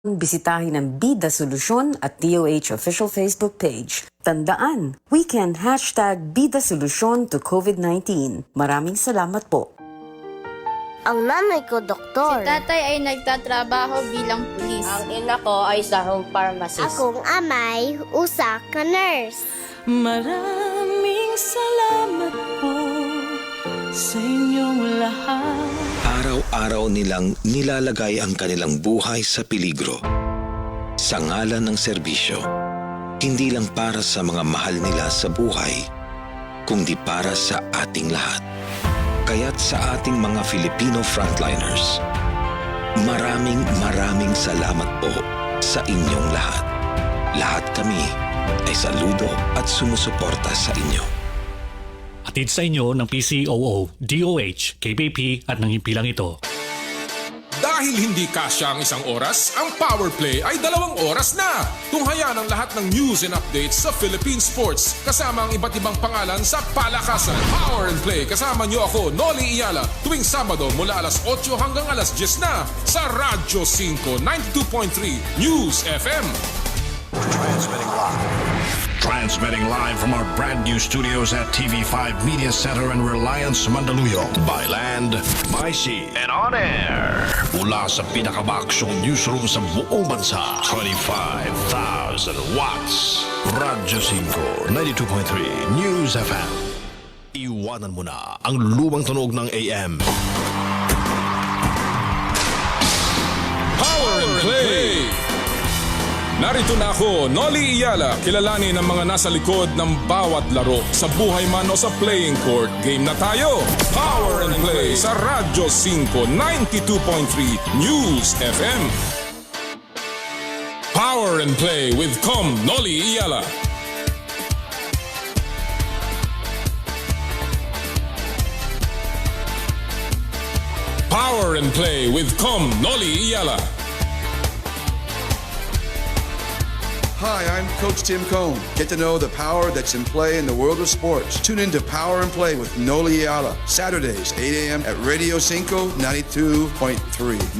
Bisitahin ang Bida Solusyon at DOH official Facebook page. Tandaan, we can #Bida Solusyon to COVID-19. Maraming salamat po. Ang nanay ko, doktor. Si tatay ay nagtatrabaho bilang pulis. Ang ina ko ay sa home pharmacist. Akong amay, usa ka nurse. Maraming salamat po sa inyong lahat. Araw-araw nilang nilalagay ang kanilang buhay sa peligro. Sa ngalan ng serbisyo, hindi lang para sa mga mahal nila sa buhay, kundi para sa ating lahat. Kaya't sa ating mga Filipino frontliners, maraming salamat po sa inyong lahat. Lahat kami ay saludo at sumusuporta sa inyo. Atid sa inyo ng PCOO, DOH, KBP at ng himpilang ito. Dahil hindi kasya ang isang oras, ang Power Play ay 2 oras na. Tunghayan ang lahat ng news and updates sa Philippine sports kasama ang iba't ibang pangalan sa palakasan. Power and Play kasama niyo ako, Noli Iyala, tuwing Sabado mula alas 8 hanggang alas 10 na sa Radyo 5 92.3 News FM. Transmitting live from our brand new studios at TV5 Media Center and Reliance Mandaluyong. By land, by sea, and on air. Mula sa pinakabaksyong newsroom sa buong bansa. 25,000 watts. Radyo 5, 92.3 News FM. Iwanan mo na ang lumang tunog ng AM. Power and Play! Narito na ako, Noli Iyala, kilalanin ang mga nasa likod ng bawat laro. Sa buhay man o sa playing court, game na tayo! Power and Play sa Radyo 5, 92.3 News FM. Power and Play with Noli Iyala. Power and Play with Noli Iyala. Hi, I'm Coach Tim Cohn. Get to know the power that's in play in the world of sports. Tune in to Power and Play with Noli Iyala, Saturdays, 8 a.m. at Radio 5, 92.3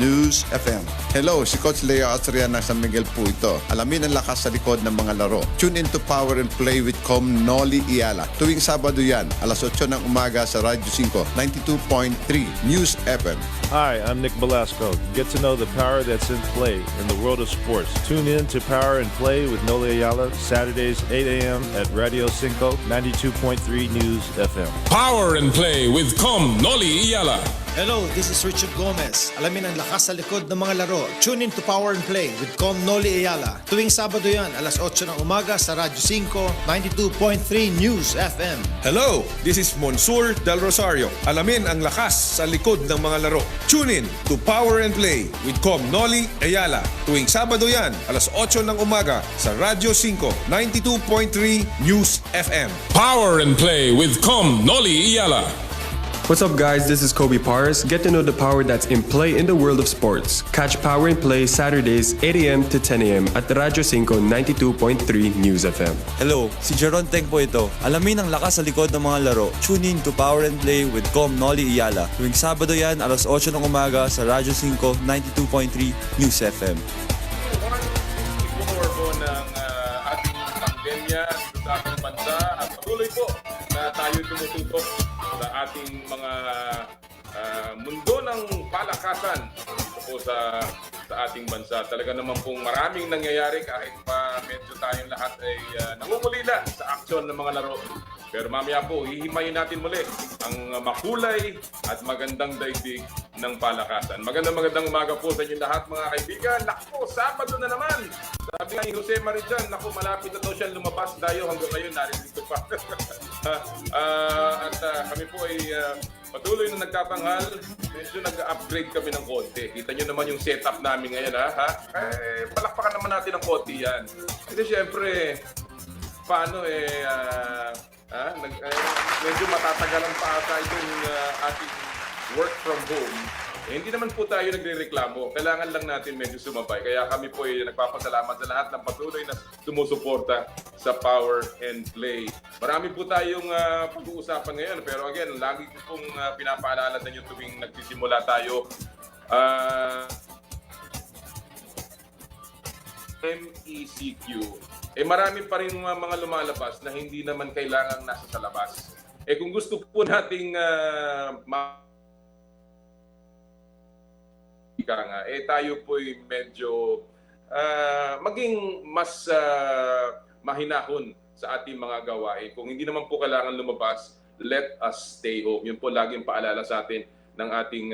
News FM. Hello, si Coach Leo Astrian ng San Miguel po ito. Alamin ang lakas sa likod ng mga laro. Tune in to Power and Play with Noli Iyala. Tuwing Sabado yan, alas 8 ng umaga sa Radyo 5, 92.3 News FM. Hi, I'm Nick Velasco. Get to know the power that's in play in the world of sports. Tune in to Power and Play with Noli Iyala, Saturdays, 8 a.m. at Radio 5, 92.3 News FM. Power and Play with Noli Iyala. Hello, this is Richard Gomez. Alamin ang lakas sa likod ng mga laro. Tune in to Power and Play with Noli Iyala. Tuwing Sabado yan, alas 8 ng umaga sa Radyo 5, 92.3 News FM. Hello, this is Monsur Del Rosario. Alamin ang lakas sa likod ng mga laro. Tune in to Power and Play with Noli Iyala. Tuwing Sabado yan, alas 8 ng umaga sa Radyo 5, 92.3 News FM. Power and Play with Noli Iyala. What's up guys, this is Kobe Paris. Get to know the power that's in play in the world of sports. Catch Power and Play Saturdays 8 a.m. to 10 a.m. at Radyo 5 92.3 News FM. Hello, si Jeron Teng po ito. Alamin ang lakas sa likod ng mga laro. Tune in to Power and Play with Noli Iyala. Tuwing Sabado yan, alas 8 ng umaga sa Radyo 5 92.3 News FM. Ignore po ng ating pandemya sa ating bansa at patuloy po na tayo tumututok sa ating mga mundo ng palakasan dito po sa ating bansa. Talaga naman pong maraming nangyayari kahit pa medyo tayong lahat ay nangungulila sa aksyon ng mga laro. Pero mamaya po, hihimayin natin muli ang makulay at magandang daigdig ng palakasan. Magandang umaga po sa inyo lahat mga kaibigan. Naku, Sabado na naman! Sabi nga ni Jose Marijan, naku, malapit na daw siya lumabas tayo hanggang ngayon narinig pa. Kami po ay patuloy na nagtatanghal. Medyo nag-upgrade kami ng konti. Kita nyo naman yung setup namin ngayon, ha? Palakpakan naman natin ng konti yan. Kasi syempre, paano medyo matatagalan pa ata itong ating work from home. Hindi naman po tayo nagre-reklamo. Kailangan lang natin medyo sumabay. Kaya kami po ay nagpapasalamat sa lahat ng patuloy na sumusuporta sa Power and Play. Marami po tayong pag-uusapan ngayon. Pero again, lagi ko pong pinapaalala sa inyo tuwing nagsisimula tayo. MECQ, marami pa rin mga lumalabas na hindi naman kailangang nasa sa labas. Kung gusto po nating tayo po'y medyo maging mas mahinahon sa ating mga gawain. Kung hindi naman po kailangan lumabas, let us stay home. Yun po laging paalala sa atin ng ating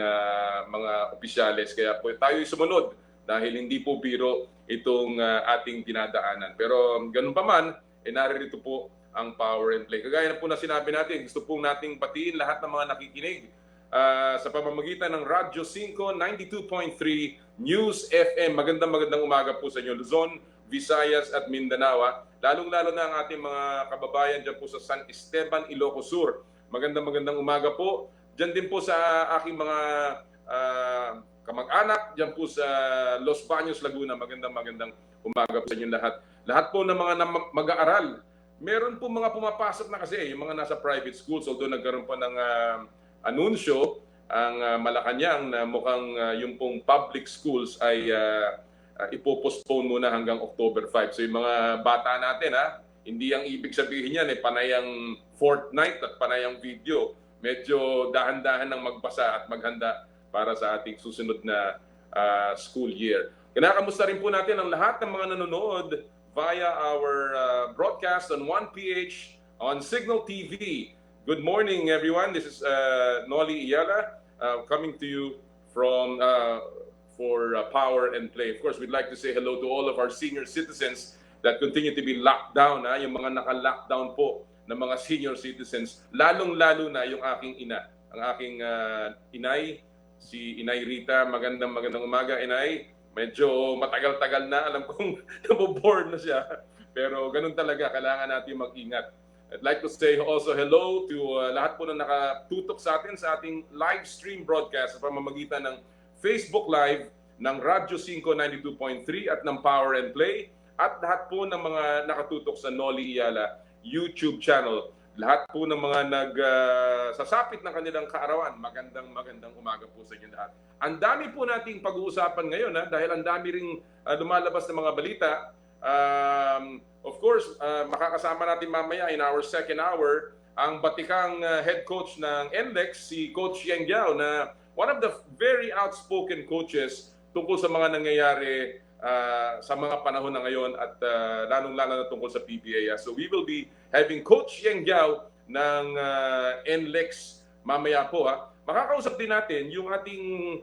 mga opisyales. Kaya po tayo'y sumunod dahil hindi po biro itong ating dinadaanan. Pero ganun pa man, naririto po ang Power and Play. Kagaya na po na sinabi natin, gusto po nating batiin lahat ng mga nakikinig sa pamamagitan ng Radyo 5, 92.3 News FM. Magandang umaga po sa inyo, Luzon, Visayas at Mindanao. Lalong-lalo na ang ating mga kababayan dyan po sa San Esteban, Ilocos Sur. Magandang umaga po. Dyan din po sa aking mga kamag-anak, dyan po sa Los Baños, Laguna. Magandang umaga po sa inyo lahat. Lahat po ng mga mag-aaral. Meron po mga pumapasok na kasi, yung mga nasa private schools, although nagkaroon pa ng anunsyo ang Malacanang na mukhang yung pong public schools ay ipopostpone muna hanggang October 5. So yung mga bata natin, hindi ang ibig sabihin yan, panayang Fortnite at panayang video. Medyo dahan-dahan ng magbasa at maghanda para sa ating susunod na school year. Kinakamusta rin po natin ang lahat ng mga nanonood via our broadcast on 1PH on Signal TV. Good morning, everyone. This is Noli Iyala coming to you from for Power and Play. Of course, we'd like to say hello to all of our senior citizens that continue to be locked down. Yung mga naka-lockdown po na mga senior citizens, lalong-lalo na yung aking ina. Ang aking inay, si Inay Rita. Magandang umaga, Inay. Medyo matagal-tagal na. Alam kong naboboard na siya. Pero ganun talaga, kailangan natin mag-ingat. I'd like to say also hello to lahat po na nakatutok sa atin sa ating live stream broadcast sa pamamagitan ng Facebook Live ng Radyo 5 92.3 at ng Power and Play at lahat po ng mga nakatutok sa Noli Iyala YouTube channel. Lahat po ng mga nagsasapit ng kanilang kaarawan. Magandang umaga po sa inyo lahat. Ang dami po nating pag-uusapan ngayon dahil ang dami ring lumalabas ng mga balita. Of course, makakasama natin mamaya in our second hour ang batikang head coach ng NLEX, si Coach Yeng Giao, na one of the very outspoken coaches tungkol sa mga nangyayari sa mga panahon na ngayon at lalong-lalo na tungkol sa PBA. So we will be having Coach Yeng Giao ng NLEX mamaya po. Makakausap din natin yung ating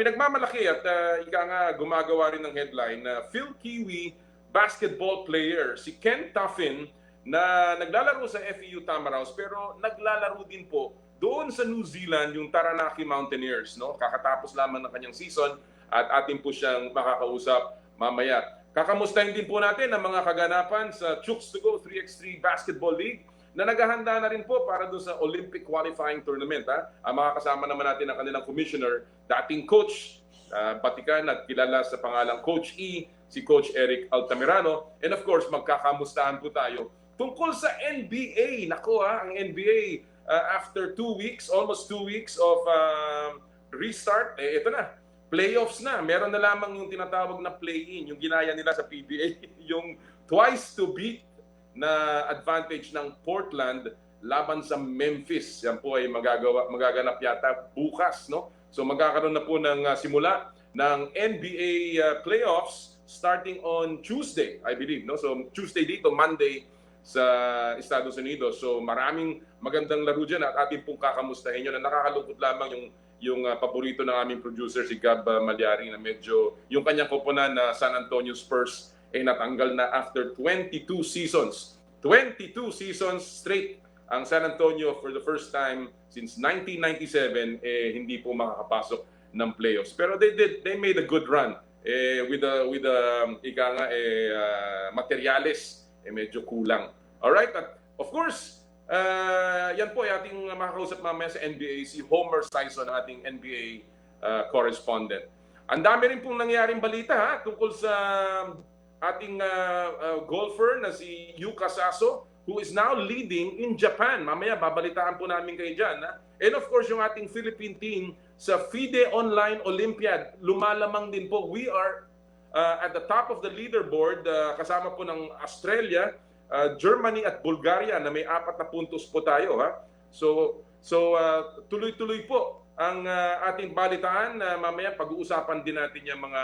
pinagmamalaki at ika nga gumagawa rin ng headline na Phil Kiwi basketball player, si Ken Tuffin, na naglalaro sa FEU Tamaraws pero naglalaro din po doon sa New Zealand yung Taranaki Mountaineers. Kakatapos lamang ng kanyang season at atin po siyang makakausap mamaya. Kakamustahin din po natin ang mga kaganapan sa Chooks to Go 3x3 Basketball League na naghahanda na rin po para doon sa Olympic qualifying tournament. Ang makakasama naman natin ang kanilang commissioner, dating coach, batikan at kilala sa pangalang Coach E, si Coach Eric Altamirano. And of course, magkakamustahan po tayo tungkol sa NBA. Nako ang NBA after 2 weeks, almost 2 weeks of restart, ito na, playoffs na. Meron na lamang yung tinatawag na play-in, yung ginaya nila sa PBA, yung twice to beat na advantage ng Portland laban sa Memphis. Yan po ay magaganap yata bukas, no? So magkakaroon na po ng simula ng NBA playoffs starting on Tuesday, I believe, no? So Tuesday dito, Monday sa Estados Unidos. So maraming magandang laro dyan at ating pong kakamustahin yun. Na nakakalungkot lamang yung paborito ng aming producer, si Gab Malyari, na medyo yung kanyang koponan na San Antonio Spurs ay natanggal na after 22 seasons. 22 seasons straight ang San Antonio for the first time since 1997 hindi po makakapasok ng playoffs. Pero they made a good run with the ika nga materyales medyo kulang. All right? At of course, yan po ay ating makakausap mamaya sa NBA, si Homer Sison, ating NBA correspondent. Ang dami rin pong nangyaring balita tungkol sa ating golfer na si Yuka Saso, who is now leading in Japan. Mamaya babalitaan po namin kayo dyan. And of course, yung ating Philippine team sa FIDE Online Olympiad, lumalamang din po. We are at the top of the leaderboard, kasama po ng Australia, Germany at Bulgaria na may 4 na puntos po tayo. Ha? So tuloy-tuloy po ang ating balitaan. Mamaya pag-uusapan din natin yung mga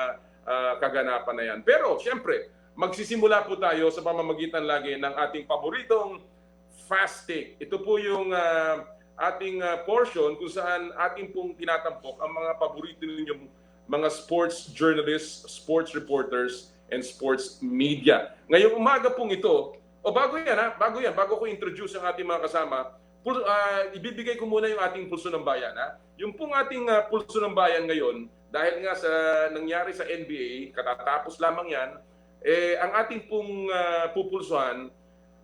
kaganapan na yan. Pero siyempre, magsisimula po tayo sa pamamagitan lagi ng ating paboritong Fast Take. Ito po yung ating portion kung saan ating pong tinatampok ang mga paborito ninyong mga sports journalists, sports reporters, and sports media. Ngayong umaga pong ito, bago ko introduce ang ating mga kasama, ibibigay ko muna yung ating pulso ng bayan. Ha? Yung pong ating pulso ng bayan ngayon, dahil nga sa nangyari sa NBA, katatapos lamang yan, ang ating pong pupulsuhan,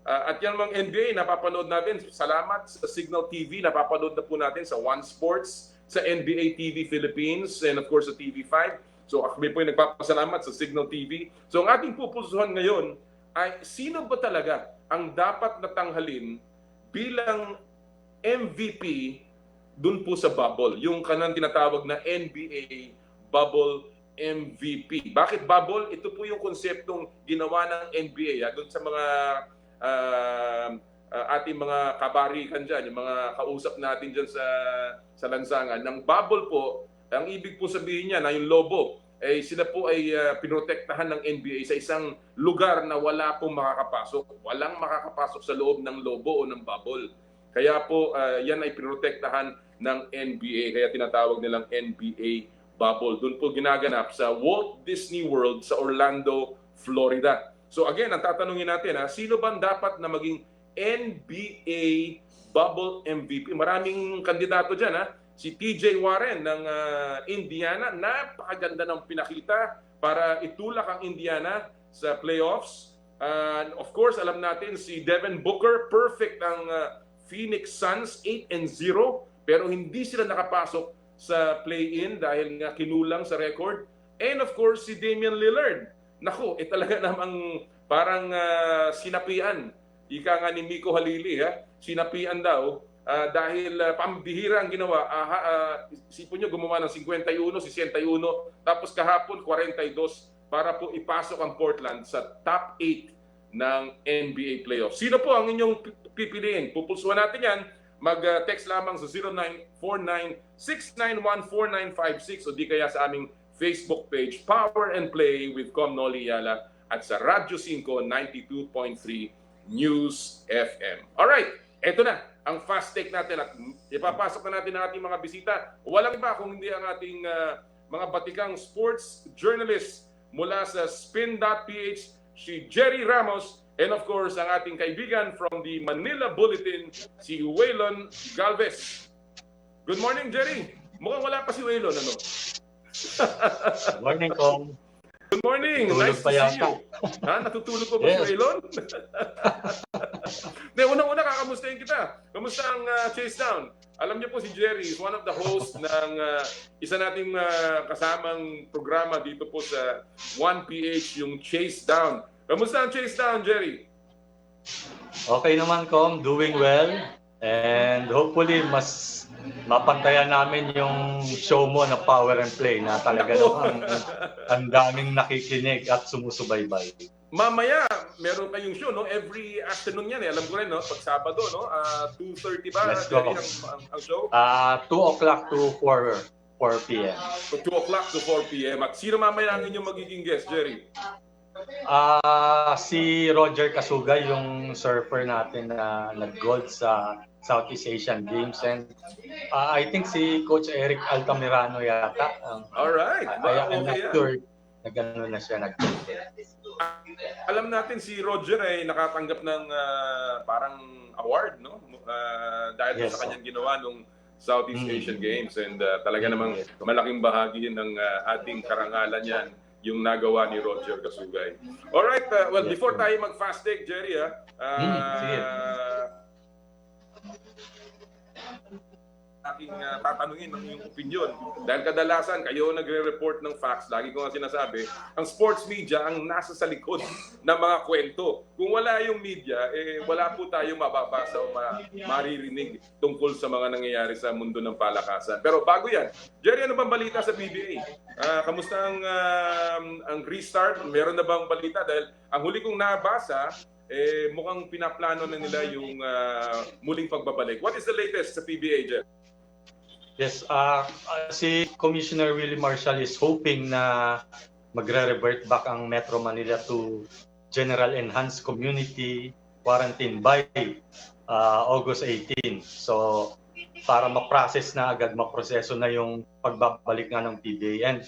at yan mga NBA, napapanood natin, salamat sa Signal TV, napapanood na po natin sa One Sports, sa NBA TV Philippines, and of course sa TV5. So kami po yung nagpapasalamat sa Signal TV. So ang ating pupulsuhan ngayon ay sino ba talaga ang dapat natanghalin bilang MVP dun po sa bubble, yung kanang tinatawag na NBA Bubble MVP. Bakit bubble? Ito po yung konseptong ginawa ng NBA doon sa mga ating mga kabarikan dyan, yung mga kausap natin dyan sa lansangan. Ng bubble po, ang ibig po sabihin niya na yung lobo, sila po ay pinotektahan ng NBA sa isang lugar na wala pong makakapasok. Walang makakapasok sa loob ng lobo o ng bubble. Kaya po, yan ay pinotektahan ng NBA. Kaya tinatawag nilang NBA bubble. Doon po ginaganap sa Walt Disney World sa Orlando, Florida. So again, ang tatanungin natin, sino ba dapat na maging NBA Bubble MVP? Maraming kandidato dyan. Si TJ Warren ng Indiana, napakaganda ng pinakita para itulak ang Indiana sa playoffs. Of course, alam natin si Devin Booker, perfect ang Phoenix Suns, 8-0, pero hindi sila nakapasok sa play-in dahil nga kinulang sa record. And of course, si Damian Lillard. Naku, talaga namang parang sinapian. Ika nga ni Miko Halili, sinapian daw dahil pambihira ang ginawa. Sipon nyo, gumawa ng 51, 61, tapos kahapon 42 para po ipasok ang Portland sa top 8 ng NBA playoffs. Sino po ang inyong pipiliin? Pupulsuhan natin yan. Mag-text lamang sa 0949-691-4956 o di kaya sa aming Facebook page, Power and Play with Com Noli Yala, at sa Radyo 5 92.3 News FM. Alright, eto na ang fast take natin at ipapasok na natin ang ating mga bisita. Walang iba kung hindi ang ating mga batikang sports journalist mula sa Spin.ph, si Jerry Ramos, and of course ang ating kaibigan from the Manila Bulletin, si Waylon Galvez. Good morning, Jerry. Mukhang wala pa si Waylon, ano? Good morning, Kong. Good morning. Natutulog Nice pa to see yata. you. Natutulog pa ba Yes. si Waylon? Unang-una, kakamustahin kita. Kamusta ang Chase Down? Alam niyo po si Jerry is one of the hosts ng isa nating kasamang programa dito po sa 1PH, yung Chase Down. Kamusta ang Chase Down, Jerry? Okay naman, Kong. Doing well. And hopefully, mas mapantayan namin yung show mo na Power and Play na talaga namang ang daming nakikinig at sumusubaybay. Mamaya, meron kayong show, no? Every afternoon yan, Alam ko rin, no? Pag Sabado, no? 2:30 ba, Let's go. Jerry, ang show? 2 o'clock to 4 p.m. So, 2 o'clock to 4 p.m. At sino mamaya ang inyong magiging guest, Jerry? Si Roger Kasugay, yung surfer natin na nag-gold sa Southeast Asian Games, and I think si Coach Eric Altamirano yata. Alright. I'm not sure na gano'n na siya nag-gold. Alam natin si Roger ay nakatanggap ng parang award, no? Dahil Yes, sa kanyang ginawa nung Southeast Asian Games, and talaga namang malaking bahagi ng ating karangalan yan yung nagawa ni Roger Kasugay. Alright, well, before tayo mag-fast take, Jerry, aking tatanungin ng iyong opinion. Dahil kadalasan, kayo nagre-report ng facts. Lagi ko nga sinasabi, ang sports media ang nasa sa likod ng mga kwento. Kung wala yung media, wala po tayong mababasa o maririnig tungkol sa mga nangyayari sa mundo ng palakasan. Pero bago yan, Jerry, ano bang balita sa PBA? Kamusta ang restart? Meron na bang balita? Dahil ang huli kong nabasa, mukhang pinaplano na nila yung muling pagbabalik. What is the latest sa PBA, Jeff? Yes, si Commissioner Willie Marshall is hoping na magre-revert back ang Metro Manila to General Enhanced Community Quarantine by August 18. So, para ma-process na agad, ma-proseso na yung pagbabalik nga ng PBA. And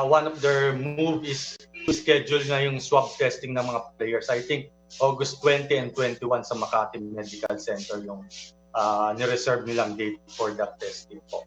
one of their move is to schedule na yung swab testing ng mga players. I think August 20 and 21 sa Makati Medical Center yung ni-reserve nilang date for that testing po.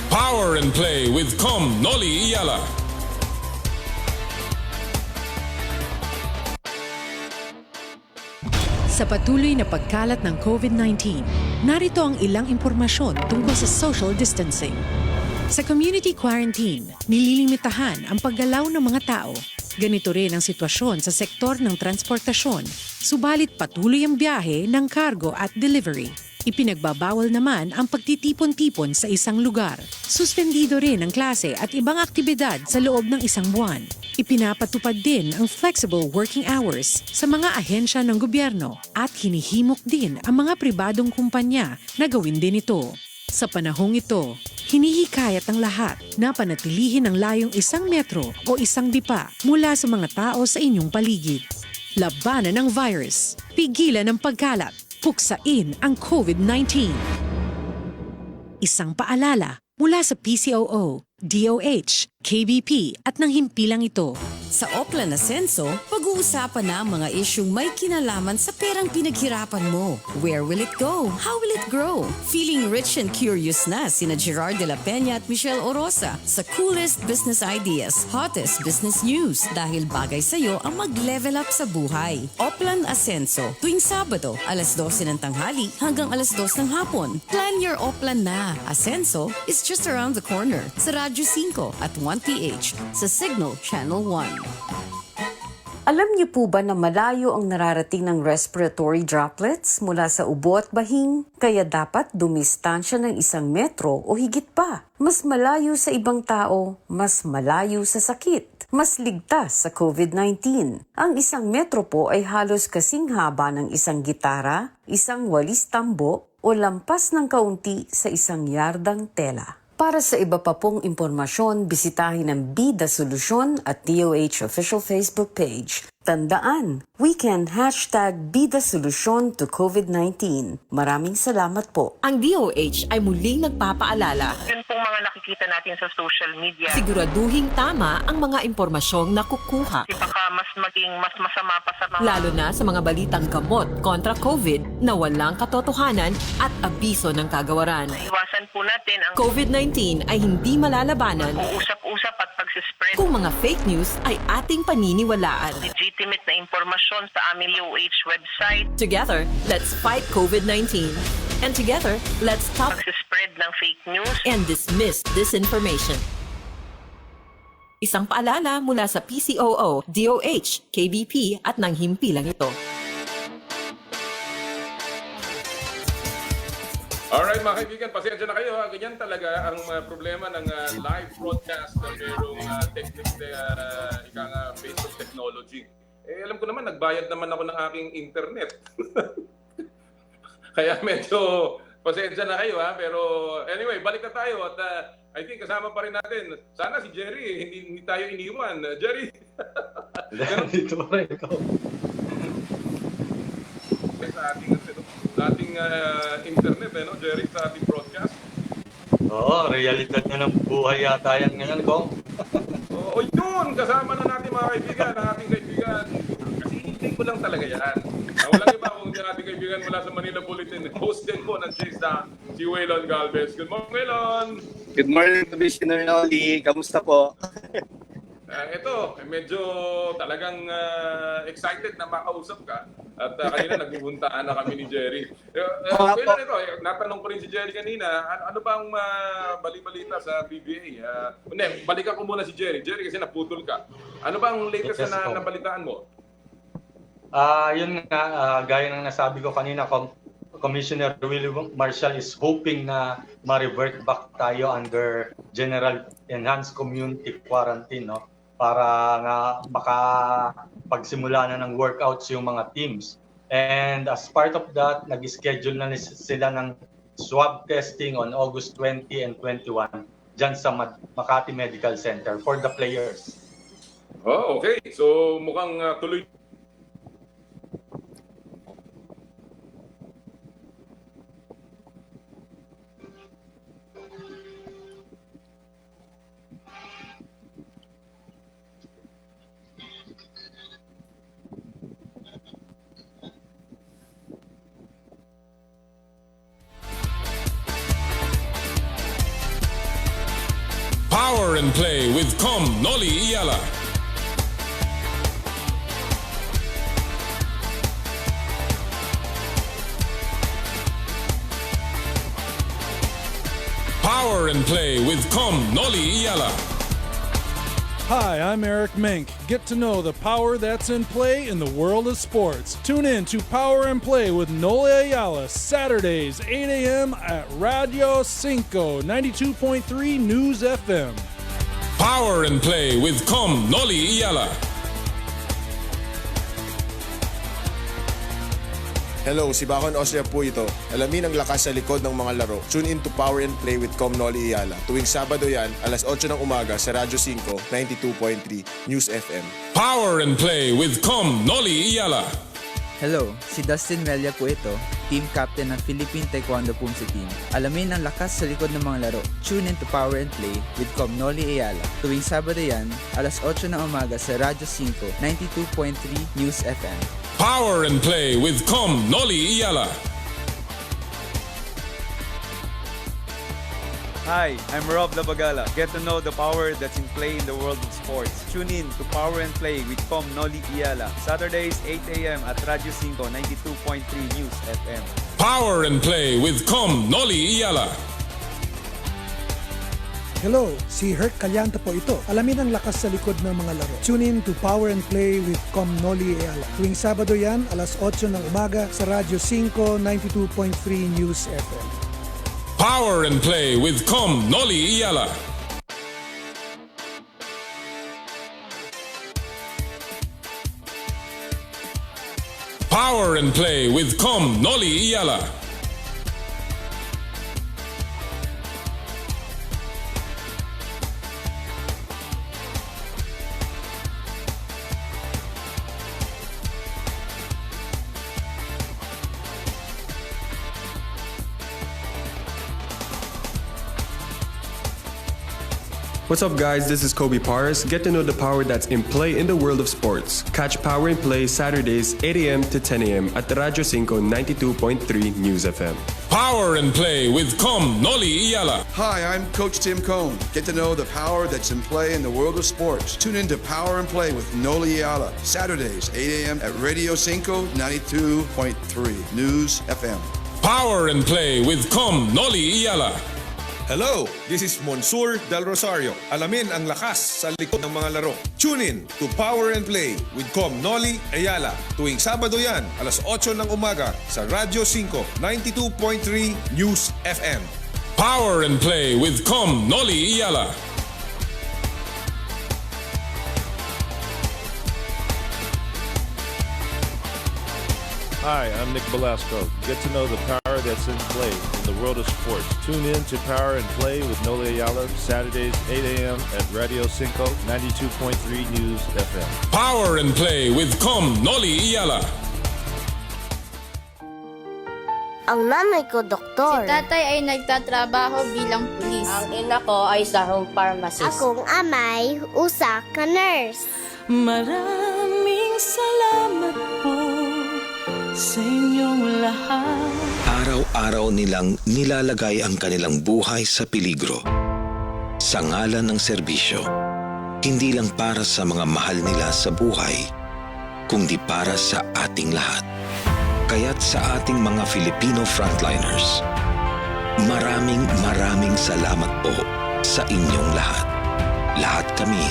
Power and Play with Com Noli Iyala. Sa patuloy na pagkalat ng COVID-19, narito ang ilang impormasyon tungkol sa social distancing. Sa community quarantine, nililimitahan ang paggalaw ng mga tao. Ganito rin ang sitwasyon sa sektor ng transportasyon, subalit patuloy ang biyahe ng cargo at delivery. Ipinagbabawal naman ang pagtitipon-tipon sa isang lugar. Suspendido rin ang klase at ibang aktibidad sa loob ng isang buwan. Ipinapatupad din ang flexible working hours sa mga ahensya ng gobyerno at hinihimok din ang mga pribadong kumpanya na gawin din ito. Sa panahong ito, hinihikayat ang lahat na panatilihin ang layong 1 metro o 1 dipa mula sa mga tao sa inyong paligid. Labanan ang virus, pigilan ang pagkalat, puksain ang COVID-19. Isang paalala mula sa PCOO, DOH, KBP at ng himpilang ito. Sa Oplan Ascenso, pag-uusapan na ang mga isyung may kinalaman sa perang pinaghirapan mo. Where will it go? How will it grow? Feeling rich and curious na sina Gerard de la Peña at Michelle Orosa sa coolest business ideas, hottest business news dahil bagay sa'yo ang mag-level up sa buhay. Oplan Ascenso, tuwing Sabado, alas 12 ng tanghali hanggang alas 2 ng hapon. Plan your Oplan na. Ascenso is just around the corner sa Radyo 5 at 1PH sa Signal Channel 1. Alam niyo po ba na malayo ang nararating ng respiratory droplets mula sa ubo at bahing? Kaya dapat dumistansya ng 1 metro o higit pa. Mas malayo sa ibang tao, mas malayo sa sakit. Mas ligtas sa COVID-19. Ang 1 metro po ay halos kasing haba ng 1 gitara, 1 walis tambo o lampas ng kaunti sa 1 yardang tela. Para sa iba pa pong impormasyon, bisitahin ang Bida Solusyon at DOH official Facebook page. Tandaan, we can #Bida Solusyon to COVID-19. Maraming salamat po. Ang DOH ay muling nagpapaalala. Yun pong mga nakikita natin sa social media. Siguraduhing tama ang mga impormasyong nakukuha. Baka mas maging mas masama pa sa mga... Lalo na sa mga balitang gamot kontra COVID na walang katotohanan at abiso ng kagawaran. Iwasan po natin ang COVID-19 ay hindi malalabanan. Uusap-usap at pagsispread. Kung mga fake news ay ating paniniwalaan. Legitimate na impormasyon sa aming DOH website. Together, let's fight COVID-19. And together, let's stop pagsispread ng fake news and dismiss disinformation. Isang paalala mula sa PCOO, DOH, KBP at ng himpilang ito. Alright mga kaibigan, pasensya na kayo. Ganyan talaga ang problema ng live broadcast na mayroong technique na Facebook technology. Alam ko naman, nagbayad naman ako ng aking internet. Kaya medyo pasensya na kayo ha. Pero anyway, balik na tayo at I think kasama pa rin natin. Sana si Jerry, hindi tayo iniwan. Jerry! Dito pa rin ito. Sa ating internet, Jerry, sa ating broadcast. Oo, realidad na ng buhay yata yan ngayon, Kong. Oo, yun! Kasama na natin mga kaibigan, ang ating kaibigan. Kasi hindi ko lang talaga yan. Walang iba kung yung ating kaibigan mula sa Manila Bulletin. Host din po ng Chase Down, si Waylon Galvez. Good morning, Waylon! Good morning, Commissioner Noli. Kamusta po? Ito, medyo talagang excited na makausap ka. At kanina nagbubuntaan na kami ni Jerry. Waylon, ito, natanong ko rin si Jerry kanina, ano ba ang bali-balita sa PBA? Balikan ko muna si Jerry. Jerry, kasi naputol ka. Ano ba ang latest na nabalitaan mo? Yun nga, gaya ng nasabi ko kanina, Commissioner Willie Marshall is hoping na ma-revert back tayo under General Enhanced Community Quarantine, no? Para nga makapagsimula na ng workouts yung mga teams. And as part of that, nag-schedule na sila ng swab testing on August 20 and 21 dyan sa Makati Medical Center for the players. Oh, okay. So mukhang tuloy. Power and Play with Com Noli Iyala. Power and Play with Com Noli Iyala. Hi, I'm Eric Mink. Get to know the power that's in play in the world of sports. Tune in to Power and Play with Noli Ayala, Saturdays, 8 a.m. at Radio 5, 92.3 News FM. Power and Play with Com Noli Iyala. Hello, si Bakon Austria po ito. Alamin ang lakas sa likod ng mga laro. Tune in to Power and Play with Com Noli Iyala. Tuwing Sabado yan, alas 8 ng umaga sa Radyo 5, 92.3 News FM. Power and Play with Com Noli Iyala. Hello, si Dustin Melia po ito, team captain ng Philippine Taekwondo Pumsi Team. Alamin ang lakas sa likod ng mga laro. Tune in to Power and Play with Com Noli Iyala. Tuwing Sabado yan, alas 8 ng umaga sa Radyo 5, 92.3 News FM. Power and Play with Com Noli Iyala. Hi, I'm Rob Labagala. Get to know the power that's in play in the world of sports. Tune in to Power and Play with Com Noli Iyala. Saturdays, 8 a.m. at Radyo 5, 92.3 News FM. Power and Play with Com Noli Iyala. Hello, si Herc Calyanta po ito. Alamin ang lakas sa likod ng mga laro. Tune in to Power and Play with Com Noli Iyala. Tuwing Sabado yan, alas 8 ng umaga sa Radyo 5, 92.3 News FM. Power and Play with Com Noli Iyala. Power and Play with Com Noli Iyala. What's up, guys? This is Kobe Paris. Get to know the power that's in play in the world of sports. Catch Power and Play Saturdays, 8 a.m. to 10 a.m. at Radyo 5, 92.3 News FM. Power and Play with Com Noli Iyala. Hi, I'm Coach Tim Cohn. Get to know the power that's in play in the world of sports. Tune in to Power and Play with Noli Iyala, Saturdays, 8 a.m. at Radio 5, 92.3 News FM. Power and Play with Com Noli Iyala. Hello, this is Monsur Del Rosario. Alamin ang lakas sa likod ng mga laro. Tune in to Power and Play with Com Noli Ayala. Tuwing Sabado yan, alas 8 ng umaga sa Radyo 5, 92.3 News FM. Power and Play with Com Noli Iyala. Hi, I'm Nick Velasco. Get to know the power that's in play in the world of sports. Tune in to Power and Play with Noli Ayala, Saturdays 8 a.m. at Radio Cinco, 92.3 News FM. Power and Play with Com Noli Iyala. Ang nanay ko, doktor. Si tatay ay nagtatrabaho bilang pulis. Ang ina ko ay isang pharmacist. Akong amay, usa ka nurse. Maraming salamat po sa inyong lahat. Araw-araw nilang nilalagay ang kanilang buhay sa peligro. Sa ngalan ng serbisyo, hindi lang para sa mga mahal nila sa buhay, kundi para sa ating lahat. Kaya't sa ating mga Filipino frontliners, maraming salamat po sa inyong lahat. Lahat kami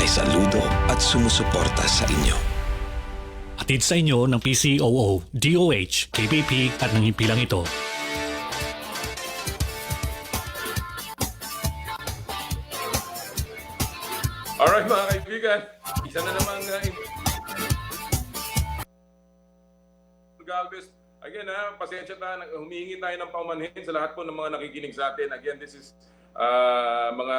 ay saludo at sumusuporta sa inyo. Atid sa inyo ng PCOO, DOH, KBP at ng himpilang ito. Alright mga kaibigan, isa na namang Galvez. Again pasensya tayo, humihingi tayo ng paumanhin sa lahat po ng mga nakikinig sa atin. Again, this is mga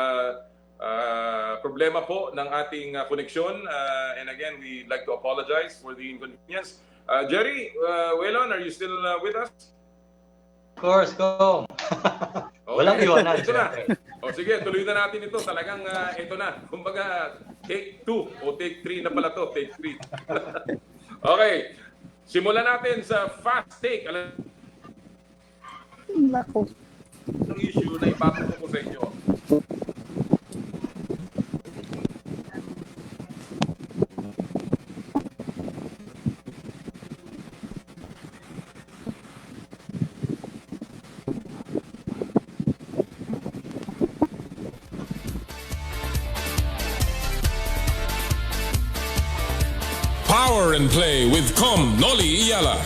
problema po ng ating koneksyon. And again, we like to apologize for the inconvenience. Jerry, Waylon, are you still with us? Of course, go. Walang iwanan. Ito na. O sige, tuloy na natin ito. Talagang ito na. Kumbaga, take 2 o take 3 na pala to. Take 3. Okay. Simulan natin sa fast take. Naku. Ang issue na ipapako ko sa inyo. Power and Play with Com Noli Iyala.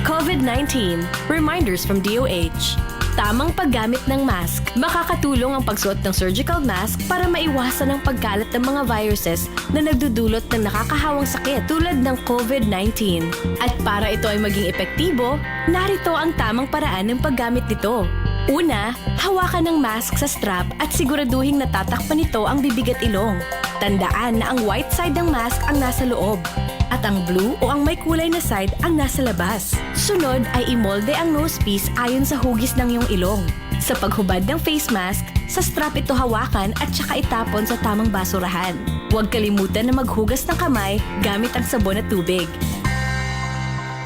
COVID-19. Reminders from DOH. Tamang paggamit ng mask. Makakatulong ang pagsuot ng surgical mask para maiwasan ang pagkalat ng mga viruses na nagdudulot ng nakakahawang sakit tulad ng COVID-19. At para ito ay maging epektibo, narito ang tamang paraan ng paggamit nito. Una, hawakan ng mask sa strap at siguraduhin natatakpan nito ang bibig at ilong. Tandaan na ang white side ng mask ang nasa loob at ang blue o ang may kulay na side ang nasa labas. Sunod ay imolde ang nosepiece ayon sa hugis ng iyong ilong. Sa paghubad ng face mask, sa strap ito hawakan at saka itapon sa tamang basurahan. Huwag kalimutan na maghugas ng kamay gamit ang sabon at tubig.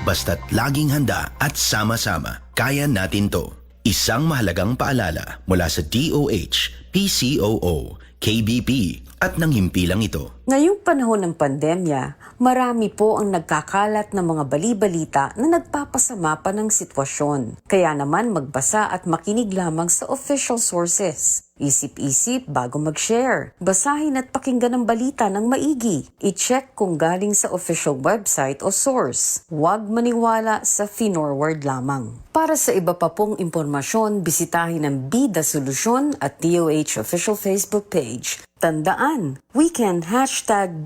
Basta't laging handa at sama-sama, kaya natin to. Isang mahalagang paalala mula sa DOH, PCOO, KBP at ng himpilang ito. Ngayong panahon ng pandemya, marami po ang nagkakalat ng mga bali-balita na nagpapasama pa ng sitwasyon. Kaya naman magbasa at makinig lamang sa official sources. Isip-isip bago mag-share. Basahin at pakinggan ang balita ng maigi. I-check kung galing sa official website o source. Huwag maniwala sa finorward lamang. Para sa iba pa pong impormasyon, bisitahin ang Bida Solusyon at DOH official Facebook page. Tandaan, weekend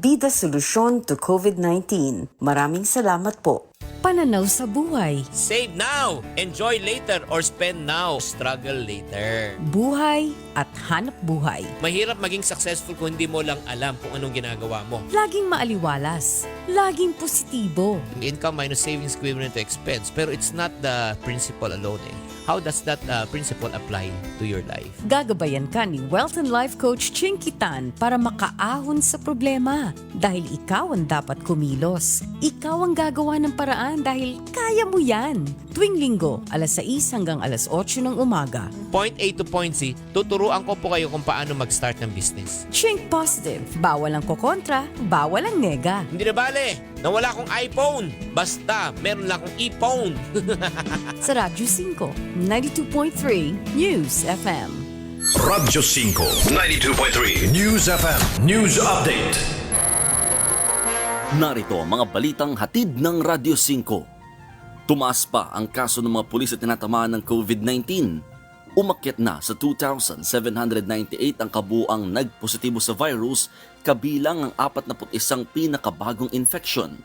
#Bida Solusyon to COVID-19. Maraming salamat po. Pananaw sa buhay. Save now, enjoy later, or spend now, struggle later. Buhay at hanap buhay. Mahirap maging successful kung hindi mo lang alam kung anong ginagawa mo. Laging maaliwalas. Laging positibo. Income minus savings equivalent to expense, pero it's not the principle alone eh. How does that principle apply to your life? Gagabayan ka ni Wealth and Life Coach Chinky Tan para makaahon sa problema. Dahil ikaw ang dapat kumilos. Ikaw ang gagawa ng paraan dahil kaya mo yan. Tuwing linggo, alas 6 hanggang alas 8 ng umaga. Point A to point Z, tuturuan ko po kayo kung paano mag-start ng business. Think positive. Bawal ang kokontra, bawal ang nega. Hindi na bale, nawala akong iPhone. Basta, meron lang akong e-phone. Sa Radyo 5, 92.3 News FM. Radyo 5, 92.3 News FM. News Update. Narito ang mga balitang hatid ng Radyo 5. Tumaas pa ang kaso ng mga pulis at tinatamaan ng COVID-19. Umakyat na sa 2,798 ang kabuuang nagpositibo sa virus, kabilang ang 41 pinakabagong infection.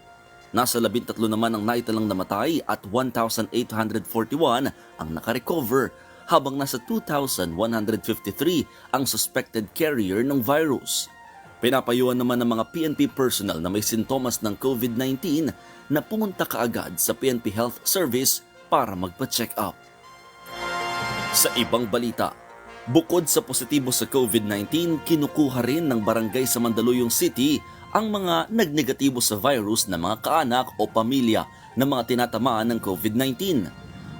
Nasa 13 naman ang naitalang namatay at 1,841 ang nakarecover, habang nasa 2,153 ang suspected carrier ng virus. Pinapayuhan naman ng mga PNP personnel na may sintomas ng COVID-19 na pumunta kaagad sa PNP Health Service para magpa-check up. Sa ibang balita, bukod sa positibo sa COVID-19, kinukuha rin ng barangay sa Mandaluyong City ang mga nagnegatibo sa virus na mga kaanak o pamilya ng mga tinatamaan ng COVID-19.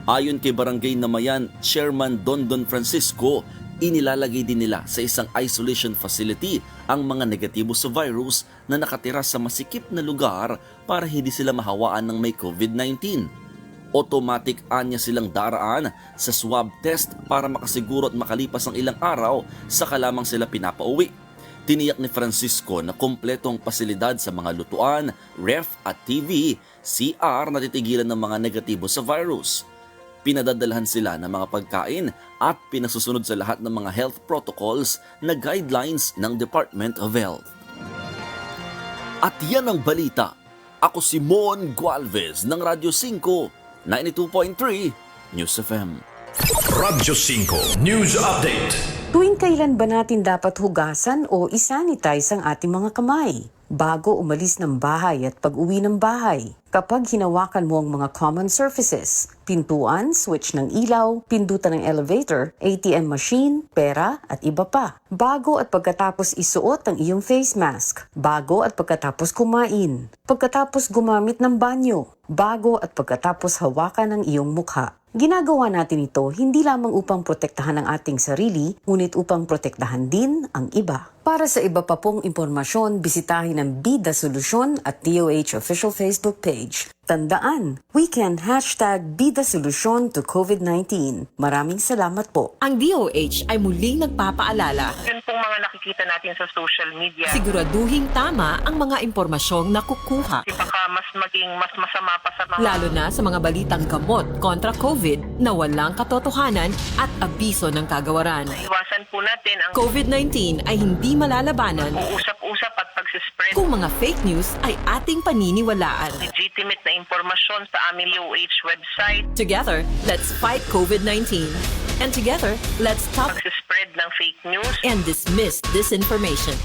Ayon kay Barangay Namayan Chairman Dondon Francisco, inilalagay din nila sa isang isolation facility ang mga negatibo sa virus na nakatira sa masikip na lugar para hindi sila mahawaan ng may COVID-19. Automatic anya silang daraan sa swab test para makasiguro at makalipas ang ilang araw saka lamang sila pinapauwi. Tiniyak ni Francisco na kompleto ang pasilidad sa mga lutuan, ref at TV, CR na titigilan ng mga negatibo sa virus. Pinadadalhan sila ng mga pagkain at pinasusunod sa lahat ng mga health protocols na guidelines ng Department of Health. At yan ang balita. Ako si Mon Gualvez ng Radyo 5, 92.3 News FM. Radyo 5 News Update. Tuwing kailan ba natin dapat hugasan o isanitize ang ating mga kamay? Bago umalis ng bahay at pag-uwi ng bahay. Kapag hinawakan mo ang mga common surfaces, pintuan, switch ng ilaw, pindutan ng elevator, ATM machine, pera at iba pa. Bago at pagkatapos isuot ang iyong face mask. Bago at pagkatapos kumain. Pagkatapos gumamit ng banyo. Bago at pagkatapos hawakan ang iyong mukha. Ginagawa natin ito hindi lamang upang protektahan ang ating sarili, ngunit upang protektahan din ang iba. Para sa iba pa pong impormasyon, bisitahin ang Bida Solusyon at DOH official Facebook page. Tandaan, we can #Bida Solusyon to COVID-19. Maraming salamat po. Ang DOH ay muling nagpapaalala. Yan pong mga nakikita natin sa social media. Siguraduhing tama ang mga impormasyong nakukuha. Baka mas maging mas masama pa sa mga... Lalo na sa mga balitang gamot kontra COVID na walang katotohanan at abiso ng kagawaran. Iwasan po natin ang COVID-19 ay hindi malalabanan. Uusap-usap at pagsispread. Kung mga fake news ay ating paniniwalaan. Legitimate na impormasyon sa aming DOH website. Together, let's fight COVID-19. And together, let's stop pagsispread ng fake news and dismiss disinformation.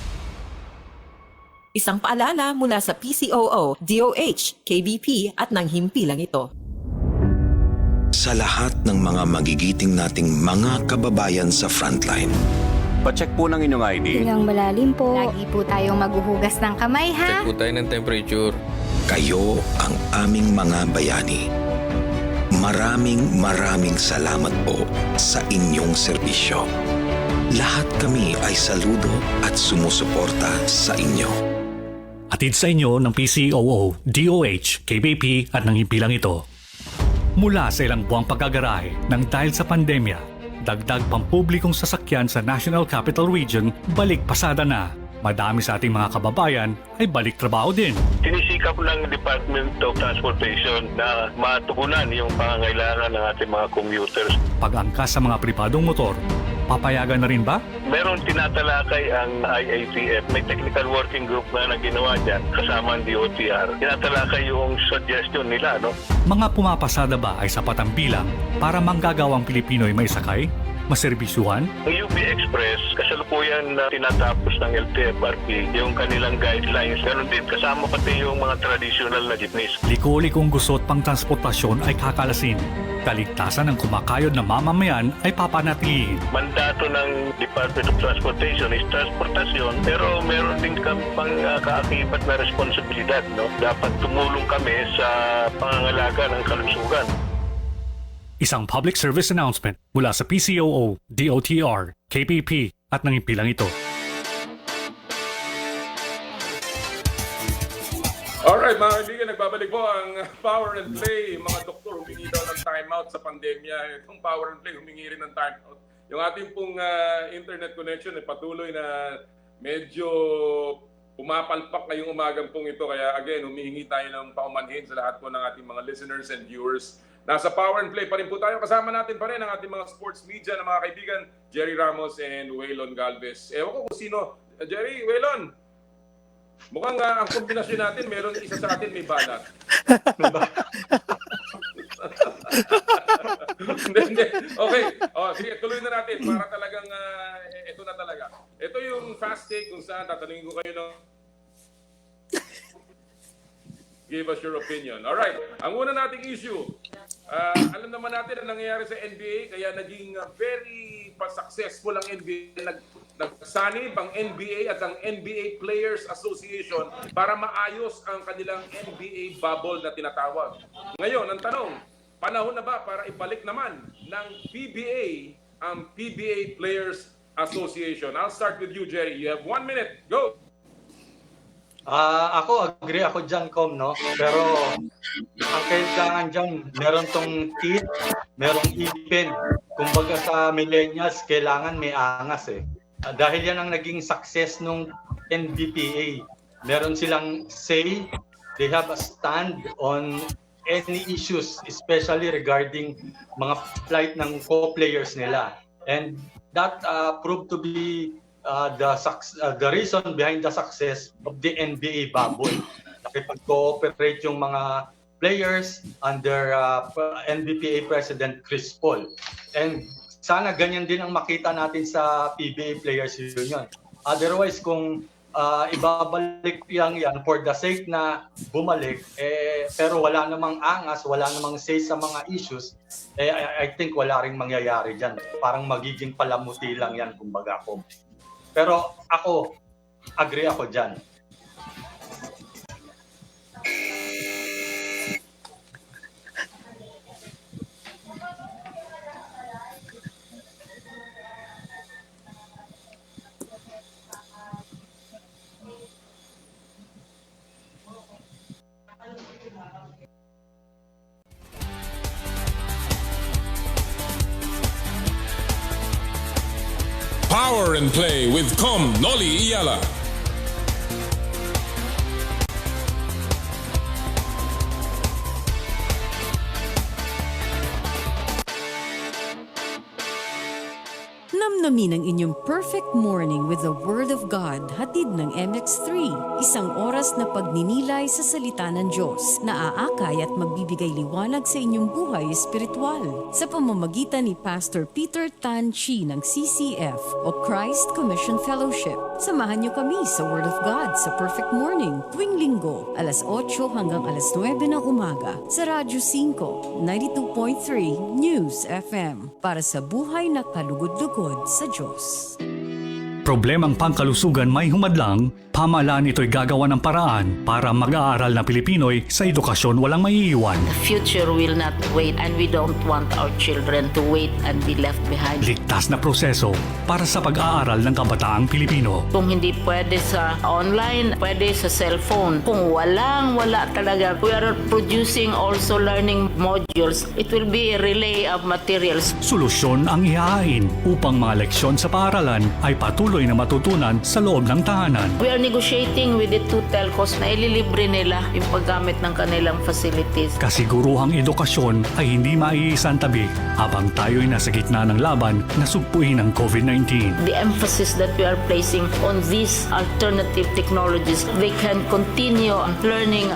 Isang paalala mula sa PCOO, DOH, KBP at ng himpilang ito. Sa lahat ng mga magigiting nating mga kababayan sa frontline. Pacheck po ng inyong ID. Hingang malalim po. Lagi po tayong maghuhugas ng kamay, ha? Check po tayo ng temperature. Kayo ang aming mga bayani. Maraming salamat po sa inyong serbisyo. Lahat kami ay saludo at sumusuporta sa inyo. Atid sa inyo ng PCOO, DOH, KBP at ng himpilang ito. Mula sa ilang buwang pagkagarahe ng dahil sa pandemya, dagdag pampublikong sasakyan sa National Capital Region, balik pasada na. Madami sa ating mga kababayan ay balik trabaho din. Sinisikap ng Department of Transportation na matugunan yung pangangailangan ng ating mga commuters. Pag-angkas sa mga pribadong motor, papayagan na rin ba? Meron tinatalakay ang IATF. May technical working group na ginawa dyan kasama ang DOTR. Tinatalakay yung suggestion nila, no? Mga pumapasada ba ay sapat ang bilang para manggagawang Pilipino'y may sakay? Maserbisyuhan? Ang UP Express, kasalukuyan na tinatapos ng LTFRB yung kanilang guidelines. Ganon din, kasama pati yung mga traditional na jeepneys. Liko-likong gusot pang transportasyon ay kakalasin. Kaligtasan ng kumakayod na mamamayan ay papanatilihin. Mandato ng Department of Transportation is transportasyon, pero meron din kami pang kaakibat na responsibilidad. No? Dapat tumulong kami sa pangangalaga ng kalusugan. Isang public service announcement mula sa PCOO, DOTR, KPP at ng himpilang ito. Alright mga kaibigan, nagbabalik po ang Power and Play. Mga doktor humingi daw ng timeout sa pandemya. Itong Power and Play humingi rin ng timeout. Yung ating pong internet connection ay patuloy na medyo pumapalpak ngayong umagang pong ito. Kaya again, humihingi tayo ng paumanhin sa lahat po ng ating mga listeners and viewers. Nasa Power and Play pa rin po tayo. Kasama natin pa rin ang ating mga sports media na mga kaibigan, Jerry Ramos and Waylon Galvez. Ewan ko kung sino. Jerry, Waylon. Mukhang ang kombinasyon natin, meron isa sa atin may balat. Hindi. Okay. Sige, tuloy na natin para talagang ito na talaga. Ito yung fast take kung saan tatanungin ko kayo ng give us your opinion. Alright. Ang una nating issue, alam naman natin ang nangyayari sa NBA, kaya naging very successful ang NBA. Nagsanib ang NBA at ang NBA Players Association para maayos ang kanilang NBA bubble na tinatawag. Ngayon, ang tanong, panahon na ba para ibalik naman ng PBA ang PBA Players Association? I'll start with you, Jerry. You have 1 minute. Go! Ako, agree ako dyan, Com, no? Pero ang kailangan dyan, meron tong teeth, merong ipin. Kumbaga sa millennials, kailangan may angas eh. Dahil yan ang naging success nung NBPA. Meron silang say, they have a stand on any issues, especially regarding mga flight ng co-players nila. And that proved to be the reason behind the success of the NBA bubble. Nakipag-cooperate yung mga players under NBPA President Chris Paul. And sana ganyan din ang makita natin sa PBA Players Union. Otherwise, kung ibabalik lang yan for the sake na bumalik, pero wala namang angas, wala namang say sa mga issues, I think wala ring mangyayari dyan. Parang magiging palamuti lang yan, kumbaga ko. Pero ako, agree ako dyan. Power and Play with Com Noli Iyala. Namnamin ang inyong perfect morning with the Word of God, hatid ng MX3. Isang oras na pagninilay sa salita ng Diyos na aakay at magbibigay liwanag sa inyong buhay espiritual. Sa pamamagitan ni Pastor Peter Tan Chi ng CCF o Christ Commission Fellowship. Samahan niyo kami sa Word of God sa Perfect Morning tuwing linggo, alas 8 hanggang alas 9 ng umaga sa Radyo 5, 92.3 News FM para sa buhay na kalugod-lugod sa Diyos. Problemang pangkalusugan may humadlang, pamahalaan ito'y gagawa ng paraan para mag-aaral na Pilipino'y sa edukasyon walang maiiwan. The future will not wait and we don't want our children to wait and be left behind. Ligtas na proseso para sa pag-aaral ng kabataang Pilipino. Kung hindi pwede sa online, pwede sa cellphone. Kung wala talaga, we are producing also learning modules. It will be a relay of materials. Solusyon ang ihahain upang mga leksyon sa paaralan ay patuloy na matutunan sa loob ng tahanan. We are negotiating with the two telcos na ililibre nila yung paggamit ng kanilang facilities. Kasiguruhang edukasyon ay hindi maiisang tabi habang tayo'y nasa gitna ng laban na sugpuin ng COVID-19. The emphasis that we are placing on these alternative technologies, they can continue learning.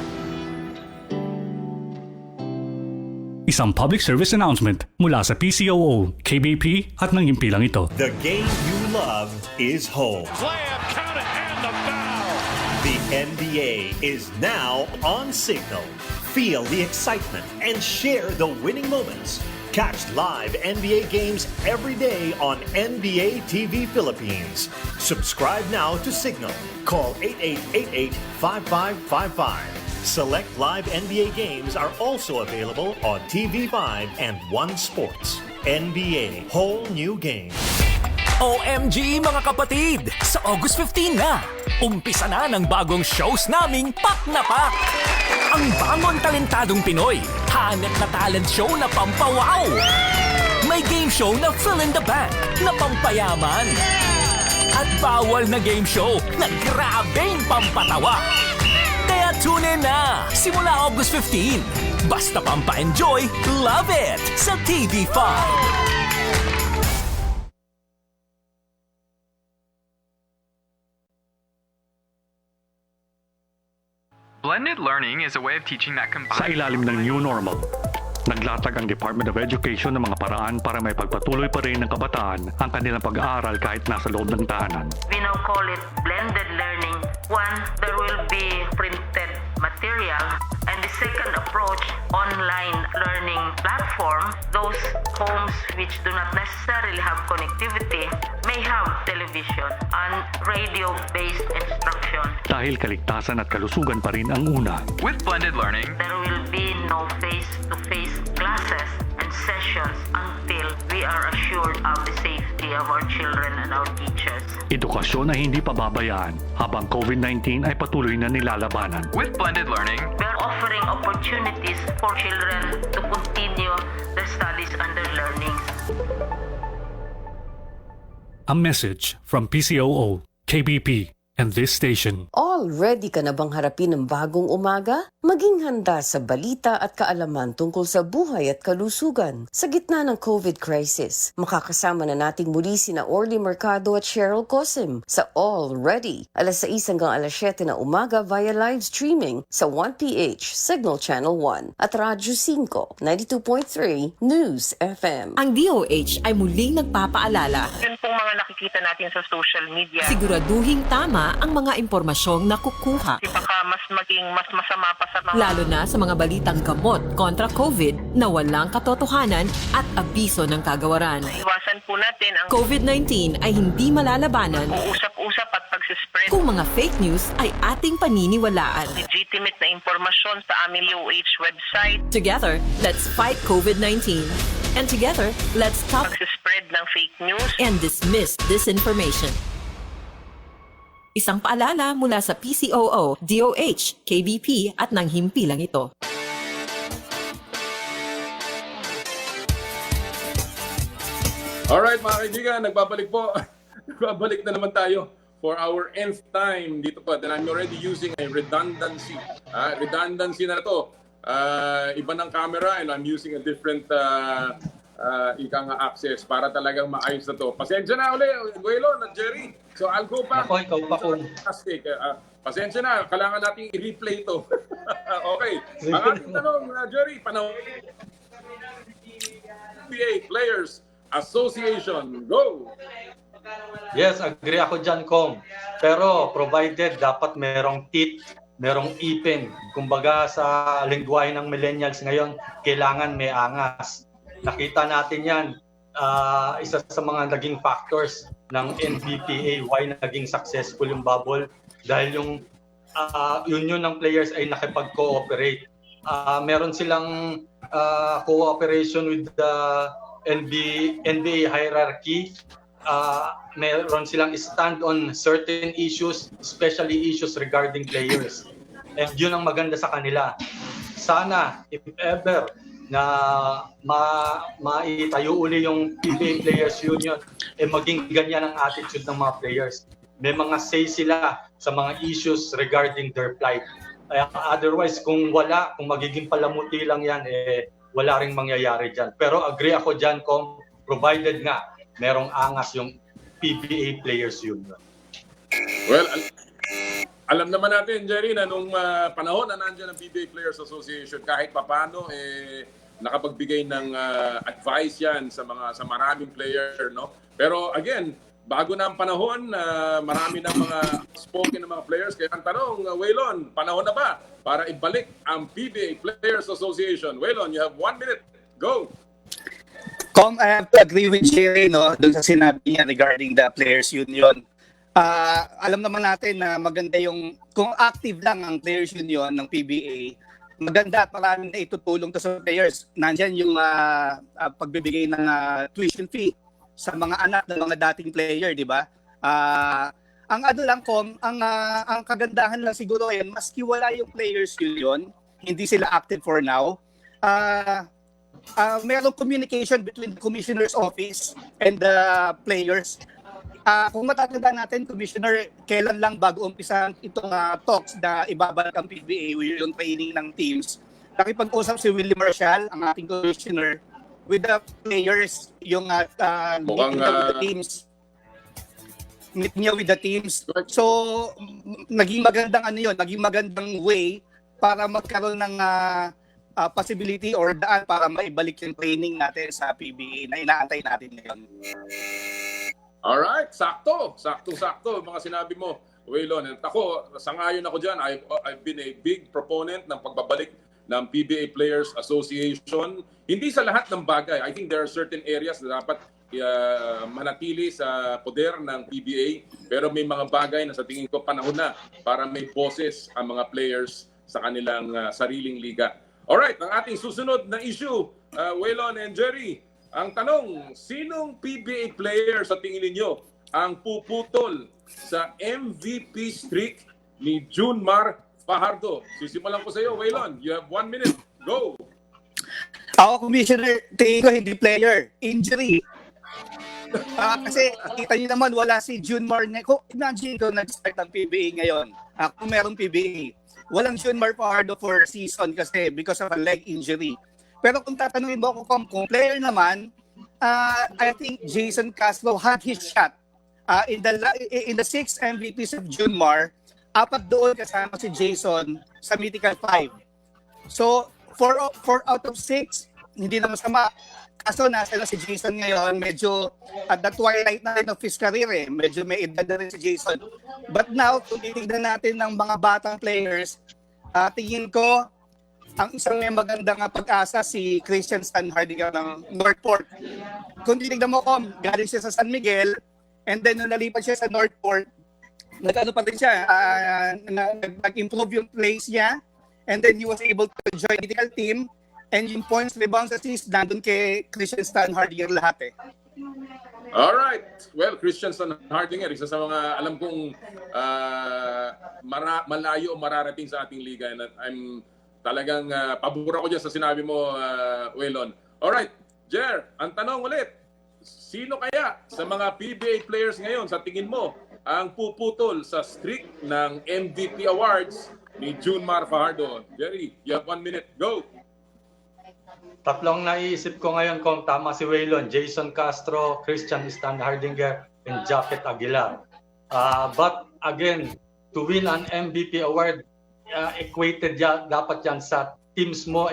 Isang public service announcement mula sa PCOO, KBP at ng himpilang ito. The game you love is home. Slam, count it, and the foul. The NBA is now on Signal. Feel the excitement and share the winning moments. Catch live NBA games every day on NBA TV Philippines. Subscribe now to Signal. Call 8888-5555. Select live NBA games are also available on TV5 and One Sports. NBA, whole new game. OMG mga kapatid! Sa August 15 na, umpisa na ng bagong shows naming Pak na Pak! Ang bangon talentadong Pinoy, hanep na talent show na pampawaw! May game show na fill in the bank na pampayaman! At bawal na game show na grabeng pampatawa! Kaya tune in na! Simula August 15, basta pampa-enjoy, love it! Sa TV5! Blended learning is a way of teaching that combines... Sa ilalim ng New Normal, naglatag ang Department of Education ng mga paraan para may pagpatuloy pa rin ng kabataan ang kanilang pag-aaral kahit nasa loob ng tahanan. We now call it blended learning. One, there will be printed material. And the second approach, online learning platform. Those homes which do not necessarily have connectivity may have television and radio-based instruction. Dahil kaligtasan at kalusugan pa rin ang una. With blended learning, There will be no face-to-face classes and sessions until we are assured of the safety of our children and our teachers. Edukasyon ay hindi pababayaan habang COVID-19 ay patuloy na nilalabanan. with blended learning, We are offering opportunities for children to continue their studies and their learning. A message from PCOO, KBP, and this station. All ready ka na bang harapin ng bagong umaga? Maging handa sa balita at kaalaman tungkol sa buhay at kalusugan. Sa gitna ng COVID crisis, makakasama na nating muli sina Orly Mercado at Cheryl Cosim sa All Ready. Alas 6 hanggang alas 7 na umaga via live streaming sa 1PH Signal Channel 1 at Radyo 5, 92.3 News FM. Ang DOH ay muling nagpapaalala. Yun pong mga nakikita natin sa social media. Siguraduhing tama ang mga impormasyong nakukuha. Baka mas maging mas masama pa sa mga... Lalo na sa mga balitang gamot kontra COVID na walang katotohanan at abiso ng kagawaran. Iwasan po natin ang COVID-19 ay hindi malalabanan uusap-usap at pagsispread. kung mga fake news ay ating paniniwalaan. Legitimate na impormasyon sa aming DOH website. Together, let's fight COVID-19. And together, let's stop pagsispread ng fake news and dismiss disinformation. Isang paalala mula sa PCOO, DOH, KBP at ng himpilang ito. Alright mga kaibigan, nagbabalik po. Nagbabalik na naman tayo for our nth time dito po. And I'm already using a redundancy. Redundancy na to. Iba ng camera and I'm using a different access para talagang maayos na to. Pasensya na ulit, Guelo at Jerry. So I'll go back. Ako, ikaw pa po. Pasensya na, kailangan nating i-replay to. Okay. Ang ating tanong, Jerry, panahon NBA Players Association. Go! Yes, agree ako dyan, Com. Pero provided dapat merong teeth, merong ipin. Kumbaga sa lingwahe ng millennials ngayon, kailangan may angas. Nakita natin yan. Isa sa mga naging factors ng NBPA, why naging successful yung bubble. Dahil yung union ng players ay nakipag-cooperate. Meron silang cooperation with the NBA hierarchy. Meron silang stand on certain issues, especially issues regarding players. And yun ang maganda sa kanila. Sana, if ever, na maitayo uli yung PBA Players Union, maging ganyan ang attitude ng mga players. May mga say sila sa mga issues regarding their plight. Otherwise, kung magiging palamuti lang yan, wala ring mangyayari dyan. Pero agree ako dyan, kung provided nga, merong angas yung PBA Players Union. Well, alam naman natin, Jerry, na nung panahon na nandiyan ang PBA Players Association, kahit papano, nakapagbigay ng advice yan sa maraming player, no? Pero again, bago na ang panahon, marami na mga spoken ng mga players. Kaya ang tanong, Waylon, panahon na ba para ibalik ang PBA Players Association? Waylon, you have 1 minute. Go! Com, I have to agree with Jerry, no, doon sa sinabi niya regarding the Players Union. Alam naman natin na maganda yung, kung active lang ang Players Union ng PBA, maganda at maraming na itutulong to sa players. Nandyan yung pagbibigay ng tuition fee sa mga anak ng mga dating player, di ba? Ang ano lang, Com, ang kagandahan lang siguro yan, maski wala yung Players Union, hindi sila active for now, mayroong communication between the Commissioner's Office and the players. Kung matatanda natin, Commissioner, kailan lang bago umpisa itong talks na ibabalik ang PBA yung training ng teams, nakipag-usap si Willie Marshall, ang ating Commissioner, with the players, yung meeting with the teams. Meet niya with the teams. So, naging magandang naging magandang way para magkaroon ng possibility or daan para maibalik yung training natin sa PBA na inaantay natin ngayon. Alright, sakto. Sakto mga sinabi mo, Waylon. At ako, sangayon ako dyan. I've been a big proponent ng pagbabalik ng PBA Players Association. Hindi sa lahat ng bagay. I think there are certain areas na dapat manatili sa poder ng PBA. Pero may mga bagay na sa tingin ko panahon na para may boses ang mga players sa kanilang sariling liga. Alright, ang ating susunod na issue, Waylon and Jerry. Ang tanong, sinong PBA player sa tingin ninyo ang puputol sa MVP streak ni Junmar Fajardo? Sisimulan ko sa iyo, Waylon. You have 1 minute. Go! Ako, Commissioner, tingin ko hindi player. Injury. Kasi kita niyo naman, wala si Junmar. Imagine ko nag-start ng PBA ngayon. Kung merong PBA. Walang Junmar Fajardo for season kasi because of a leg injury. Pero kung tatanungin mo ako kung player naman, I think Jason Castro had his shot. In the 6 MVPs of Junmar, 4 doon kasama si Jason sa Mythical 5. So, 4 out of 6, hindi na masama. Kaso nasa na si Jason ngayon, medyo at the twilight na rin of his career Medyo may edad na rin si Jason. But now, kung titignan natin ng mga batang players, tingin ko, ang isang may magandang pag-asa si Christian Stan Hardinger ng Northport. Kung titignan mo ko, galing siya sa San Miguel, and then nung nalipat siya sa Northport, nag-ano pa rin siya, nag-improve yung plays niya, and then he was able to join the medical team, and yung points, rebounds, assists, nandun kay Christian Stan Hardinger lahat Alright. Well, Christian Stan Hardinger, isa sa mga alam kong malayo o mararating sa ating liga. And I'm talagang pabor ako dyan sa sinabi mo, Waylon. Alright, Jer, ang tanong ulit, sino kaya sa mga PBA players ngayon sa tingin mo ang puputol sa streak ng MVP awards ni Junmar Fajardo? Jerry, you have 1 minute. Go! Tatlong naiisip ko ngayon kung tama si Waylon, Jason Castro, Christian Stan Hardinger, and Jacket Aguilar. But again, to win an MVP award, equated dapat yan sa teams mo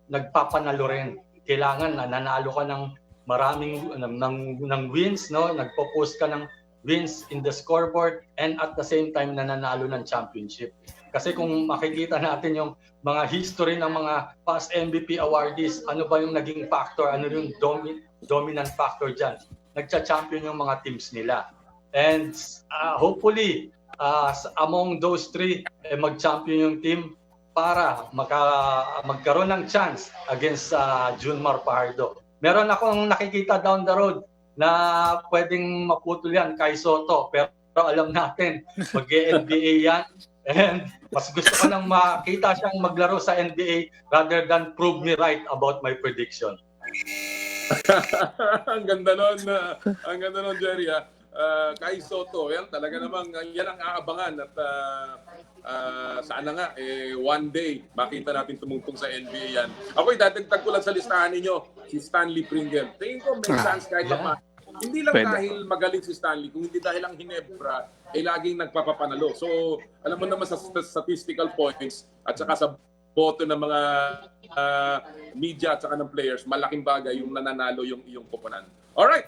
nagpapanalo rin. Kailangan nanalo ka ng maraming ng wins, no? Nagpo-post ka ng wins in the scoreboard and at the same time nananalo ng championship. Kasi kung makikita natin yung mga history ng mga past MVP awardees, ano ba yung naging factor, ano yung dominant factor dyan? Nagcha-champion yung mga teams nila. And hopefully, among those three, mag-champion yung team para magkaroon ng chance against Junmar Fajardo. Meron akong nakikita down the road na pwedeng maputol yan kay Soto, pero alam natin, mag-NBA yan. And mas gusto ko nang makita siyang maglaro sa NBA rather than prove me right about my prediction. Ang ganda nun, Jerry. Kay Soto, yan talaga namang yan ang aabangan at sana nga one day makita natin tumungtong sa NBA yan. Ako idadagdag ko lang sa listahan ninyo si Stanley Pringle. Tingin ko may chance kahit pa. Hindi lang dahil magaling si Stanley, kung hindi dahil ang Hinebra ay laging nagpapapanalo. So, alam mo naman sa statistical points at saka sa boto ng mga media at saka ng players, malaking bagay yung nananalo yung iyong koponan. Alright,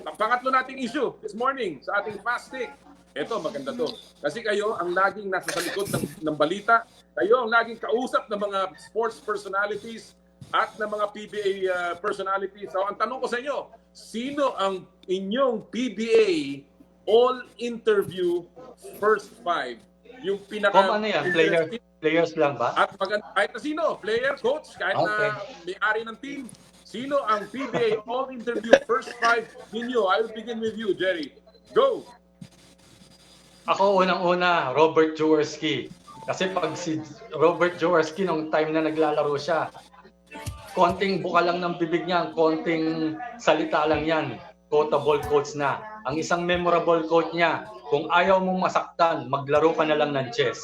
ang pangatlo nating issue this morning sa ating fast take. Ito, maganda to. Kasi kayo ang laging nasa likod ng balita. Kayo ang laging kausap ng mga sports personalities at ng mga PBA personalities. So, ang tanong ko sa inyo, sino ang inyong PBA all-interview first 5? Yung pinaka... Ano yan? Players lang ba? At kahit na sino, player, coach, kahit na may-ari ng team, sino ang PBA all-interview first 5 ninyo? I will begin with you, Jerry. Go! Ako unang-una, Robert Jaworski. Kasi pag si Robert Jaworski nung time na naglalaro siya, konting buka lang ng bibig niya, konting salita lang yan, quotable quotes na. Ang isang memorable quote niya, kung ayaw mong masaktan, maglaro ka na lang ng chess.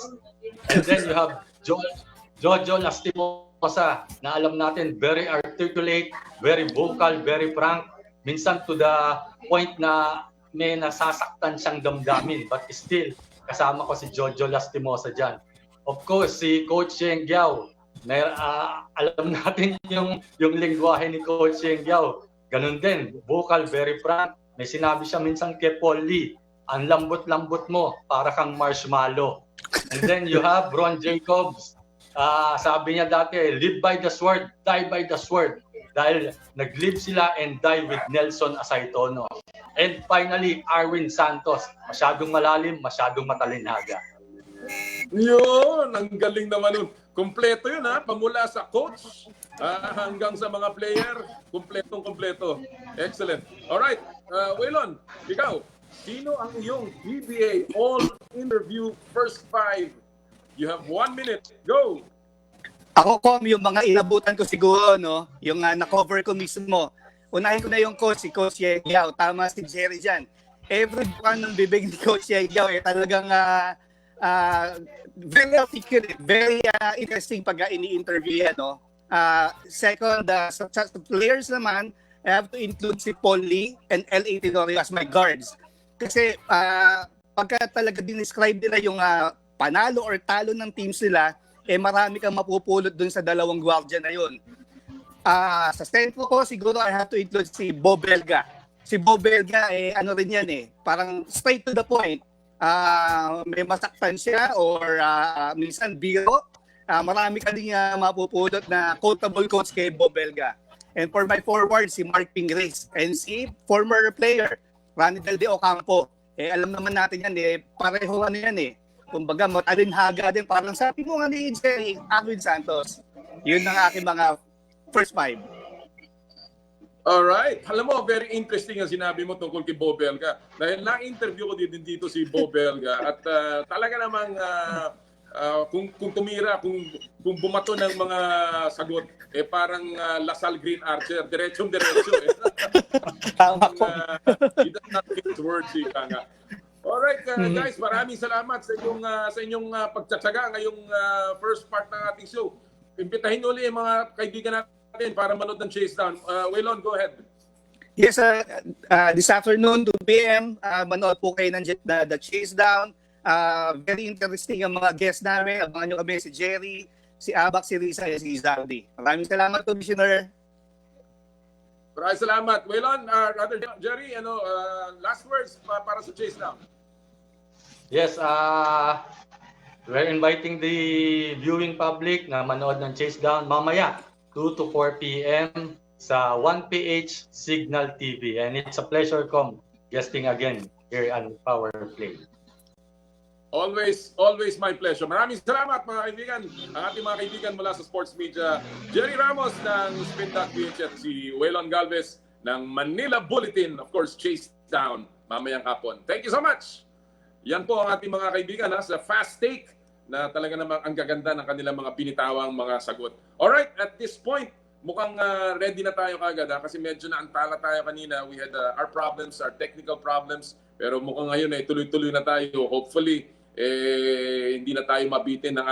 And then you have Jojo Lastimosa, na alam natin, very articulate, very vocal, very frank, minsan to the point na may nasasaktan siyang damdamin, but still, kasama ko si Jojo Lastimosa dyan. of course, si Coach Cheng Giao. Alam natin yung lingwahe ni Coach Cheng Giao. Ganun din, vocal, very frank. May sinabi siya minsan kay Paul Lee, ang lambot-lambot mo, para kang marshmallow. And then you have Ron Jacobs. Sabi niya dati, live by the sword, die by the sword. Dahil nag-live sila and die with Nelson Asaitono. And finally, Arwin Santos. Masyadong malalim, masyadong matalinhaga. Yun, ang galing naman nun. Kompleto yun ha, pamula sa coach hanggang sa mga player, kompletong-kompleto. Excellent. Alright, Waylon, ikaw, sino ang iyong PBA all-interview first five? You have 1 minute. Go! Ako, Kom, yung mga inabutan ko siguro, no? Yung na-cover ko mismo. Unahin ko na yung coach, si Coach Yao. Tama si Jerry dyan. Every buwan ng bibig ni Coach Yao, talagang very articulate, very interesting pag ini-interview yan, no? Second, sa players naman, I have to include si Paul Lee and L.A. Tenorio as my guards. Kasi pagka talaga dinescribe nila yung panalo or talo ng teams nila, marami kang mapupulot dun sa dalawang guardia na yun. Sa centro ko, siguro I have to include si Bo Belga. Si Bo Belga, ano rin yan parang straight to the point. May masaktan siya or minsan biro. Marami ka din mapupulot na quotable coach kay Bo Belga. And for my forward, si Mark Pingres. And si former player, Ranidel de Ocampo. Alam naman natin yan, pareho ano yan Kumbaga, matalinhaga din. Parang sabi mo nga ni Jerry, Arwin Santos. Yun ang aking mga first five. Alright. Alam mo, very interesting ang sinabi mo tungkol kay Bo Belga. Dahil na-interview ko din dito si Bo Belga. At talaga namang kung tumira, kung bumato ng mga sagot, parang Lasal Green Archer. Diretsong-diretso. Tama ko. He does not get words, nga. Alright, guys, maraming salamat sa inyong pagtsatsaga ngayong first part ng ating show. Imbitahin ulit yung mga kaibigan natin para manood ng Chase Down. Waylon, go ahead. Yes, this afternoon, 2 p.m., manood po kayo ng The Chase Down. Very interesting ang mga guests namin. Abangan nyo kami si Jerry, si Abak, si Risa, at si Zaldi. Maraming salamat, Commissioner. Maraming salamat. Waylon, Jerry, last words para sa Chase Down. Yes, we're inviting the viewing public na manood ng Chase Down mamaya, 2 to 4 p.m. sa 1PH Signal TV. And it's a pleasure, Kom, guesting again here on Power Play. Always my pleasure. Maraming salamat mga kaibigan. Ang ating mga kaibigan mula sa sports media, Jerry Ramos ng Spin Doc PH, si Waylon Galvez ng Manila Bulletin, of course, Chase Down mamayang hapon. Thank you so much. Yan po ang ating mga kaibigan sa Fast Take na talaga namang ang gaganda ng kanilang mga pinitawang mga sagot. Alright, at this point, mukhang ready na tayo kagad kasi medyo naantala tayo kanina. We had our problems, our technical problems, pero mukhang ngayon tuloy-tuloy na tayo. Hopefully, hindi na tayo mabitin ng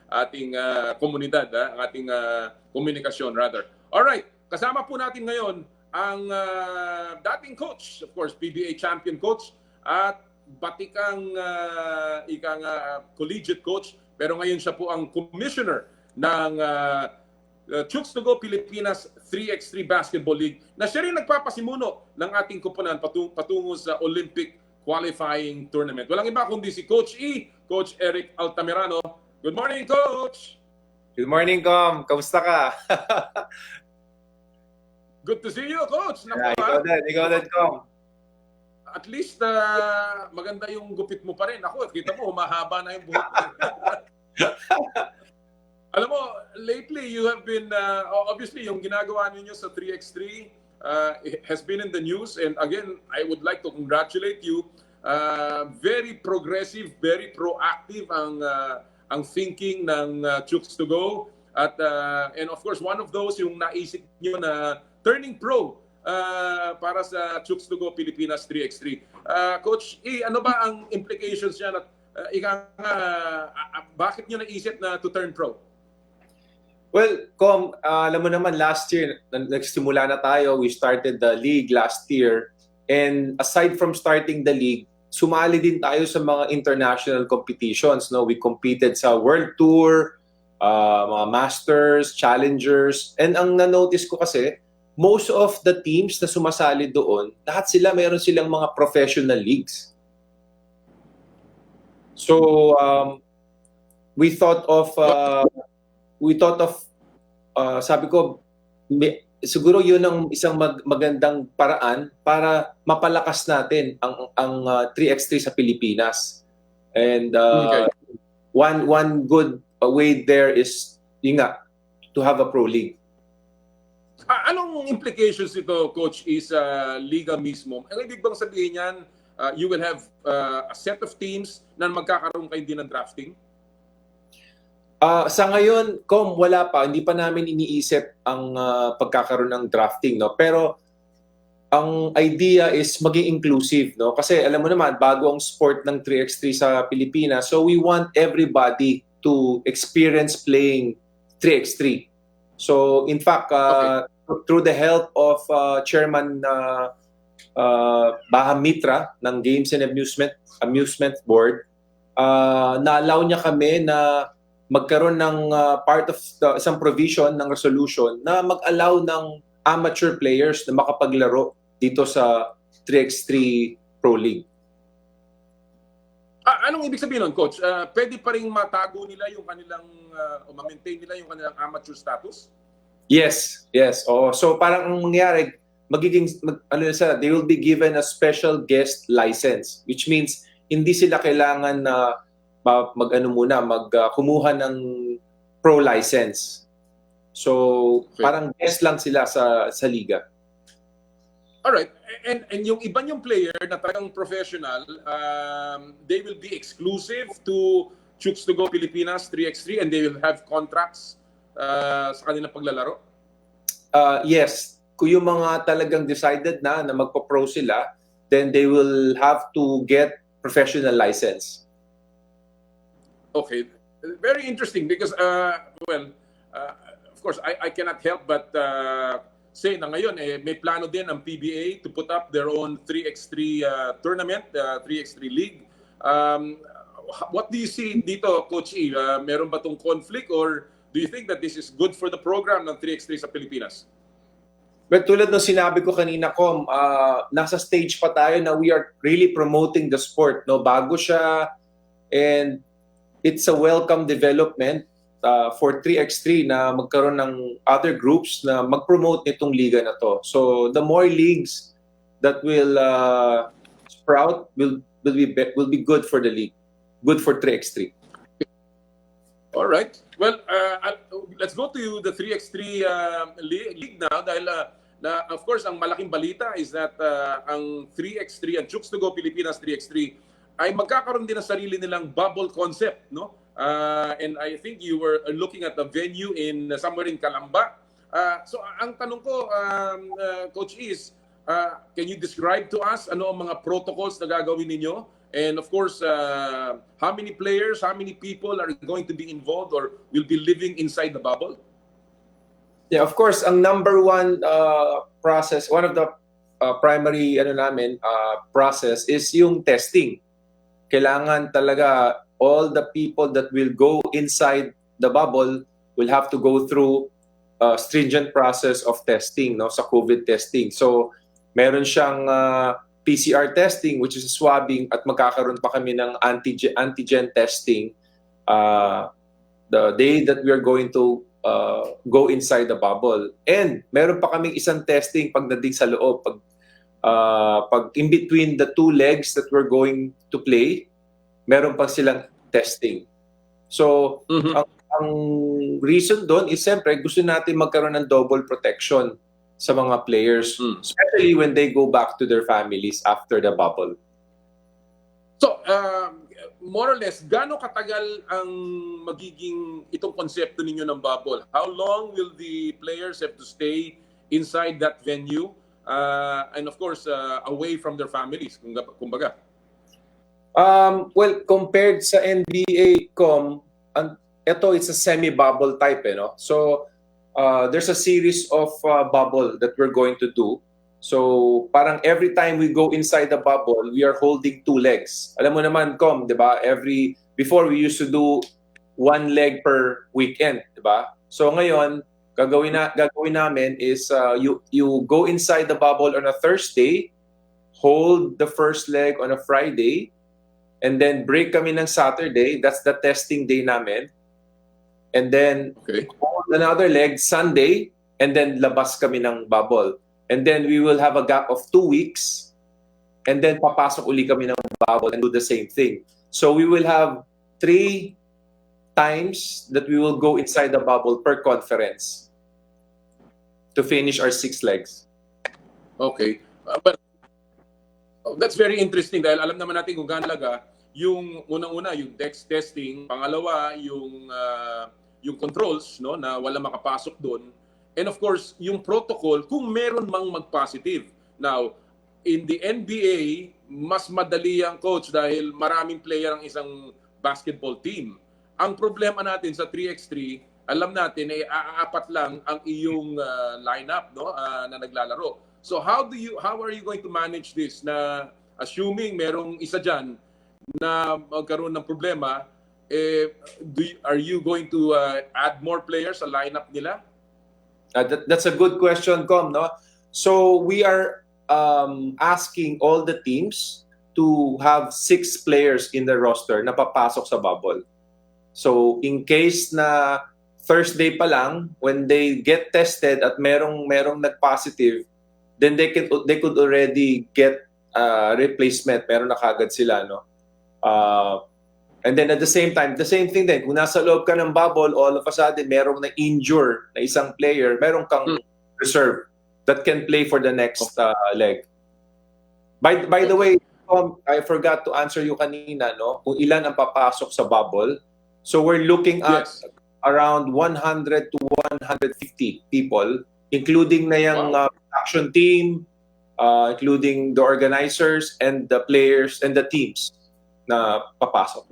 ating komunidad, ang ating komunikasyon rather. Alright, kasama po natin ngayon ang dating coach, of course, PBA champion coach at batikang collegiate coach, pero ngayon siya po ang commissioner ng Chooks to Go Pilipinas 3x3 Basketball League na siya rin nagpapasimuno ng ating koponan patungo sa Olympic qualifying tournament. Walang iba kundi si Coach E, Coach Eric Altamirano. Good morning, Coach! Good morning, Com. Kamusta ka? Good to see you, Coach! Ikaw din, Com. At least maganda yung gupit mo pa rin. Ako, kita mo, humahaba na yung buhok. Alam mo, lately you have been, obviously, yung ginagawa ninyo sa 3x3 has been in the news. And again, I would like to congratulate you. Very progressive, very proactive ang thinking ng Chooks to Go. And of course, one of those yung naisip nyo na turning pro para sa Chooks to Go Pilipinas 3x3. Coach E, ano ba ang implications niya? Bakit nyo naisip na to turn pro? Well, Com, alam mo naman last year, nagsimula na tayo. We started the league last year. And aside from starting the league, sumali din tayo sa mga international competitions. No? We competed sa World Tour, mga Masters, Challengers. And ang na-notice ko kasi, most of the teams na sumasali doon, lahat sila mayroon silang mga professional leagues. So we thought of sabi ko siguro yun ang isang magandang paraan para mapalakas natin ang 3x3 sa Pilipinas. And one good way there is yun nga, to have a pro league. Anong implications ito, Coach, is liga mismo? Ang ibig bang sabihin yan, you will have a set of teams na magkakaroon kayo din ng drafting? Sa ngayon, wala pa. Hindi pa namin iniisip ang pagkakaroon ng drafting. No? Pero ang idea is maging inclusive. No? Kasi alam mo naman, bago ang sport ng 3x3 sa Pilipinas. So we want everybody to experience playing 3x3. So in fact, through the help of Chairman Baha Mitra ng Games and Amusement Board, na-allow niya kami na magkaroon ng part of isang provision ng resolution na mag-allow ng amateur players na makapaglaro dito sa 3x3 Pro League. Anong ibig sabihin nun, Coach? Pwede pa rin matago nila yung kanilang, o ma-maintain nila yung kanilang amateur status? Yes. So parang ang mangyayari, they will be given a special guest license, which means hindi sila kailangan na kumuha ng pro license. So parang guest lang sila sa liga. Alright. And yung iba yung player na talagang professional, they will be exclusive to Chooks to Go Pilipinas 3x3 and they will have contracts sa kanilang paglalaro? Yes. Kung yung mga talagang decided na magpo-pro sila, then they will have to get professional license. Okay. Very interesting because, of course, I cannot help but say na ngayon, may plano din ang PBA to put up their own 3x3 tournament, 3x3 league. What do you see dito, Coach E? Meron ba tong conflict or do you think that this is good for the program ng 3x3 sa Pilipinas? But tulad ng sinabi ko kanina, nasa stage pa tayo na we are really promoting the sport. No? Bago siya, and it's a welcome development for 3x3 na magkaroon ng other groups na mag-promote nitong liga na to. So the more leagues that will sprout will be good for the league, good for 3x3. All right. Well, let's go to the 3x3 league now dahil of course ang malaking balita is that ang 3x3 and Chooks to Go Pilipinas 3x3 ay magkakaroon din ng sarili nilang bubble concept, no? And I think you were looking at a venue in somewhere in Calamba. So ang tanong ko, Coach is, can you describe to us ano ang mga protocols na gagawin ninyo? And of course, how many players, how many people are going to be involved or will be living inside the bubble? Yeah, of course, ang number one process, one of the primary process is yung testing. Kailangan talaga all the people that will go inside the bubble will have to go through a stringent process of testing, no, sa COVID testing. So, meron siyang PCR testing, which is swabbing, at magkakaroon pa kami ng antigen testing the day that we are going to go inside the bubble. And meron pa kaming isang testing pagdating sa loob, pag in between the two legs that we're going to play, meron pa silang testing. So, ang reason doon is siyempre gusto natin magkaroon ng double protection sa mga players, especially when they go back to their families after the bubble. So, more or less, gaano katagal ang magiging itong konsepto ninyo ng bubble? How long will the players have to stay inside that venue? And of course, away from their families, kumbaga? Well, compared sa NBA, ito it's a semi-bubble type, no? So, there's a series of bubble that we're going to do. So parang every time we go inside the bubble, we are holding 2 legs. Alam mo naman, Com, 'di ba? Before we used to do 1 leg per weekend, 'di ba? So ngayon, gagawin namin is you go inside the bubble on a Thursday, hold the first leg on a Friday, and then break kami ng Saturday. That's the testing day namin. And then hold another leg Sunday, and then labas kami ng bubble. And then we will have a gap of 2 weeks, and then papasok uli kami ng bubble and do the same thing. So we will have 3 times that we will go inside the bubble per conference to finish our 6 legs. Okay. But that's very interesting dahil alam naman natin kung gaano talaga yung unang-una yung dex testing, pangalawa yung controls, no, na wala makapasok doon. And of course, yung protocol kung meron mang mag-positive. Now, in the NBA, mas madali ang coach dahil maraming player ang isang basketball team. Ang problema natin sa 3x3, alam natin ay aapat lang ang iyong lineup, no, na naglalaro. So how are you going to manage this na assuming merong isa diyan na magkaroon ng problema, are you going to add more players sa lineup nila? That's a good question, Com, no? So we are asking all the teams to have 6 players in the roster na papasok sa bubble. So in case na Thursday pa lang, when they get tested at merong nag-positive, then they could already get replacement. Meron na kagad sila, no? And then at the same time, the same thing din, kung nasa loob ka ng bubble, all of a sudden, merong na-injure na isang player, merong kang reserve that can play for the next leg. By the way, Tom, I forgot to answer you kanina, no? Kung ilan ang papasok sa bubble. So we're looking at around 100 to 150 people, including na yung production team, including the organizers and the players and the teams na papasok.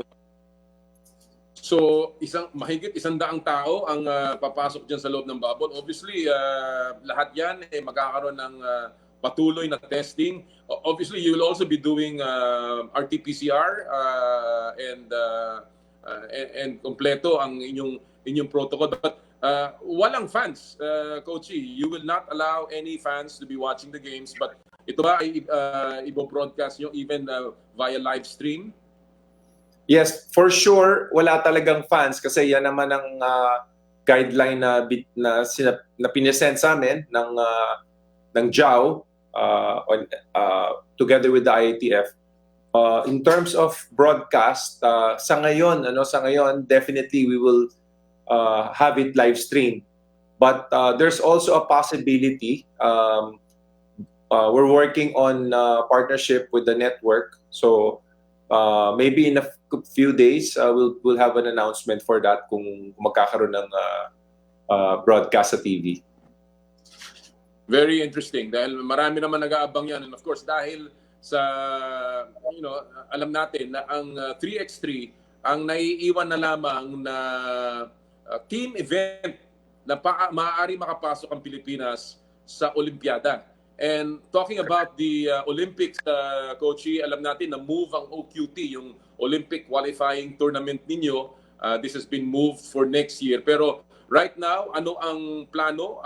So, mahigit 100 tao ang papasok dyan sa loob ng bubble. Obviously, lahat yan magkakaroon ng patuloy na testing. Obviously, you will also be doing RT-PCR and kompleto ang inyong protocol. But walang fans, Coachy. You will not allow any fans to be watching the games. But ito ba ay i-broadcast nyo even via live stream? Yes, for sure, wala talagang fans kasi yan naman ang guideline na pinesend sa amin ng JAO together with the IATF. In terms of broadcast, sa ngayon definitely we will have it live stream. But there's also a possibility. We're working on partnership with the network, so maybe in a few days we'll have an announcement for that kung magkakaroon ng broadcast sa TV. Very interesting dahil marami naman nag-aabang yan, and of course dahil sa alam natin na ang 3x3 ang naiiwan na lamang na team event na maaari makapasok ang Pilipinas sa Olimpiada. And talking about the Olympics, Coachy, alam natin na move ang OQT, yung Olympic qualifying tournament ninyo. This has been moved for next year. Pero right now, ano ang plano?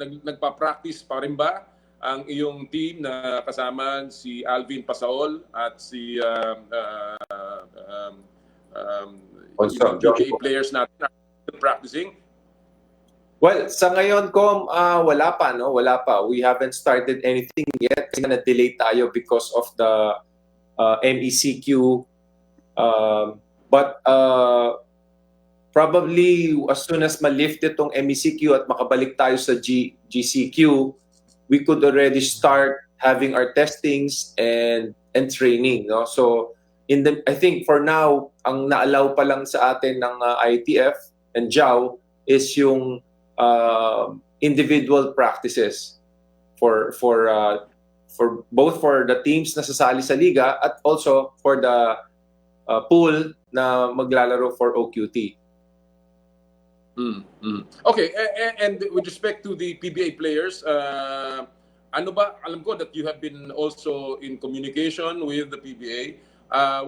Nagpa-practice pa rin ba ang iyong team na kasama si Alvin Pasaol at si PBA players natin practicing? Well, sa ngayon, wala pa, no? Wala pa. We haven't started anything yet kasi na-delay tayo because of the MECQ. But probably as soon as ma-lift itong MECQ at makabalik tayo sa GCQ, we could already start having our testings and training, no? So I think for now, ang na-allow pa lang sa atin ng IATF and JAO is yung individual practices for both for the teams na sasali sa liga at also for the pool na maglalaro for OQT. Okay, and with respect to the PBA players, ano ba, alam ko that you have been also in communication with the PBA.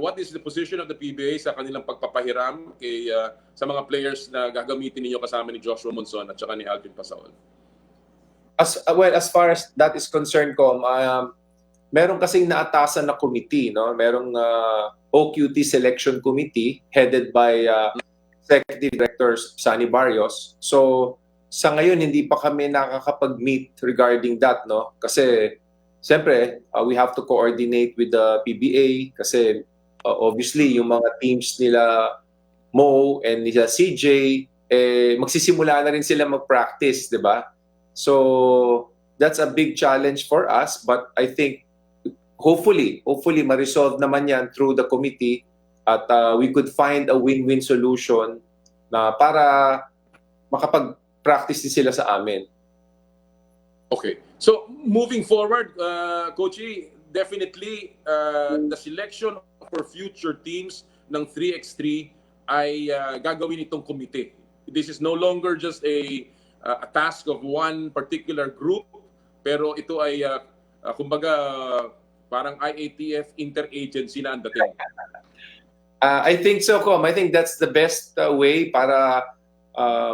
What is the position of the PBA sa kanilang pagpapahiram sa mga players na gagamitin ninyo kasama ni Joshua Monzon at saka ni Alvin Pasaol? As far as that is concerned, meron kasing naatasan na committee, no? Merong OQT Selection Committee headed by Executive Director Sunny Barrios. So sa ngayon hindi pa kami nakakapag-meet regarding that, no? Kasi siyempre we have to coordinate with the PBA kasi obviously yung mga teams nila Mo and nila CJ magsisimula na rin sila mag-practice, 'di ba? So that's a big challenge for us, but I think hopefully ma-resolve naman yan through the committee at we could find a win-win solution na para makapag-practice din sila sa amin. Okay. So moving forward, Coachy, definitely the selection for future teams ng 3x3 ay gagawin itong committee. This is no longer just a task of one particular group, pero ito ay kumbaga parang IATF interagency na ang dating. I think so, Com. I think that's the best way para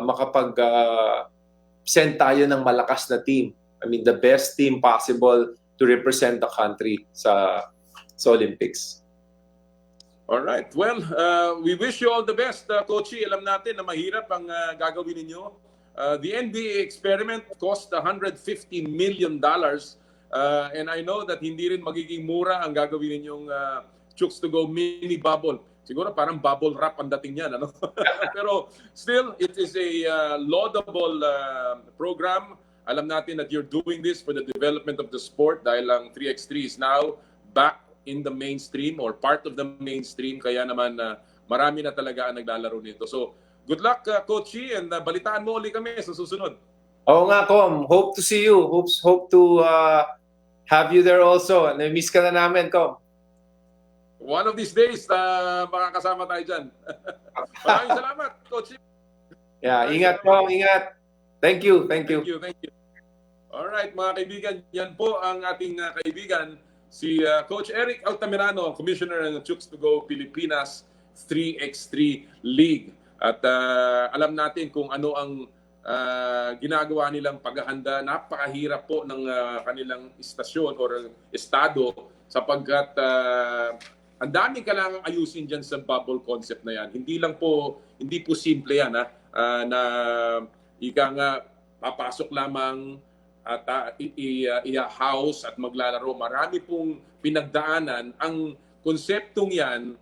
makapag-send tayo ng malakas na team. I mean, the best team possible to represent the country sa Olympics. All right. Well, we wish you all the best, Coachy. Alam natin na mahirap ang gagawin ninyo. The NBA experiment cost $150 million. And I know that hindi rin magiging mura ang gagawin ninyong Chooks to Go mini bubble. Siguro parang bubble wrap ang dating niyan, ano? Pero still, it is a laudable program. Alam natin that you're doing this for the development of the sport dahil ang 3x3 is now back in the mainstream or part of the mainstream. Kaya naman marami na talaga ang naglalaro nito. So, good luck, Coachy, and balitaan mo ulit kami sa susunod. Oo nga, Com. Hope to see you. Hope to have you there also. Na-miss ka na namin, Com. One of these days, makakasama tayo dyan. Maraming salamat, Coach. Yeah, ingat po, ingat. Thank you. Thank you. Alright, mga kaibigan, yan po ang ating kaibigan, si Coach Eric Altamirano, Commissioner ng Chooks to Go Pilipinas 3x3 League. At alam natin kung ano ang ginagawa nilang paghahanda. Napakahirap po ng kanilang istasyon or estado sapagkat ang daming kailangang ayusin dyan sa bubble concept na yan. Hindi po simple yan na ika nga papasok lamang at i-house at maglalaro. Marami pong pinagdaanan. Ang konseptong yan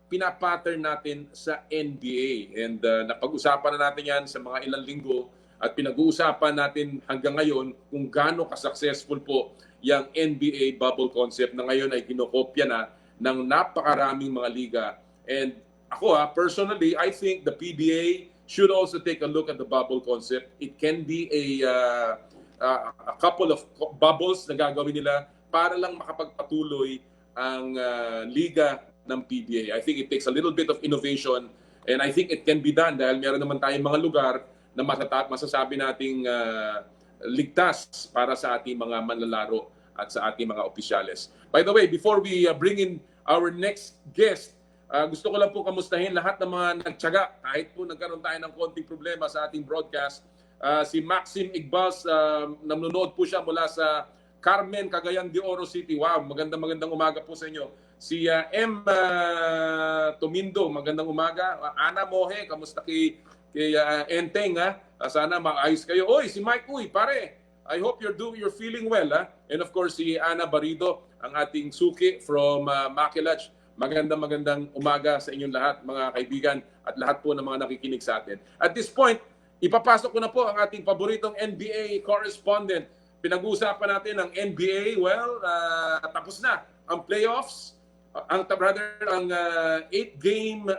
pinapattern natin sa NBA. And napag-usapan na natin yan sa mga ilang linggo at pinag-uusapan natin hanggang ngayon kung gaano ka-successful po yung NBA bubble concept na ngayon ay kinokopya na ng napakaraming mga liga. And ako personally, I think the PBA should also take a look at the bubble concept. It can be a couple of bubbles na gagawin nila para lang makapagpatuloy ang liga ng PBA. I think it takes a little bit of innovation and I think it can be done dahil meron naman tayong mga lugar na masasabi nating ligtas para sa ating mga manlalaro at sa ating mga opisyales. By the way, before we bring in our next guest, gusto ko lang po kamustahin lahat ng mga nagtiyaga kahit po nagkaroon tayo ng konting problema sa ating broadcast. Si Maxim Igbas, nanonood po siya mula sa Carmen, Cagayan de Oro City. Wow, magandang umaga po sa inyo. Si M. Tomindo, magandang umaga. Ana Mohe, kamusta kay Enteng, sana maayos kayo. Oy, si Mike Uy, pare. I hope you're feeling well, And of course, si Ana Barido, ang ating suki from Maquilach. Magandang umaga sa inyong lahat, mga kaibigan, at lahat po ng mga nakikinig sa atin. At this point, ipapasok ko na po ang ating paboritong NBA correspondent. Pinag-uusapan natin ang NBA. Well, tapos na ang playoffs. Ang 8-game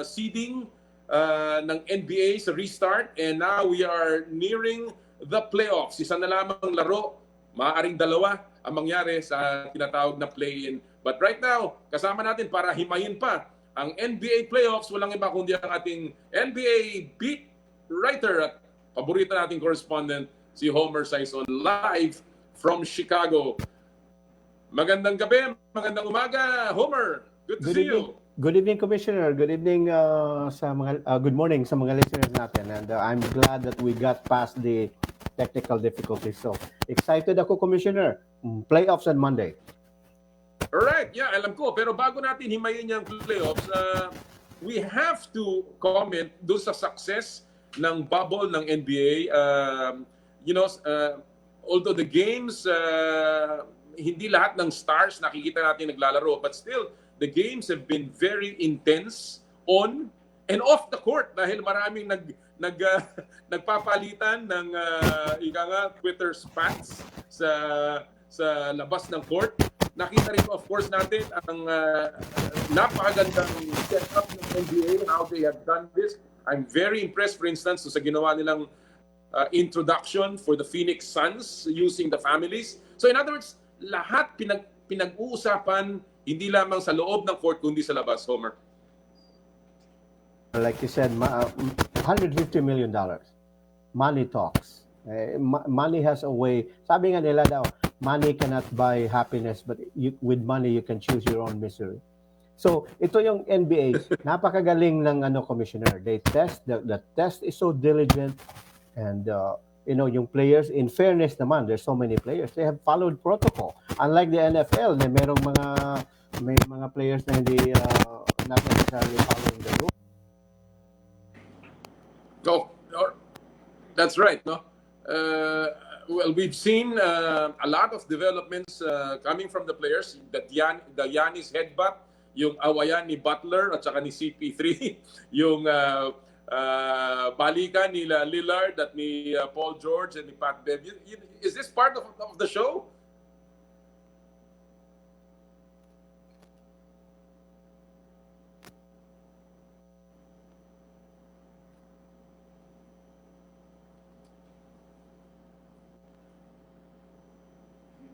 seeding ng NBA sa restart. And now we are nearing the playoffs. Isa na lamang laro, maaaring dalawa ang mangyari sa tinatawag na play-in. But right now, kasama natin para himayin pa ang NBA playoffs. Walang iba kundi ang ating NBA beat writer at paborito nating correspondent, si Homer Sison, live from Chicago. Magandang gabi, magandang umaga, Homer. Good to see you. Good evening, Commissioner. Good evening good morning sa mga listeners natin. And I'm glad that we got past the technical difficulties. So, excited ako, Commissioner. Playoffs on Monday. Alright, yeah, alam ko. Pero bago natin himayin yung playoffs, we have to comment doon sa success ng bubble ng NBA. Although the games, hindi lahat ng stars nakikita natin naglalaro, but still, the games have been very intense on and off the court dahil maraming nagpapalitan ng Twitter spats sa labas ng court. Nakita rin of course natin ang napakagandang setup ng NBA and how they have done this. I'm very impressed for instance sa ginawa nilang introduction for the Phoenix Suns using the families. So in other words, lahat pinag-uusapan hindi lamang sa loob ng court kundi sa labas, Homer. Like you said, $150 million. Money talks. Money has a way. Sabi nga nila daw, money cannot buy happiness, but with money you can choose your own misery. So, ito yung NBA. Napakagaling ng Commissioner. They test. The test is so diligent. And, yung players, in fairness naman, there's so many players. They have followed protocol. Unlike the NFL, na may mga players na hindi not necessarily following the rules. Oh, that's right, no? Well, we've seen a lot of developments coming from the players. The Giannis headbutt, yung awayan ni Butler at saka ni CP3, yung balikan ni Lillard at ni Paul George and ni Pat Bev. Is this part of the show?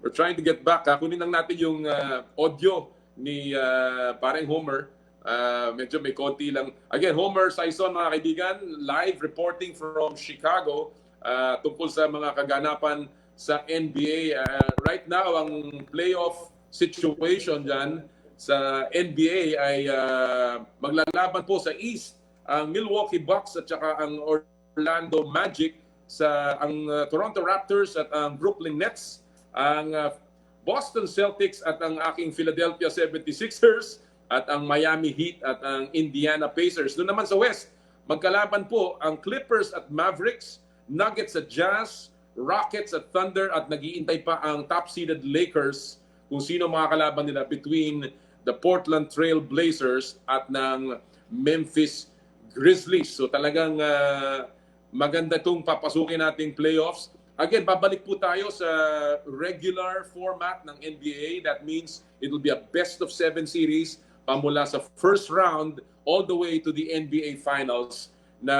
We're trying to get back. Kunin lang natin yung audio ni parang Homer. Medyo may konti lang. Again, Homer Saison, mga kaibigan, live reporting from Chicago tungkol sa mga kaganapan sa NBA. Right now, ang playoff situation dyan sa NBA ay maglalaban po sa East ang Milwaukee Bucks at saka ang Orlando Magic, ang Toronto Raptors at ang Brooklyn Nets, ang Boston Celtics at ang aking Philadelphia 76ers at ang Miami Heat at ang Indiana Pacers. Doon naman sa West, magkalaban po ang Clippers at Mavericks, Nuggets at Jazz, Rockets at Thunder at nag-iintay pa ang top-seeded Lakers kung sino makakalaban nila between the Portland Trail Blazers at ng Memphis Grizzlies. So talagang maganda itong papasukin nating playoffs. Again, babalik po tayo sa regular format ng NBA. That means it will be a best-of-7 series pamula sa first round all the way to the NBA Finals na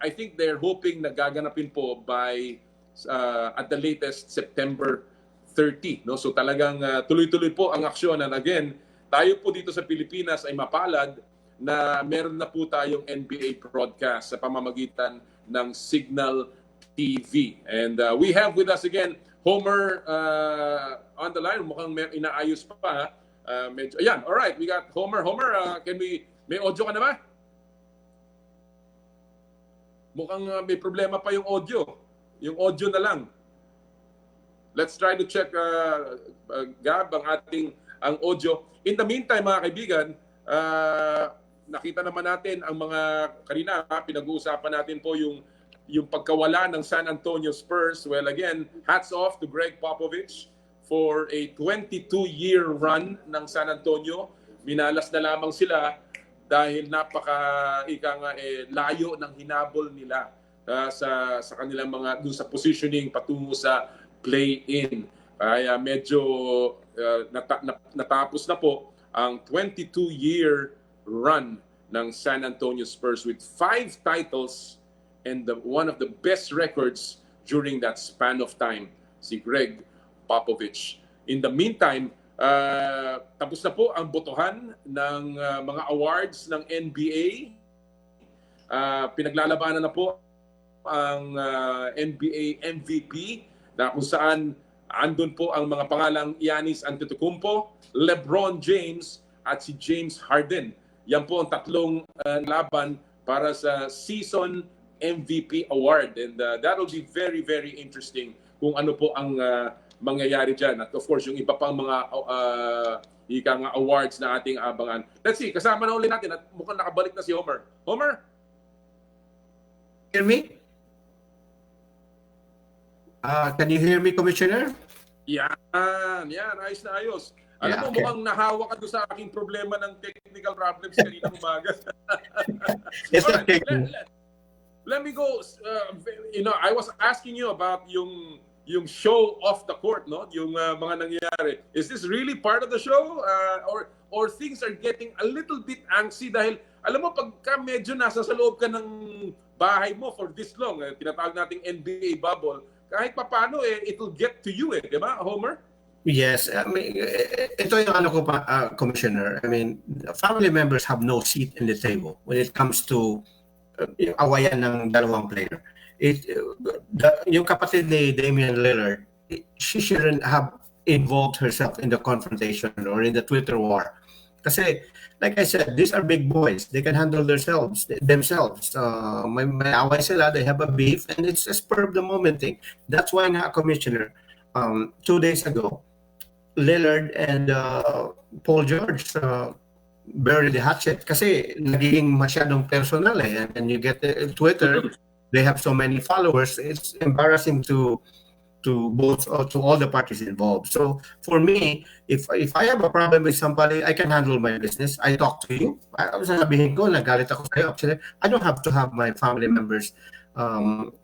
I think they're hoping na gaganapin po by at the latest September 30. No? So talagang tuloy-tuloy po ang aksyon. And again, tayo po dito sa Pilipinas ay mapalad na meron na po tayong NBA broadcast sa pamamagitan ng Signal TV. And we have with us again Homer on the line. Mukhang inaayos pa. Ayan, all right. We got Homer. Homer, may audio ka na ba? Mukhang may problema pa yung audio. Yung audio na lang. Let's try to check, Gab, ang audio. In the meantime, mga kaibigan, nakita naman natin ang mga kanina, pinag-uusapan natin po yung pagkawala ng San Antonio Spurs. Well, again, hats off to Greg Popovich for a 22-year run ng San Antonio. Minalas na lamang sila dahil layo ng hinabol nila sa kanilang mga doon sa positioning patungo sa play-in. Kaya medyo natapos na po ang 22-year run ng San Antonio Spurs with 5 titles and one of the best records during that span of time, si Greg Popovich. In the meantime, tapos na po ang botohan ng mga awards ng NBA. Pinaglalabanan na po ang NBA MVP na kung saan andun po ang mga pangalang Giannis Antetokounmpo, LeBron James at si James Harden. Yan po ang tatlong laban para sa season MVP award, and that will be very, very interesting kung ano po ang mangyayari dyan. At of course, yung iba pang mga awards na ating abangan. Let's see, kasama na ulit natin at mukhang nakabalik na si Homer. Homer? Hear me? Can you hear me, Commissioner? Yan, ayos na ayos. Alam mo, okay. mukhang nahawa ka doon sa aking problema ng technical problems kanina umaga. It's Alright, okay. let me go. I was asking you about yung show off the court, no? Yung mga nangyayari. Is this really part of the show? Or things are getting a little bit angsty dahil, alam mo, pagka medyo nasa sa loob ka ng bahay mo for this long, tinatawag nating NBA bubble, kahit papano, it will get to you, di ba, Homer? Yes, I mean, ito yung ano ko pa, Commissioner. I mean, family members have no seat in the table when it comes to yung awayan ng dalawang player. Yung kapatid ni Damian Lillard, she shouldn't have involved herself in the confrontation or in the Twitter war. Kasi, like I said, these are big boys. They can handle themselves. May away sila, they have a beef, and it's a spur of the moment thing. That's why nga, Commissioner, 2 days ago, Lillard and Paul George buried the hatchet kasi nagiging masyadong personal and you get Twitter, they have so many followers, it's embarrassing to both to all the parties involved. So for me, if I have a problem with somebody, I can handle my business. I talk to you. Sasabihin ko, nagalit ako sa'yo. I don't have to have my family members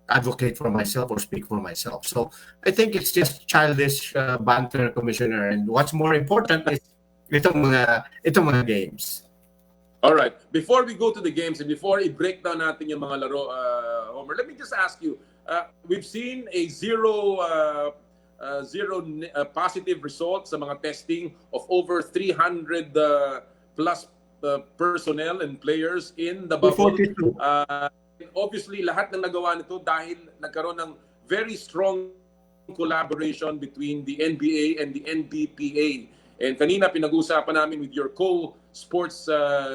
advocate for myself or speak for myself. So I think it's just childish banter, Commissioner. And what's more important is itong mga games. All right. Before we go to the games and before i-break down natin yung mga laro, Homer, let me just ask you, we've seen a zero positive results sa mga testing of over 300 plus personnel and players in the bubble. Obviously, lahat ng nagawa nito dahil nagkaroon ng very strong collaboration between the NBA and the NBPA. And kanina pinag-uusapan namin with your co-sports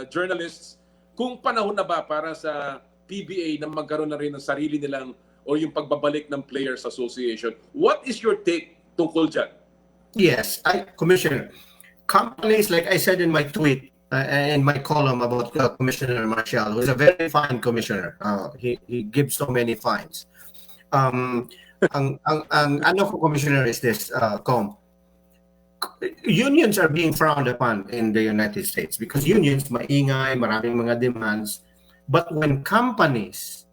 journalists kung panahon na ba para sa PBA na magkaroon na rin ng sarili nilang o yung pagbabalik ng Players Association. What is your take tungkol dyan? Yes, Commissioner, companies, like I said in my tweet, in my column about Commissioner Marcial, who is a very fine commissioner. He gives so many fines. Ang ano ko, Commissioner, is this, unions are being frowned upon in the United States because unions, maingay, maraming mga demands. But when companies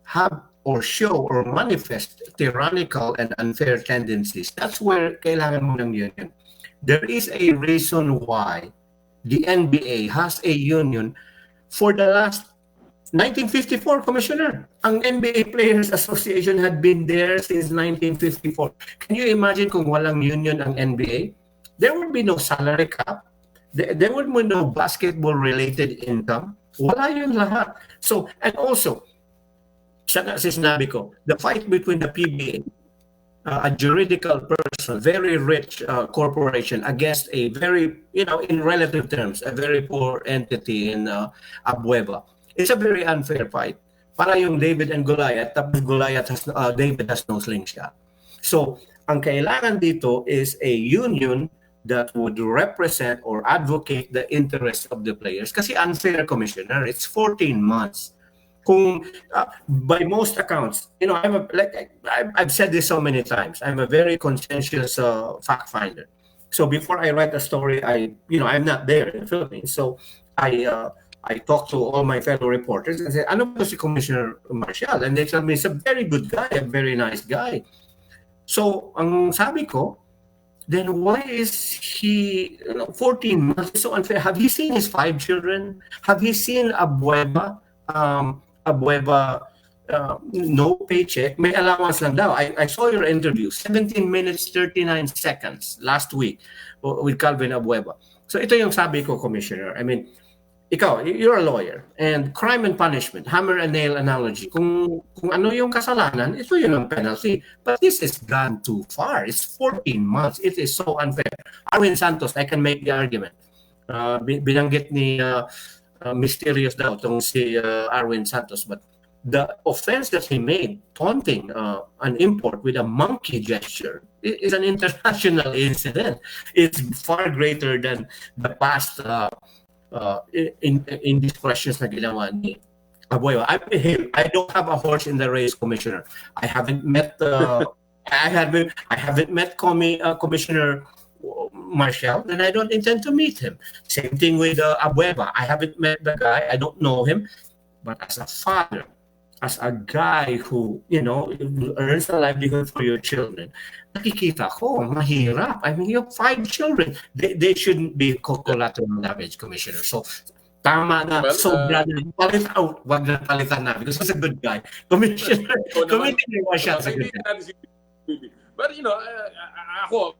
have or show or manifest tyrannical and unfair tendencies, that's where kailangan mo ng union. There is a reason why the NBA has a union for the last 1954, Commissioner. Ang NBA Players Association had been there since 1954. Can you imagine kung walang union ang NBA? There would be no salary cap. There would be no basketball-related income. Wala yun lahat. So, and also, sinabi ko, the fight between the PBA, a juridical person, very rich corporation against a very, in relative terms, a very poor entity in Abueva. It's a very unfair fight. Para yung David and Goliath, tapos David has no slingshot. So, ang kailangan dito is a union that would represent or advocate the interests of the players. Kasi unfair, Commissioner, it's 14 months. Kung by most accounts, I've said this so many times, I'm a very conscientious fact finder. So before I write a story, I'm not there in the Philippines. So I talk to all my fellow reporters and say, ano ba si Commissioner Marcial? And they tell me, he's a very good guy, a very nice guy. So ang sabi ko, then why is he 14 months so unfair? Have you seen his 5 children? Have you seen Abueva? No paycheck, may allowance lang daw. I saw your interview, 17 minutes, 39 seconds last week with Calvin Abueva. So ito yung sabi ko, Commissioner. I mean, ikaw, you're a lawyer, and crime and punishment, hammer and nail analogy. Kung ano yung kasalanan, ito yun ang penalty. But this is gone too far. It's 14 months. It is so unfair. Arwin Santos, I can make the argument. Binanggit ni Mysterious daw itong si Arwin Santos, but the offense that he made, taunting an import with a monkey gesture, is an international incident. It's far greater than the past in these questions na ginawa ni Abuelo. I don't have a horse in the race, Commissioner. I haven't met Commissioner Marshall, and I don't intend to meet him. Same thing with Abueva. I haven't met the guy. I don't know him. But as a father, as a guy who, earns a livelihood for your children, nakikita ko, mahirap. I mean, you have 5 children. They shouldn't be collateral damage, Commissioner. So, tama na. Wag na palitan na because he's a good guy. Commissioner Marshall is a good guy. But, ako,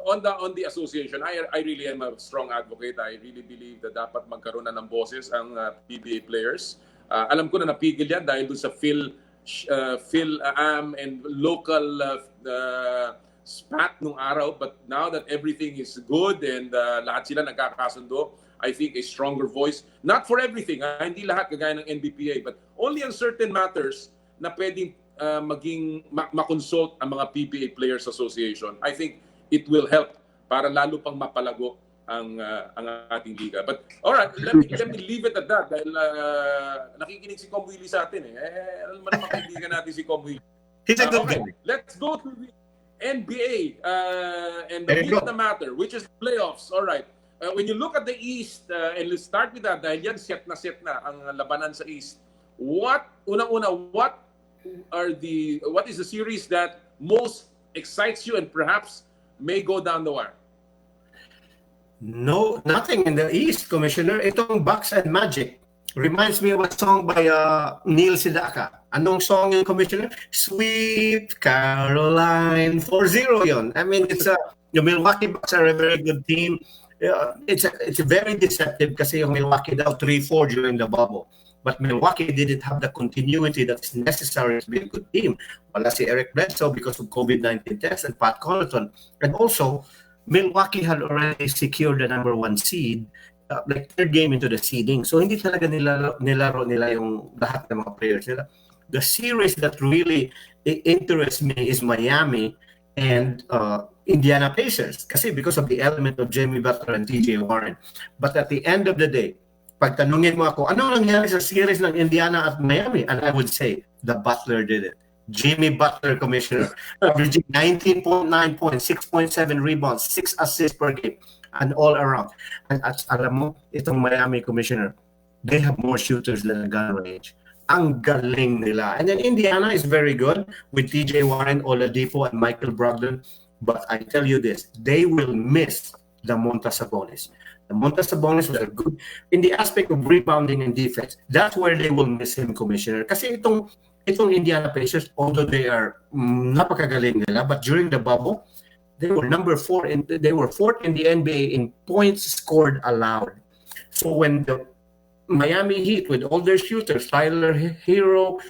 on the association, I really am a strong advocate. I really believe that dapat magkaroon na ng boses ang PBA players. Alam ko na napigil yan dahil dun sa PhilAm and local spat nung araw. But now that everything is good and lahat sila nagkakasundo, I think a stronger voice. Not for everything, hindi lahat kagaya ng NBPA, but only on certain matters na pwedeng makonsult ang mga PBA Players Association. I think it will help para lalo pang mapalago ang ating liga. But all right, let me leave it at that dahil nakikinig si Com Willie sa atin alam mo naman kaibigan natin si Com Willie. He's a good guy. Let's go to the NBA and the meat of the matter, which is playoffs. All right. When you look at the East, and let's start with that dahil yan set na ang labanan sa East. What is the series that most excites you and perhaps may go down the wire? No, nothing in the East, Commissioner. Itong Bucks and Magic reminds me of a song by Neil Sedaka. Anong song yung, Commissioner? Sweet Caroline 4-0 yun. I mean, the Milwaukee Bucks are a very good team. It's very deceptive kasi yung Milwaukee daw 3-4 during the bubble. But Milwaukee didn't have the continuity that's necessary to be a good team. Wala si Eric Bledsoe because of COVID-19 test and Pat Connaughton. And also, Milwaukee had already secured the number 1 seed, like third game into the seeding. So hindi talaga nilaro nila yung lahat ng mga players nila. The series that really interests me is Miami and Indiana Pacers. Kasi because of the element of Jimmy Butler and TJ Warren. But at the end of the day, pag tanungin mo ako, ano nangyari sa series ng Indiana at Miami? And I would say, the Butler did it. Jimmy Butler, Commissioner, averaging 19.9 points, 6.7 rebounds, 6 assists per game, and all around. And at alam mo, itong Miami, Commissioner, they have more shooters than a gun range. Ang galing nila. And then Indiana is very good with TJ Warren, Oladipo, and Michael Brogdon. But I tell you this, they will miss the Montas Sabonis. The Montas Sabonis was good in the aspect of rebounding and defense. That's where they will miss him, Commissioner. Kasi itong Indiana Pacers, although they are napakagaling nila, but during the bubble, they were they were fourth in the NBA in points scored allowed. So when the Miami Heat with all their shooters, Tyler Hero,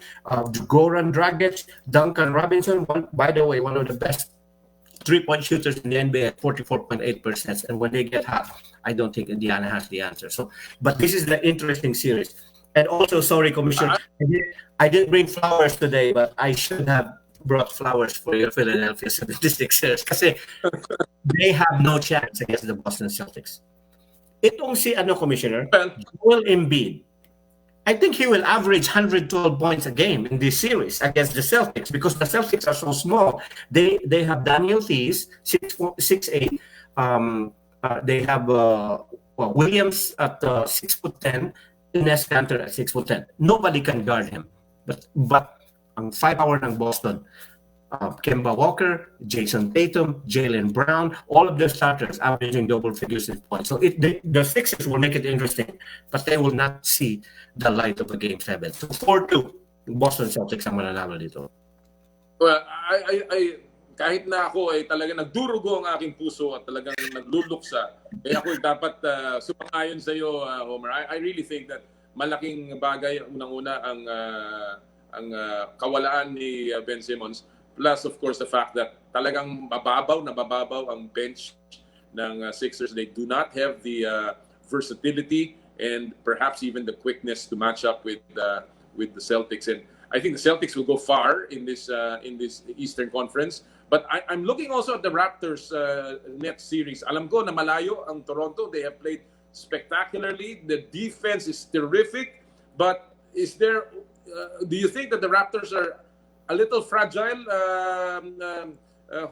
Goran Dragic, Duncan Robinson, by the way, one of the best 3-point shooters in the NBA at 44.8%. And when they get hot, I don't think Indiana has the answer. So, but this is the interesting series. And also, sorry, Commissioner, I didn't bring flowers today, but I should have brought flowers for your Philadelphia 76ers kasi they have no chance against the Boston Celtics. Itong si Commissioner, Joel Embiid, I think he will average 112 points a game in this series against the Celtics because the Celtics are so small. They have Daniel Theis, 6'8". They have Williams at 6'10", Ines Kanter at 6'10". Nobody can guard him. But ang 5-hour ng Boston, Kemba Walker, Jason Tatum, Jaylen Brown, all of their starters averaging double figures in points. So the Sixers will make it interesting, but they will not see the light of a Game 7. So 4-2, Boston Celtics ang mananalo dito. Well, I kahit na ako ay talaga nagdurugo ang aking puso at talagang nagluluksa, kaya ako dapat sumang-ayon sa iyo, Homer. I really think that malaking bagay unang-una ang kawalaan ni Ben Simmons, plus of course the fact that talagang mababaw ang bench ng Sixers. They do not have the versatility and perhaps even the quickness to match up with the Celtics. And I think the Celtics will go far in this Eastern Conference. But I'm looking also at the Raptors next series. Alam ko na malayo ang Toronto. They have played spectacularly. The defense is terrific. But is there? Do you think that the Raptors are a little fragile,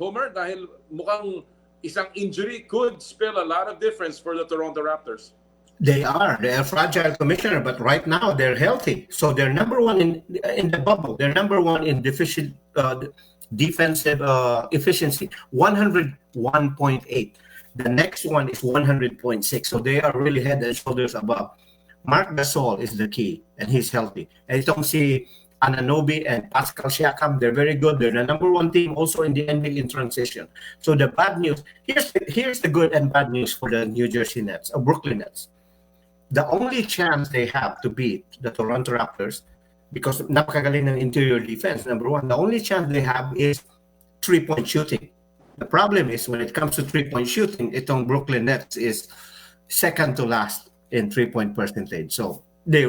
Homer? Dahil mukhang isang injury could spell a lot of difference for the Toronto Raptors. They are fragile, Commissioner, but right now they're healthy. So they're number one in the bubble. They're number one in defensive efficiency, 101.8. The next one is 100.6. So they are really head and shoulders above. Marc Gasol is the key, and he's healthy. And you don't see Anunoby and Pascal Siakam, they're very good. They're the number one team also in the NBA in transition. So the bad news, here's the good and bad news for the New Jersey Nets, or Brooklyn Nets. The only chance they have to beat the Toronto Raptors, because napakagaling ng interior defense, number one, the only chance they have is three-point shooting. The problem is when it comes to three-point shooting, itong Brooklyn Nets is second to last in three-point percentage. So they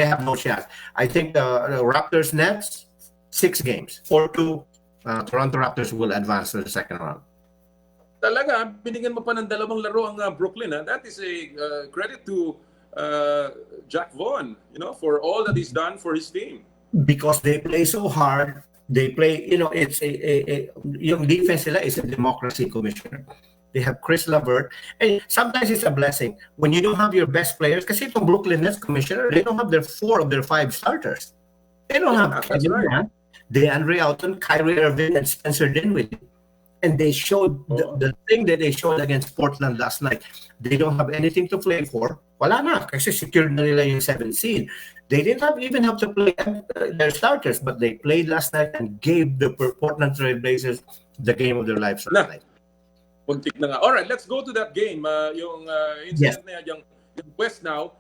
have no chance. I think the Raptors Nets 6 games, 4-2. Toronto Raptors will advance to the second round. Talaga, binigyan mo pa ng 2 laro ang Brooklyn. That is a credit to Jack Vaughn, for all that he's done for his team. Because they play so hard. They play, it's yung defense nila is a democracy, Commissioner. They have Chris LeVert. And sometimes it's a blessing. When you don't have your best players, kasi itong Brooklyn Nets, Commissioner, they don't have 4 of their 5 starters. They don't have Kevin Durant, DeAndre Ayton, Kyrie Irving, and Spencer Dinwiddie. And they showed the thing that they showed against Portland last night. They don't have anything to play for. Wala na, kasi secured na nila yung 7th seed. They didn't even have to play their starters, but they played last night and gave the Portland Trail Blazers the game of their lives last night. Puntik na nga. All right, let's go to that game. Yung incident na yung West now,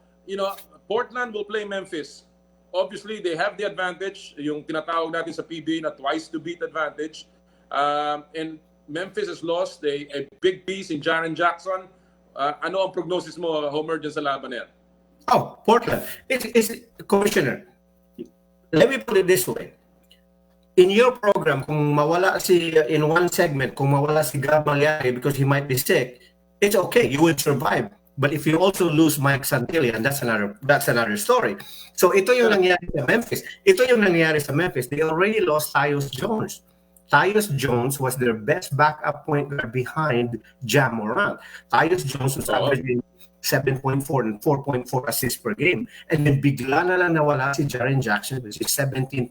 Portland will play Memphis. Obviously, they have the advantage, yung tinatawag natin sa PBA na twice to beat advantage. And Memphis has lost a big piece in Jaren Jackson. Ano ang prognosis mo, Homer, dyan sa laban na yan? Oh, Portland. It's Commissioner, let me put it this way. In your program, kung mawala in one segment, kung mawala si Gab Malyari because he might be sick, it's okay. You will survive. But if you also lose Mike Santillan, that's another story. So ito yung nangyari sa Memphis. They already lost Tyus Jones. Tyus Jones was their best backup point guard behind Ja Morant. Tyus Jones was averaging 7.4 and 4.4 assists per game. And then bigla na lang nawala si Jaren Jackson, which is 17.7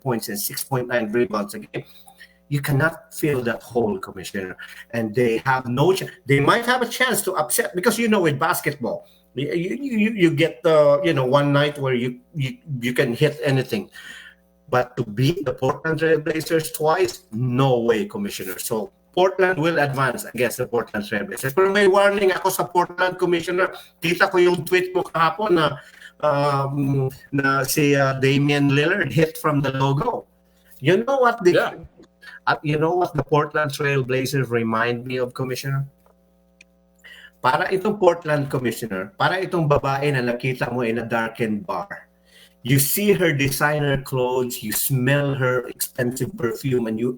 points and 6.9 rebounds a game. You cannot fill that hole, Commissioner. And they have no chance. They might have a chance to upset, because with basketball, you get one night where you can hit anything. But to beat the Portland Trail Blazers twice, no way, Commissioner. So Portland will advance against the Portland Trail Blazers. Pero may warning ako sa Portland, Commissioner. Kita ko yung tweet mo kahapon na si Damian Lillard hit from the logo. You know what the Portland Trail Blazers remind me of, Commissioner? Para itong Portland, Commissioner, para itong babae na nakita mo in a darkened bar. You see her designer clothes, you smell her expensive perfume, and you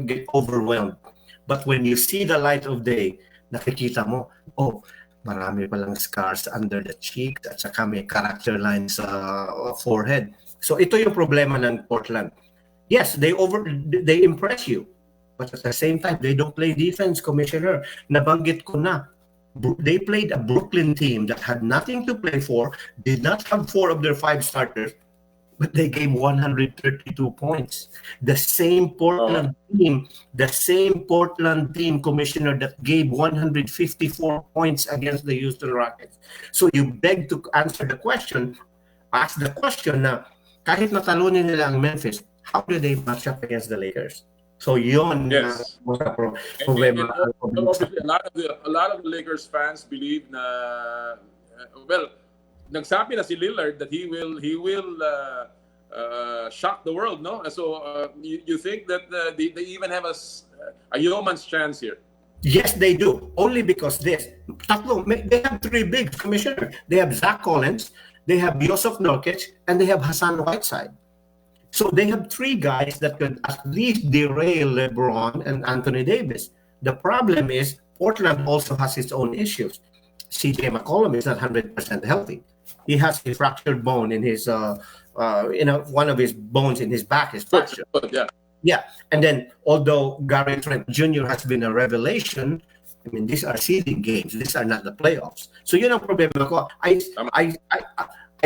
get overwhelmed. But when you see the light of day, nakikita mo, marami palang scars under the cheeks at saka may character lines sa forehead. So ito yung problema ng Portland. Yes, they impress you, but at the same time, they don't play defense, Commissioner. Nabanggit ko na. They played a Brooklyn team that had nothing to play for, did not have 4 of their 5 starters, but they gave 132 points. The same Portland team, Commissioner, that gave 154 points against the Houston Rockets. So you beg to ask the question na kahit natalunin nila ang Memphis, how do they match up against the Lakers? So yun Yes. problema. Obviously, a lot of the Lakers fans believe na nagsabi na si Lillard that he will shock the world, no? So you think that they even have a yeoman's chance here? Yes, they do. Only because they have three bigs, Commissioner. They have Zach Collins, they have Yusuf Nurkic, and they have Hassan Whiteside. So they have three guys that could at least derail LeBron and Anthony Davis. The problem is Portland also has its own issues. CJ McCollum is not 100% healthy. He has a fractured bone in his, one of his bones in his back is fractured. Yeah, and then although Gary Trent Jr. has been a revelation, I mean, these are seeding games. These are not the playoffs. So yun ang problema ko. I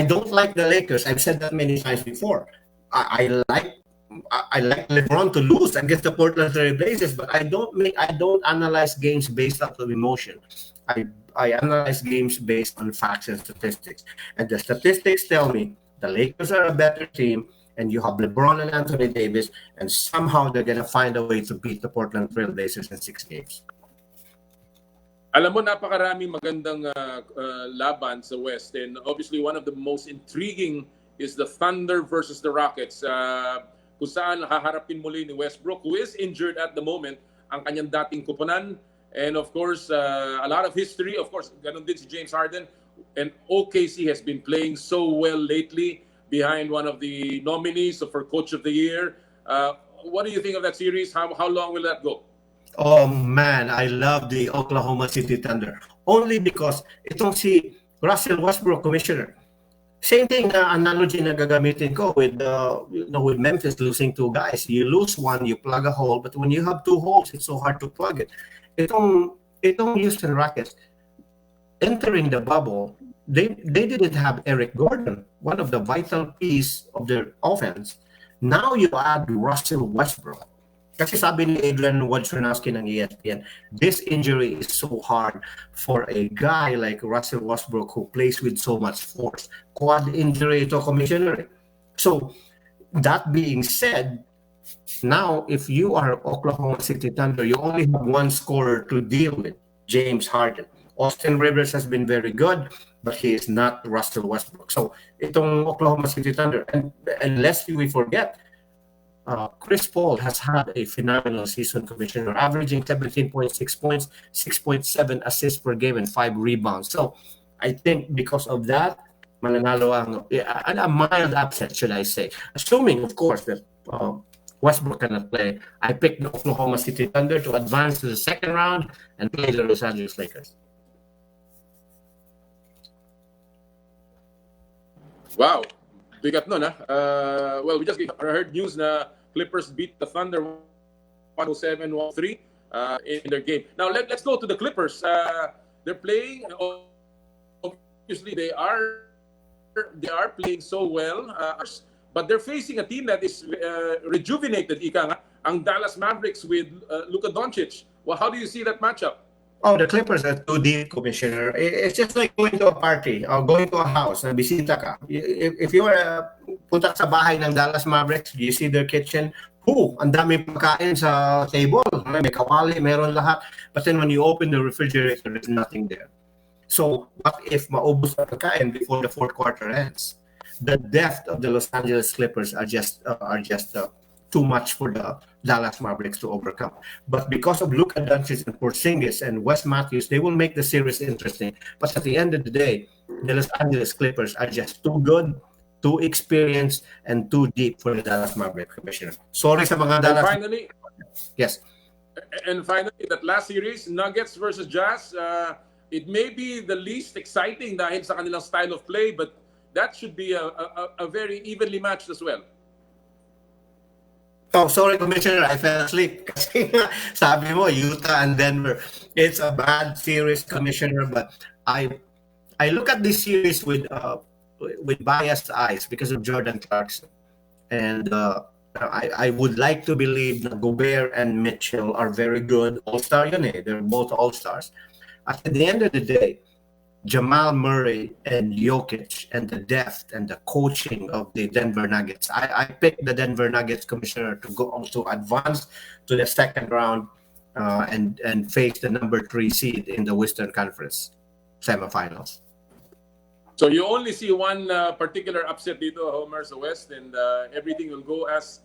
don't like the Lakers. I've said that many times before. I like LeBron to lose against the Portland Trail Blazers, but I don't analyze games based off of emotion. I analyze games based on facts and statistics, and the statistics tell me the Lakers are a better team, and you have LeBron and Anthony Davis, and somehow they're gonna find a way to beat the Portland Trail Blazers in 6 games. Alam mo, napakaraming magandang laban sa West, and obviously one of the most intriguing is the Thunder versus the Rockets, kung saan haharapin muli ni Westbrook, who is injured at the moment, ang kanyang dating kuponan. And of course, a lot of history. Of course, ganun din si James Harden. And OKC has been playing so well lately behind one of the nominees for Coach of the Year. What do you think of that series? How long will that go? Oh man, I love the Oklahoma City Thunder. Only because itong si Russell Westbrook, Commissioner. Same thing analogy na gagamitin ko with Memphis losing 2 guys. You lose one, you plug a hole, but when you have 2 holes, it's so hard to plug it. Itong Houston Rockets entering the bubble, they didn't have Eric Gordon, one of the vital piece of their offense. Now you add Russell Westbrook. Kasi sabi ni Adrian Wojnarowski ng ESPN, this injury is so hard for a guy like Russell Westbrook who plays with so much force. Quad injury ito, Commissioner. So, that being said, now if you are Oklahoma City Thunder, you only have one scorer to deal with, James Harden. Austin Rivers has been very good, but he is not Russell Westbrook. So, itong Oklahoma City Thunder, and lest we forget, Chris Paul has had a phenomenal season, Commissioner, averaging 17.6 points, 6.7 assists per game, and 5 rebounds. So, I think because of that, mananalo a mild upset, should I say. Assuming, of course, that Westbrook cannot play, I picked the Oklahoma City Thunder to advance to the second round and play the Los Angeles Lakers. Wow. Bigat nun, well, we just heard news na Clippers beat the Thunder 107-103 in their game. Now, let's go to the Clippers. They're playing, obviously, they are playing so well, but they're facing a team that is rejuvenated, ika nga, ang Dallas Mavericks with Luka Doncic. Well, how do you see that matchup? Oh, the Clippers are too deep, Commissioner. It's just like going to a party or going to a house na bisita ka. If you are punta sa bahay ng Dallas Mavericks, you see their kitchen, ang daming pagkain sa table. May kawali, meron lahat. But then when you open the refrigerator, there's nothing there. So what if maubos ang pagkain before the 4th quarter ends? The depth of the Los Angeles Clippers are just too much for the Dallas Mavericks to overcome. But because of Luka Doncic and Porzingis and Wes Matthews, they will make the series interesting. But at the end of the day, the Los Angeles Clippers are just too good, too experienced, and too deep for the Dallas Mavericks, Commissioner. Sorry sa mga Dallas. Finally, yes. And finally, that last series, Nuggets versus Jazz, it may be the least exciting dahil sa kanilang style of play, but that should be a very evenly matched as well. Oh, sorry, Commissioner, I fell asleep. Kasi sabi mo, Utah and Denver. It's a bad series, Commissioner, but I look at this series with biased eyes because of Jordan Clarkson. And I would like to believe that Gobert and Mitchell are very good. All-star yun eh. They're both all-stars. At the end of the day, Jamal Murray and Jokic and the depth and the coaching of the Denver Nuggets. I picked the Denver Nuggets commissioner to go to advance to the second round and face the number 3 seed in the Western Conference semifinals. So you only see one particular upset dito, Homer, sa West, and everything will go as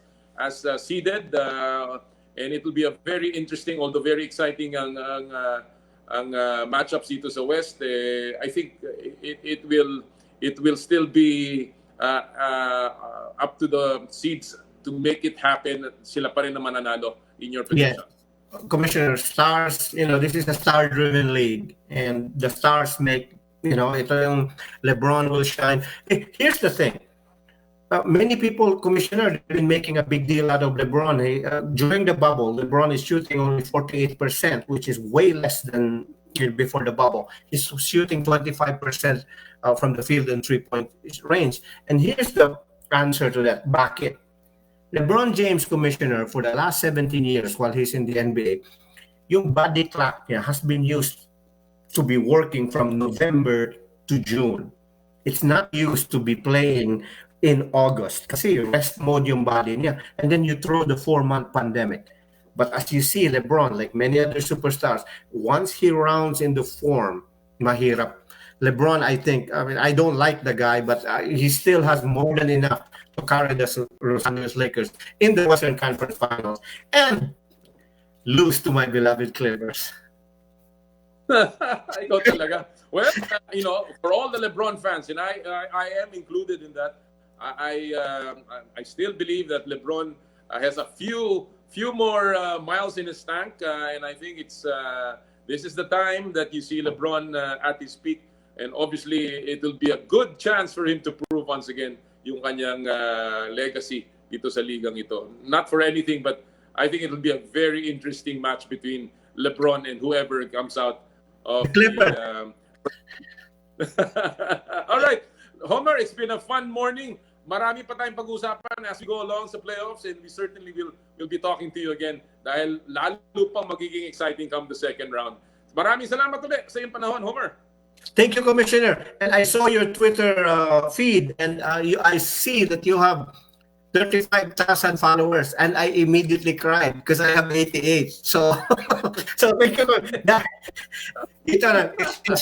seeded, and it will be a very interesting, although very exciting ang matchups dito sa West. I think it will still be up to the seeds to make it happen. Sila pa rin na mananalo in your prediction. Yeah. Commissioner, stars, this is a star-driven league, and the stars make, ito yung LeBron will shine. Here's the thing. Many people, Commissioner, have been making a big deal out of LeBron. During the bubble, LeBron is shooting only 48%, which is way less than before the bubble. He's shooting 25% from the field and three-point range. And here's the answer to that. Back it. LeBron James, Commissioner, for the last 17 years while he's in the NBA, yung body clock niya has been used to be working from November to June. It's not used to be playing in August kasi rest mode yung body niya. And then you throw the 4-month pandemic. But as you see, LeBron, like many other superstars, once he rounds into form, mahirap. LeBron, I don't like the guy, but he still has more than enough to carry the Los Angeles Lakers in the Western Conference Finals and lose to my beloved Clippers. Ikaw talaga. Well, for all the LeBron fans, and I am included in that, I still believe that LeBron has a few more miles in his tank, and I think this is the time that you see LeBron at his peak, and obviously it will be a good chance for him to prove once again yung kanyang legacy dito sa ligang ito. Not for anything, but I think it will be a very interesting match between LeBron and whoever comes out of the All right, Homer, it's been a fun morning. Marami pa tayong pag-usapan as we go along sa playoffs, and we certainly will be talking to you again dahil lalo pang magiging exciting come the second round. Maraming salamat ulit sa iyong panahon, Homer. Thank you, Commissioner. And I saw your Twitter feed, and I see that you have 35,000 followers, and I immediately cried because I have 88. So thank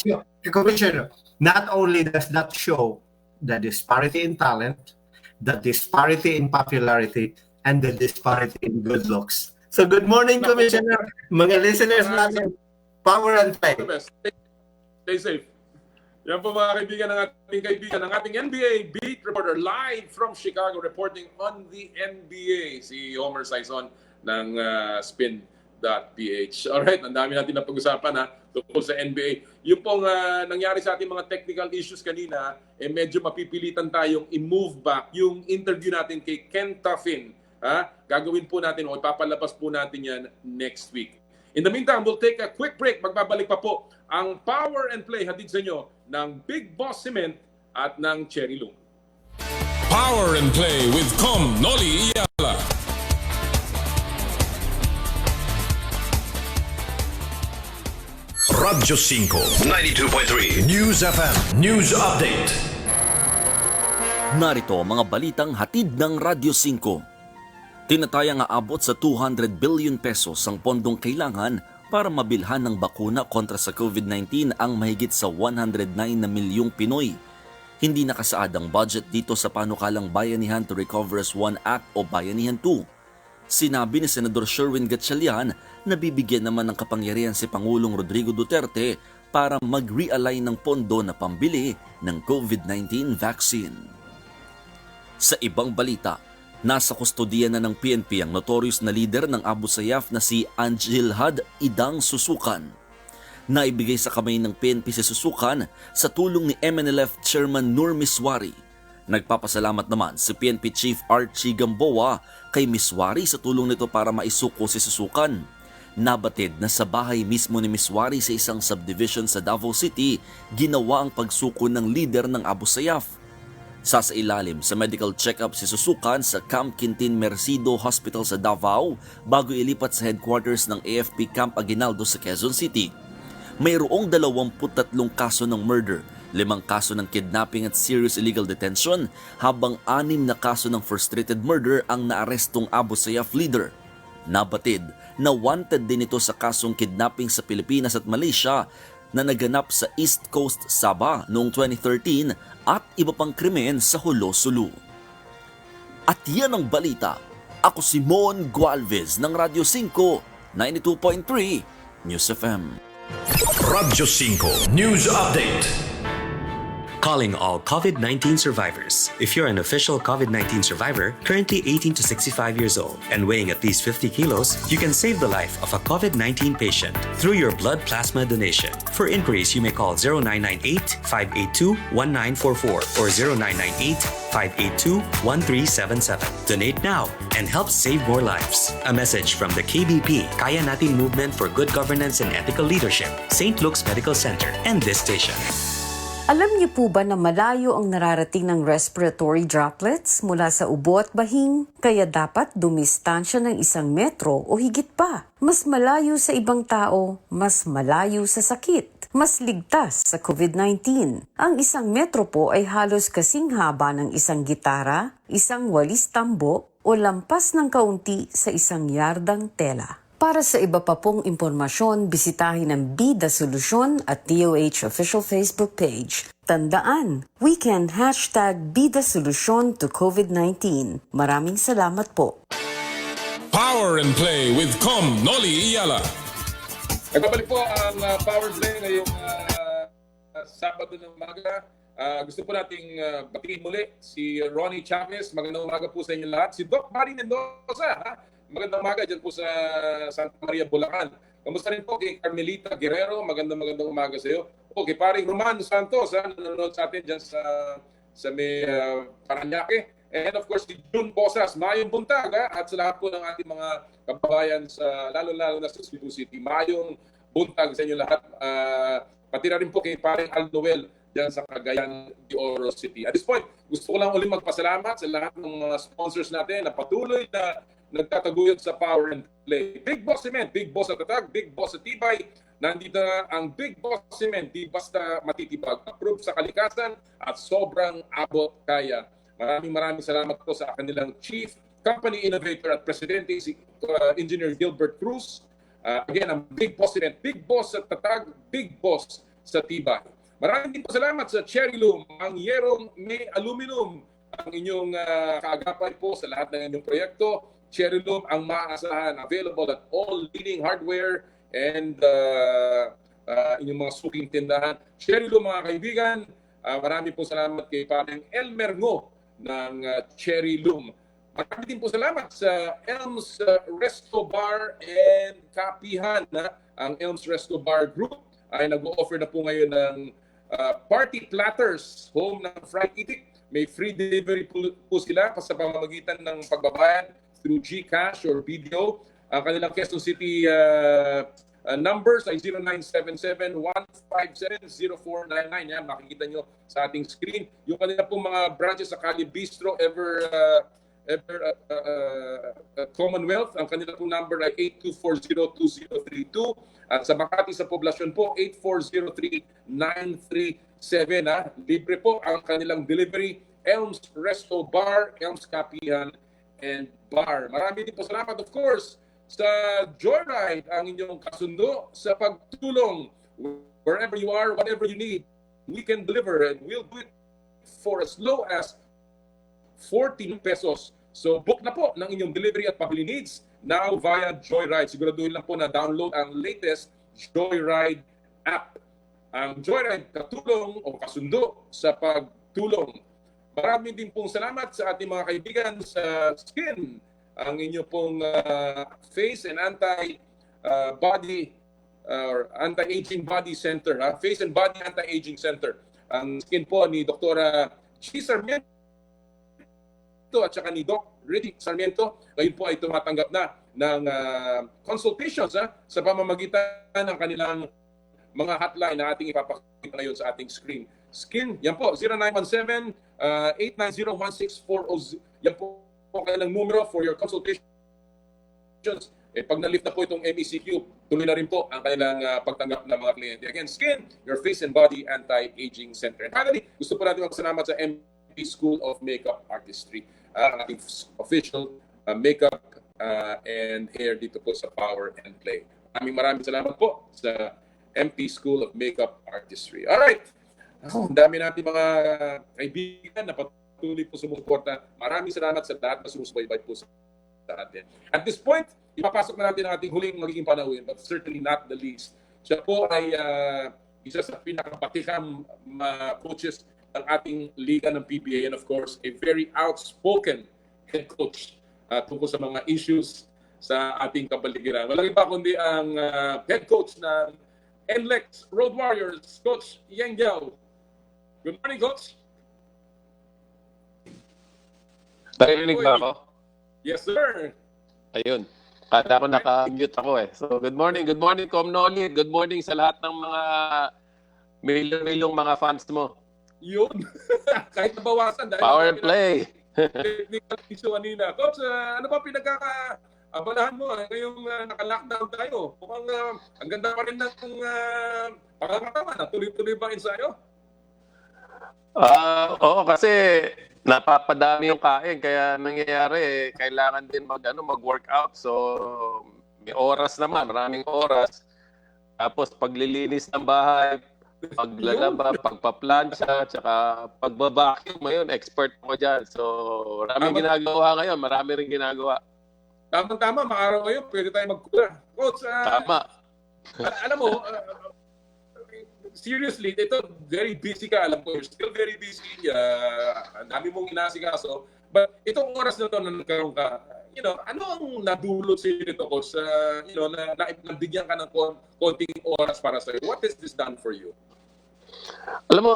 you. Commissioner, not only does that show the disparity in talent, the disparity in popularity, and the disparity in good looks. So good morning, Commissioner. Mga listeners natin, power and play. Stay safe. Yan po mga kaibigan ng ating NBA beat reporter live from Chicago reporting on the NBA, si Homer Sison ng spin.ph. Alright, ang dami natin na pag-usapan tungkol sa NBA. Yung pong nangyari sa ating mga technical issues kanina, medyo mapipilitan tayong i-move back yung interview natin kay Ken Tuffin. Gagawin po natin o ipapalabas po natin yan next week. In the meantime, we'll take a quick break. Magbabalik pa po ang Power and Play hatid sa inyo ng Big Boss Cement at ng Cherry Loom. Power and Play with Com Noli Iyala. Radyo 5, 92.3 News FM News Update. Narito ang mga balitang hatid ng Radyo 5. Tinatayang aabot sa 200 billion pesos ang pondong kailangan para mabilhan ng bakuna kontra sa COVID-19 ang mahigit sa 109 na milyong Pinoy. Hindi nakasaad ang budget dito sa panukalang Bayanihan to Recover as One Act o Bayanihan 2. Sinabi ni Senador Sherwin Gatchalian na bibigyan naman ng kapangyarihan si Pangulong Rodrigo Duterte para mag-realign ng pondo na pambili ng COVID-19 vaccine. Sa ibang balita, nasa kustodiya na ng PNP ang notorious na leader ng Abu Sayyaf na si Angelhad Idang Susukan. Naibigay sa kamay ng PNP si Susukan sa tulong ni MNLF Chairman Nur Miswari. Nagpapasalamat naman si PNP Chief Archie Gamboa kay Miswari sa tulong nito para maisuko si Susukan. Nabatid na sa bahay mismo ni Miswari sa isang subdivision sa Davao City, ginawa ang pagsuko ng leader ng Abu Sayyaf. Sasailalim sa medical check-up si Susukan sa Camp Quintin Mercido Hospital sa Davao bago ilipat sa headquarters ng AFP Camp Aguinaldo sa Quezon City. mayroong 23 kaso ng murder, 5 kaso ng kidnapping at serious illegal detention, habang 6 na kaso ng frustrated murder ang naarestong Abu Sayyaf leader. Nabatid na wanted din ito sa kasong kidnapping sa Pilipinas at Malaysia na naganap sa East Coast, Sabah noong 2013 at iba pang krimen sa Hulo, Sulu. At yan ang balita. Ako si Mon Gualvez ng Radyo 5, 92.3 News FM. Radyo 5 News Update. Calling all COVID-19 survivors. If you're an official COVID-19 survivor, currently 18 to 65 years old, and weighing at least 50 kilos, you can save the life of a COVID-19 patient through your blood plasma donation. For inquiries, you may call 0998-582-1944 or 0998-582-1377. Donate now and help save more lives. A message from the KBP, Kaya Natin Movement for Good Governance and Ethical Leadership, St. Luke's Medical Center, and this station. Alam niyo po ba na malayo ang nararating ng respiratory droplets mula sa ubo at bahing? Kaya dapat dumistansya ng 1 metro o higit pa. Mas malayo sa ibang tao, mas malayo sa sakit. Mas ligtas sa COVID-19. Ang 1 metro po ay halos kasing haba ng 1 gitara, 1 walis tambo o lampas ng kaunti sa 1 yardang tela. Para sa iba pa pong impormasyon, bisitahin ang Bida Solusyon at DOH official Facebook page. Tandaan, we can #Bida Solusyon to COVID-19. Maraming salamat po. Power and Play with Com Noli Iyala. Nagbabalik po ang Power Play ngayong Sabado ng umaga. Gusto po nating batiin muli si Ronnie Chavez. Magandang umaga po sa inyo lahat. Si Doc Barry Mendoza. Magandang umaga dyan po sa Santa Maria, Bulacan. Kamusta rin po kay Carmelita Guerrero? Magandang umaga sa iyo. O kay paring Roman Santos, nanonood sa atin dyan sa may Paranaque. And of course, si June Posas, Mayong buntag, at sa lahat po ng ating mga kababayan, lalo-lalo na sa Cebu City. Mayong buntag sa inyo lahat. Pati na rin po kay paring Alnoel dyan sa Cagayan de Oro City. At this point, gusto ko lang ulit magpasalamat sa lahat ng mga sponsors natin na patuloy na nagtataguyod sa Power and Play. Big Boss Cement, Big Boss sa tatag, Big Boss sa tibay. Nandito na ang Big Boss Cement, di basta matitibag. Approved sa kalikasan at sobrang abot kaya. Maraming salamat po sa kanilang Chief Company Innovator at Presidente, si Engineer Gilbert Cruz. Again, ang Big Boss Cement, Big Boss sa tatag, Big Boss sa tibay. Maraming din po salamat sa Cherry Loom, ang yerong may aluminum, ang inyong kaagapay po sa lahat ng inyong proyekto. Cherry Loom ang maaasahan, available at all leading hardware and inyong mga suking tindahan. Cherry Loom mga kaibigan, marami po salamat kay parang Elmer Ngo ng Cherry Loom. Marami din po salamat sa Elms Resto Bar and Kapihan. Ang Elms Resto Bar Group ay nag-offer na po ngayon ng party platters, home ng fried itik. May free delivery po sila sa pamamagitan ng pagbabayad through GCash or BDO. Ang kanilang Quezon City numbers ay 0977-157-0499. Yan, makikita nyo sa ating screen. Yung kanilang pong mga branches sa Cali Bistro, Commonwealth, ang kanilang pong number ay 8240-2032. At sa Makati sa poblasyon po, 8403-937. Libre po ang kanilang delivery. Elms Resto Bar, Elms Kapihan, and Bar. Marami din po salamat, of course, sa Joyride, ang inyong kasundo sa pagtulong. Wherever you are, whatever you need, we can deliver and we'll do it for as low as 14 pesos. So book na po ng inyong delivery at pabili needs now via Joyride. Siguraduhin lang po na download ang latest Joyride app. Ang Joyride, katulong o kasundo sa pagtulong. Maraming din pong salamat sa ating mga kaibigan sa Skin, ang inyo pong face and anti-body or anti-aging body center, face and body anti-aging center. Ang Skin po ni Dr. Chi Sarmiento at saka ni Doc Riddick Sarmiento, ngayon po ay tumatanggap na ng consultations sa pamamagitan ng kanilang mga hotline na ating ipapakita ngayon sa ating screen. Skin, yan po, 0917-890-1640. Yan po kailang numero for your consultations pag na-lift na po itong MECQ, tuloy na rin po ang kanilang pagtanggap ng mga kliyente. Again, Skin, your face and body anti-aging center. And finally, gusto po natin magpasalamat sa MP School of Makeup Artistry, ang ating official makeup and hair dito po sa Power and Play. Maraming salamat po sa MP School of Makeup Artistry. Alright, ang dami natin mga kaibigan na patuloy po sumusuporta. Maraming salamat sa lahat na sumusubaybay po sa atin. At this point, ipapasok na natin ang ating huling magiging panauhin, but certainly not the least. Siya po ay isa sa pinakabatikang coaches ng ating liga ng PBA and of course, a very outspoken head coach tungkol sa mga issues sa ating kapaligiran. Walang iba kundi ang head coach ng NLEX Road Warriors, Coach Yang Yao. Good morning, Coach. Narinig ba ako? Yes, sir. Ayun. Kada ko naka-mute ako eh. So, good morning, Com Noli. Good morning sa lahat ng mga milyong mga fans mo. Yun. Kahit nabawasan. Power and Play. Technical issue kanina. Coach, ano ba pinagkakaabalahan mo? Ngayong naka-lockdown tayo. Mukhang ang ganda pa rin ng pangangatawan. Tuloy-tuloy ba ensayo? Oo, kasi napapadami yung kain. Kaya nangyayari, kailangan din mag-workout. So, may oras naman. Maraming oras. Tapos, paglilinis ng bahay, paglalaba, pagpaplansya, tsaka pagbabacuum ngayon, expert mo dyan. So, maraming ginagawa ngayon, marami rin ginagawa. Tama, maaraw ngayon, pwede tayo magkula. Coach, tama. Alam mo, seriously, ito, very busy ka, alam ko, you're still very busy, ang dami mong inasikaso, but itong oras na ito na nagkaroon ka, ano ang nadulot sa iyo nito, Coach, na nabigyan ka ng konting oras para sa'yo? What has this done for you? Alam mo,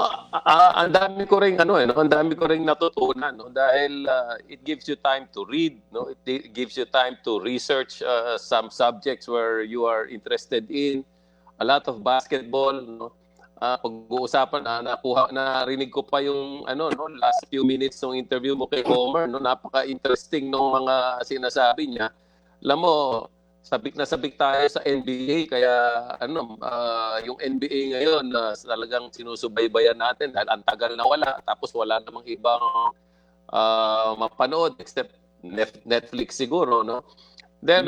ang dami ko ring ang dami ko ring natutunan, dahil it gives you time to read, it gives you time to research some subjects where you are interested in. A lot of basketball, pag-uusapan, narinig ko pa yung last few minutes ng interview mo kay Homer, napaka-interesting ng mga sinasabi niya. Alam mo, sabik na sabik tayo sa NBA, kaya yung NBA ngayon talagang sinusubaybayan natin dahil ang tagal na wala, tapos wala namang ibang mapanood except Netflix siguro, no? Then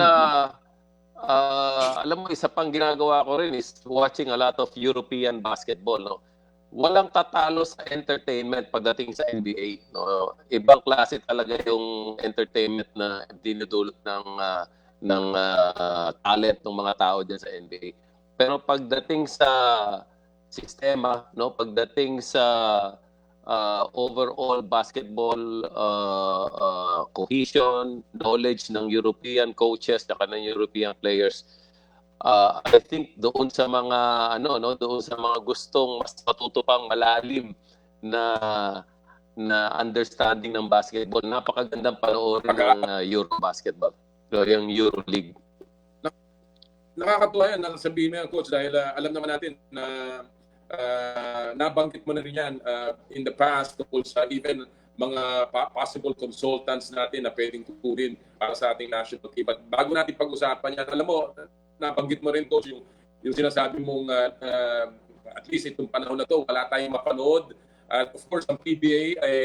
alam mo, isa pang ginagawa ko rin is watching a lot of European basketball, no? Walang tatalo sa entertainment pagdating sa NBA, no? Ibang klase talaga yung entertainment na dinudulot ng talent ng mga tao diyan sa NBA. Pero pagdating sa sistema, no, pagdating sa overall basketball cohesion, knowledge ng European coaches at ng European players, I think doon sa mga doon sa mga gustong mas matuto pang malalim na understanding ng basketball, napakagandang panoorin ng Euro basketball. So, yung EuroLeague. Nakakatuwa yan, sabihin mo yan, Coach, dahil alam naman natin na nabanggit mo na rin yan in the past tungkol sa even mga possible consultants natin na pwedeng tuturin para sa ating national team. But bago natin pag-usapan yan, alam mo, nabanggit mo rin, Coach, yung sinasabi mong at least itong panahon na to, wala tayong mapanood. At of course, ang PBA ay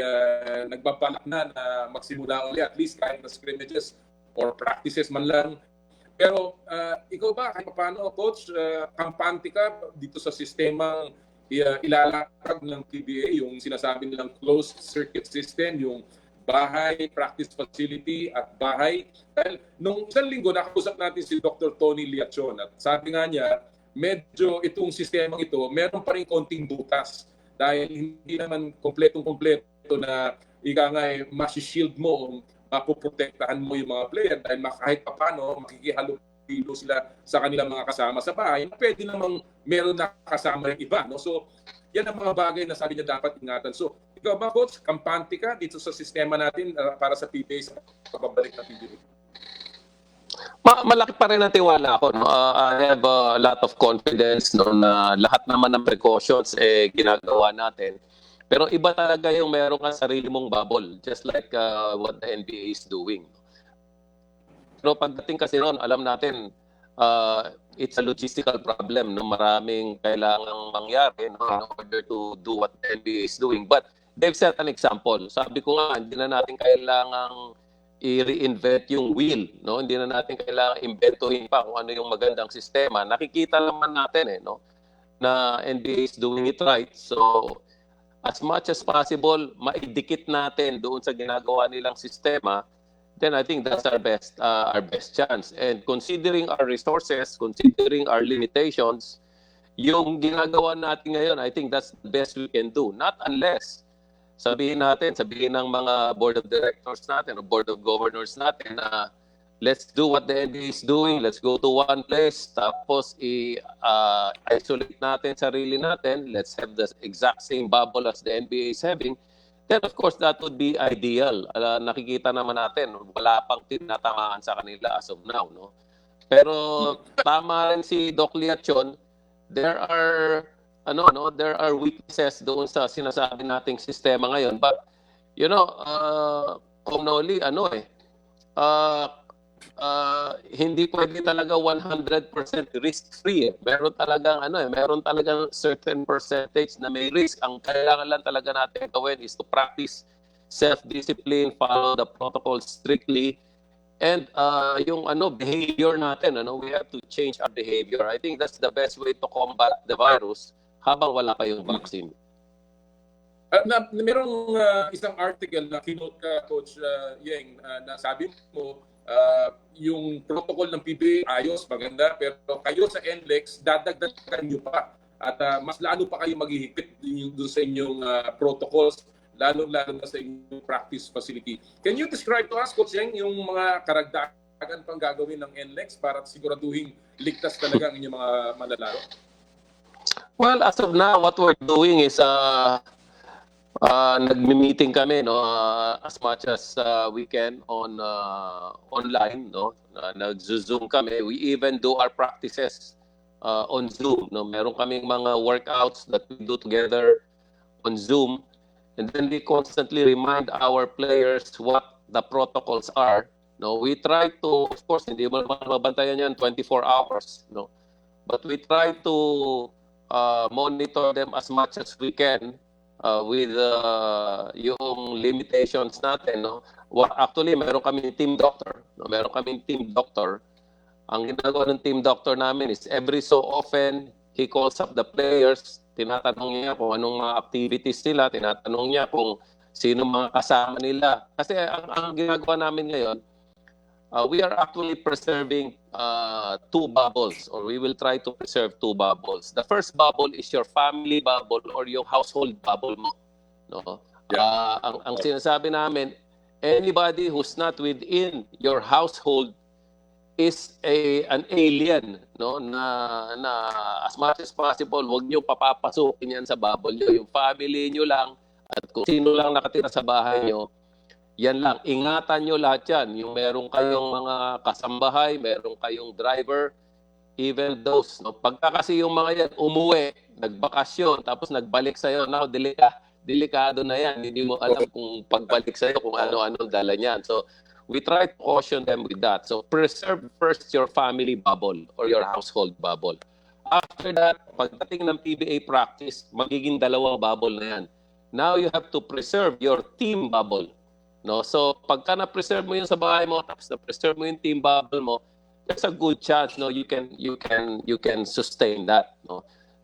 nagbabalak na magsimula ulit, at least kahit na scrimmages or practices man lang. Pero ikaw ba, kahit paano, Coach, kampante ka dito sa sistemang ilalakad ng PBA, yung sinasabi nilang closed circuit system, yung bahay, practice facility at bahay. Dahil nung isang linggo, nakausap natin si Dr. Tony Liachon at sabi nga niya, medyo itong sistemang ito, meron pa rin konting butas dahil hindi naman kompletong-kompleto na ika nga masishield mo, mapoprotektahan mo yung mga player dahil kahit paano makikihalo-hilo sila sa kanilang mga kasama sa bahay, pwede namang meron na kasama yung iba. No? So, yan ang mga bagay na sabi niya dapat ingatan. So, ikaw ba, Coach, kampante ka dito sa sistema natin para sa PBA sa pagbabalik na PBA? Malaki pa rin ang tiwala ako. No? I have a lot of confidence na lahat naman ng precautions ginagawa natin. Pero iba talaga yung meron ka sarili mong bubble, just like what the NBA is doing. Pero pagdating kasi ron, alam natin, it's a logistical problem. No? Maraming kailangang mangyari no? In order to do what the NBA is doing. But they've set an example. Sabi ko nga, hindi na natin kailangang i-reinvent yung wheel. No? Hindi na natin kailangang inventuhin pa kung ano yung magandang sistema. Nakikita naman natin no? Na NBA is doing it right. So, as much as possible, maidikit natin doon sa ginagawa nilang sistema, then I think that's our best chance. And considering our resources, considering our limitations, yung ginagawa natin ngayon, I think that's the best we can do. Not unless sabihin ng mga board of directors natin o board of governors natin na let's do what the NBA is doing, let's go to one place, tapos i-isolate natin sarili natin, let's have the exact same bubble as the NBA is having, then of course that would be ideal. Nakikita naman natin, wala pang tinatamaan sa kanila as of now. No? Pero tama rin si Doc Liachon, there are weaknesses doon sa sinasabi nating sistema ngayon. But, Noli, hindi pwede talaga 100% risk-free. Meron talagang certain percentage na may risk. Ang kailangan lang talaga natin gawin is to practice self-discipline, follow the protocols strictly, and yung behavior natin, we have to change our behavior. I think that's the best way to combat the virus habang wala pa yung vaccine. Merong isang article na kinote ka, Coach Yeng, na sabi mo, yung protocol ng PBA ayos, maganda, pero kayo sa NLEX, dadagdagan nyo pa. At mas lalo pa kayo maghihigpit doon sa inyong protocols, lalo-lalo na sa inyong practice facility. Can you describe to us, Coach Yeng, yung mga karagdagan pang gagawin ng NLEX para siguraduhin ligtas talaga ang inyong mga manlalaro? Well, as of now, what we're doing is nagmi-meeting kami as much as we can on online, nag-Zoom kami. We even do our practices on Zoom. Meron kaming mga workouts that we do together on Zoom, and then we constantly remind our players what the protocols are. We try to, of course, hindi mo mabantayan yan 24 hours, but we try to monitor them as much as we can with yung limitations natin. Actually, meron kaming team doctor. Ang ginagawa ng team doctor namin is every so often, he calls up the players, tinatanong niya kung anong mga activities nila, tinatanong niya kung sino mga kasama nila. Kasi ang ginagawa namin ngayon, we are actually preserving 2 bubbles, or we will try to preserve 2 bubbles. The first bubble is your family bubble or yung household bubble mo. Ang sinasabi namin, anybody who's not within your household is an alien, na as much as possible, huwag niyo papapasukin yan sa bubble niyo. Yung family niyo lang at kung sino lang nakatira sa bahay niyo, yan lang. Ingatan nyo lahat yan. Yung meron kayong mga kasambahay, meron kayong driver, even those. Pagka kasi yung mga yan umuwi, nagbakasyon, tapos nagbalik sa'yo, now delikado na yan. Hindi mo alam kung pagbalik sa'yo kung ano-anong dala niyan. So, we try to caution them with that. So, preserve first your family bubble or your household bubble. After that, pagdating ng PBA practice, magiging 2 bubble na yan. Now, you have to preserve your team bubble. So pagka na-preserve mo yun sa bahay mo, tapos na-preserve mo yung team bubble mo, there's a good chance you can sustain that.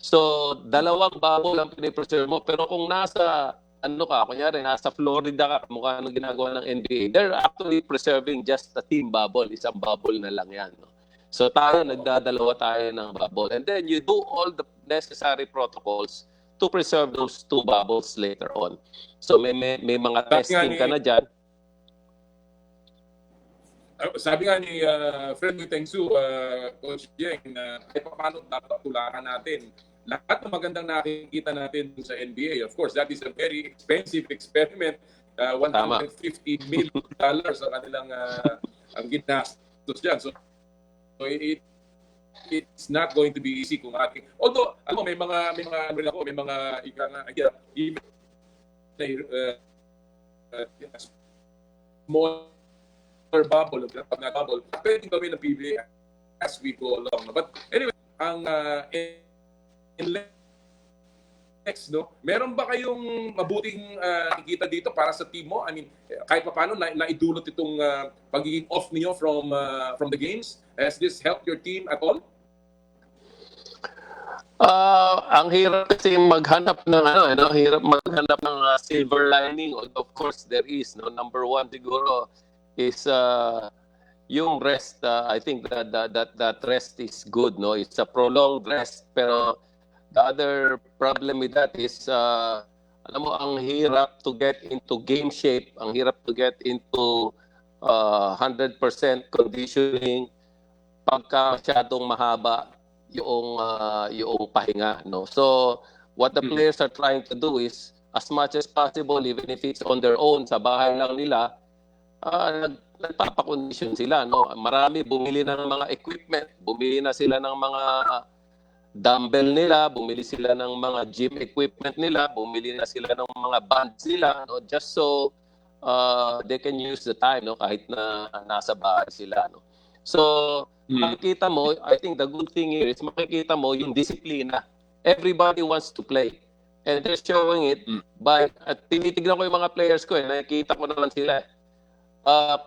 So 2 bubble ang pinipreserve mo, pero kung nasa kunyari nasa Florida ka, mukha ng ginagawa ng NBA, they're actually preserving just the team bubble, isang bubble na lang yan. So nagdadalawa tayo ng bubble, and then you do all the necessary protocols to preserve those 2 bubbles later on. So may mga testing ka na dyan. Sabi nga ni Fred Tengsu, Coach Yeng, na paano dapat tularan natin lahat ng magandang nakikita natin sa NBA. Of course, that is a very expensive experiment. $150 million ang kanilang ang ginastos dyan. So it's not going to be easy kung ating, although alam mo may mga even small bubble, pag na-bubble, pwedeng gawin ng PBA as we go along. But anyway, ang next, no? Meron ba kayong mabuting nakikita dito para sa team mo? I mean, kahit pa paano naidulot itong pagiging off niyo from the games? Has this helped your team at all? Ang hirap kasi maghanap ng hirap maghanap ng silver lining. Of course there is, no. Number one siguro is yung rest. I think that rest is good, no. It's a prolonged rest, pero the other problem with that is alam mo, ang hirap to get into game shape, ang hirap to get into 100% conditioning pagka masyadong mahaba yung pahinga, no. So what the players are trying to do is, as much as possible, even if it's on their own, sa bahay lang nila, nagpapakondisyon sila, no. Marami bumili ng mga equipment, bumili na sila ng mga dumbbell nila, bumili sila ng mga gym equipment nila, bumili na sila ng mga bands nila, no, just so they can use the time, no, kahit na nasa bahay sila, no. So makikita mo, I think the good thing here is makikita mo yung disiplina. Everybody wants to play. And they're showing it by, at tinitignan ko yung mga players ko, nakikita ko naman sila.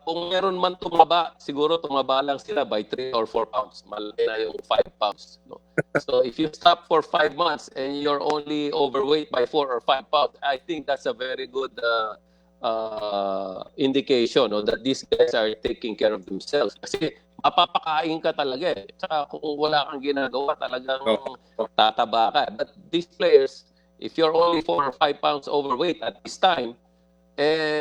Kung meron man tumaba, siguro tumaba lang sila by 3 or 4 pounds. Malaki na yung 5 pounds. No? So if you stop for 5 months and you're only overweight by 4 or 5 pounds, I think that's a very good indication, no, that these guys are taking care of themselves. Kasi mapapakain ka talaga eh. Saka kung wala kang ginagawa, talagang tataba ka. But these players, if you're only 4 or 5 pounds overweight at this time,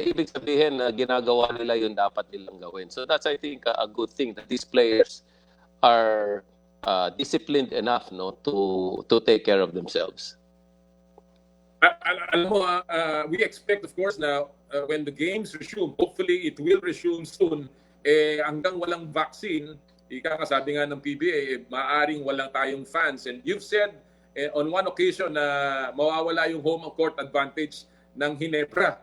ibig sabihin na ginagawa nila yung dapat nilang gawin. So that's, I think, a good thing that these players are disciplined enough, no, to take care of themselves. Alam mo, we expect, of course, now when the games resume, hopefully it will resume soon, hanggang walang vaccine, sabi nga ng PBA, maaring walang tayong fans. And you've said on one occasion na mawawala yung home court advantage ng Ginebra.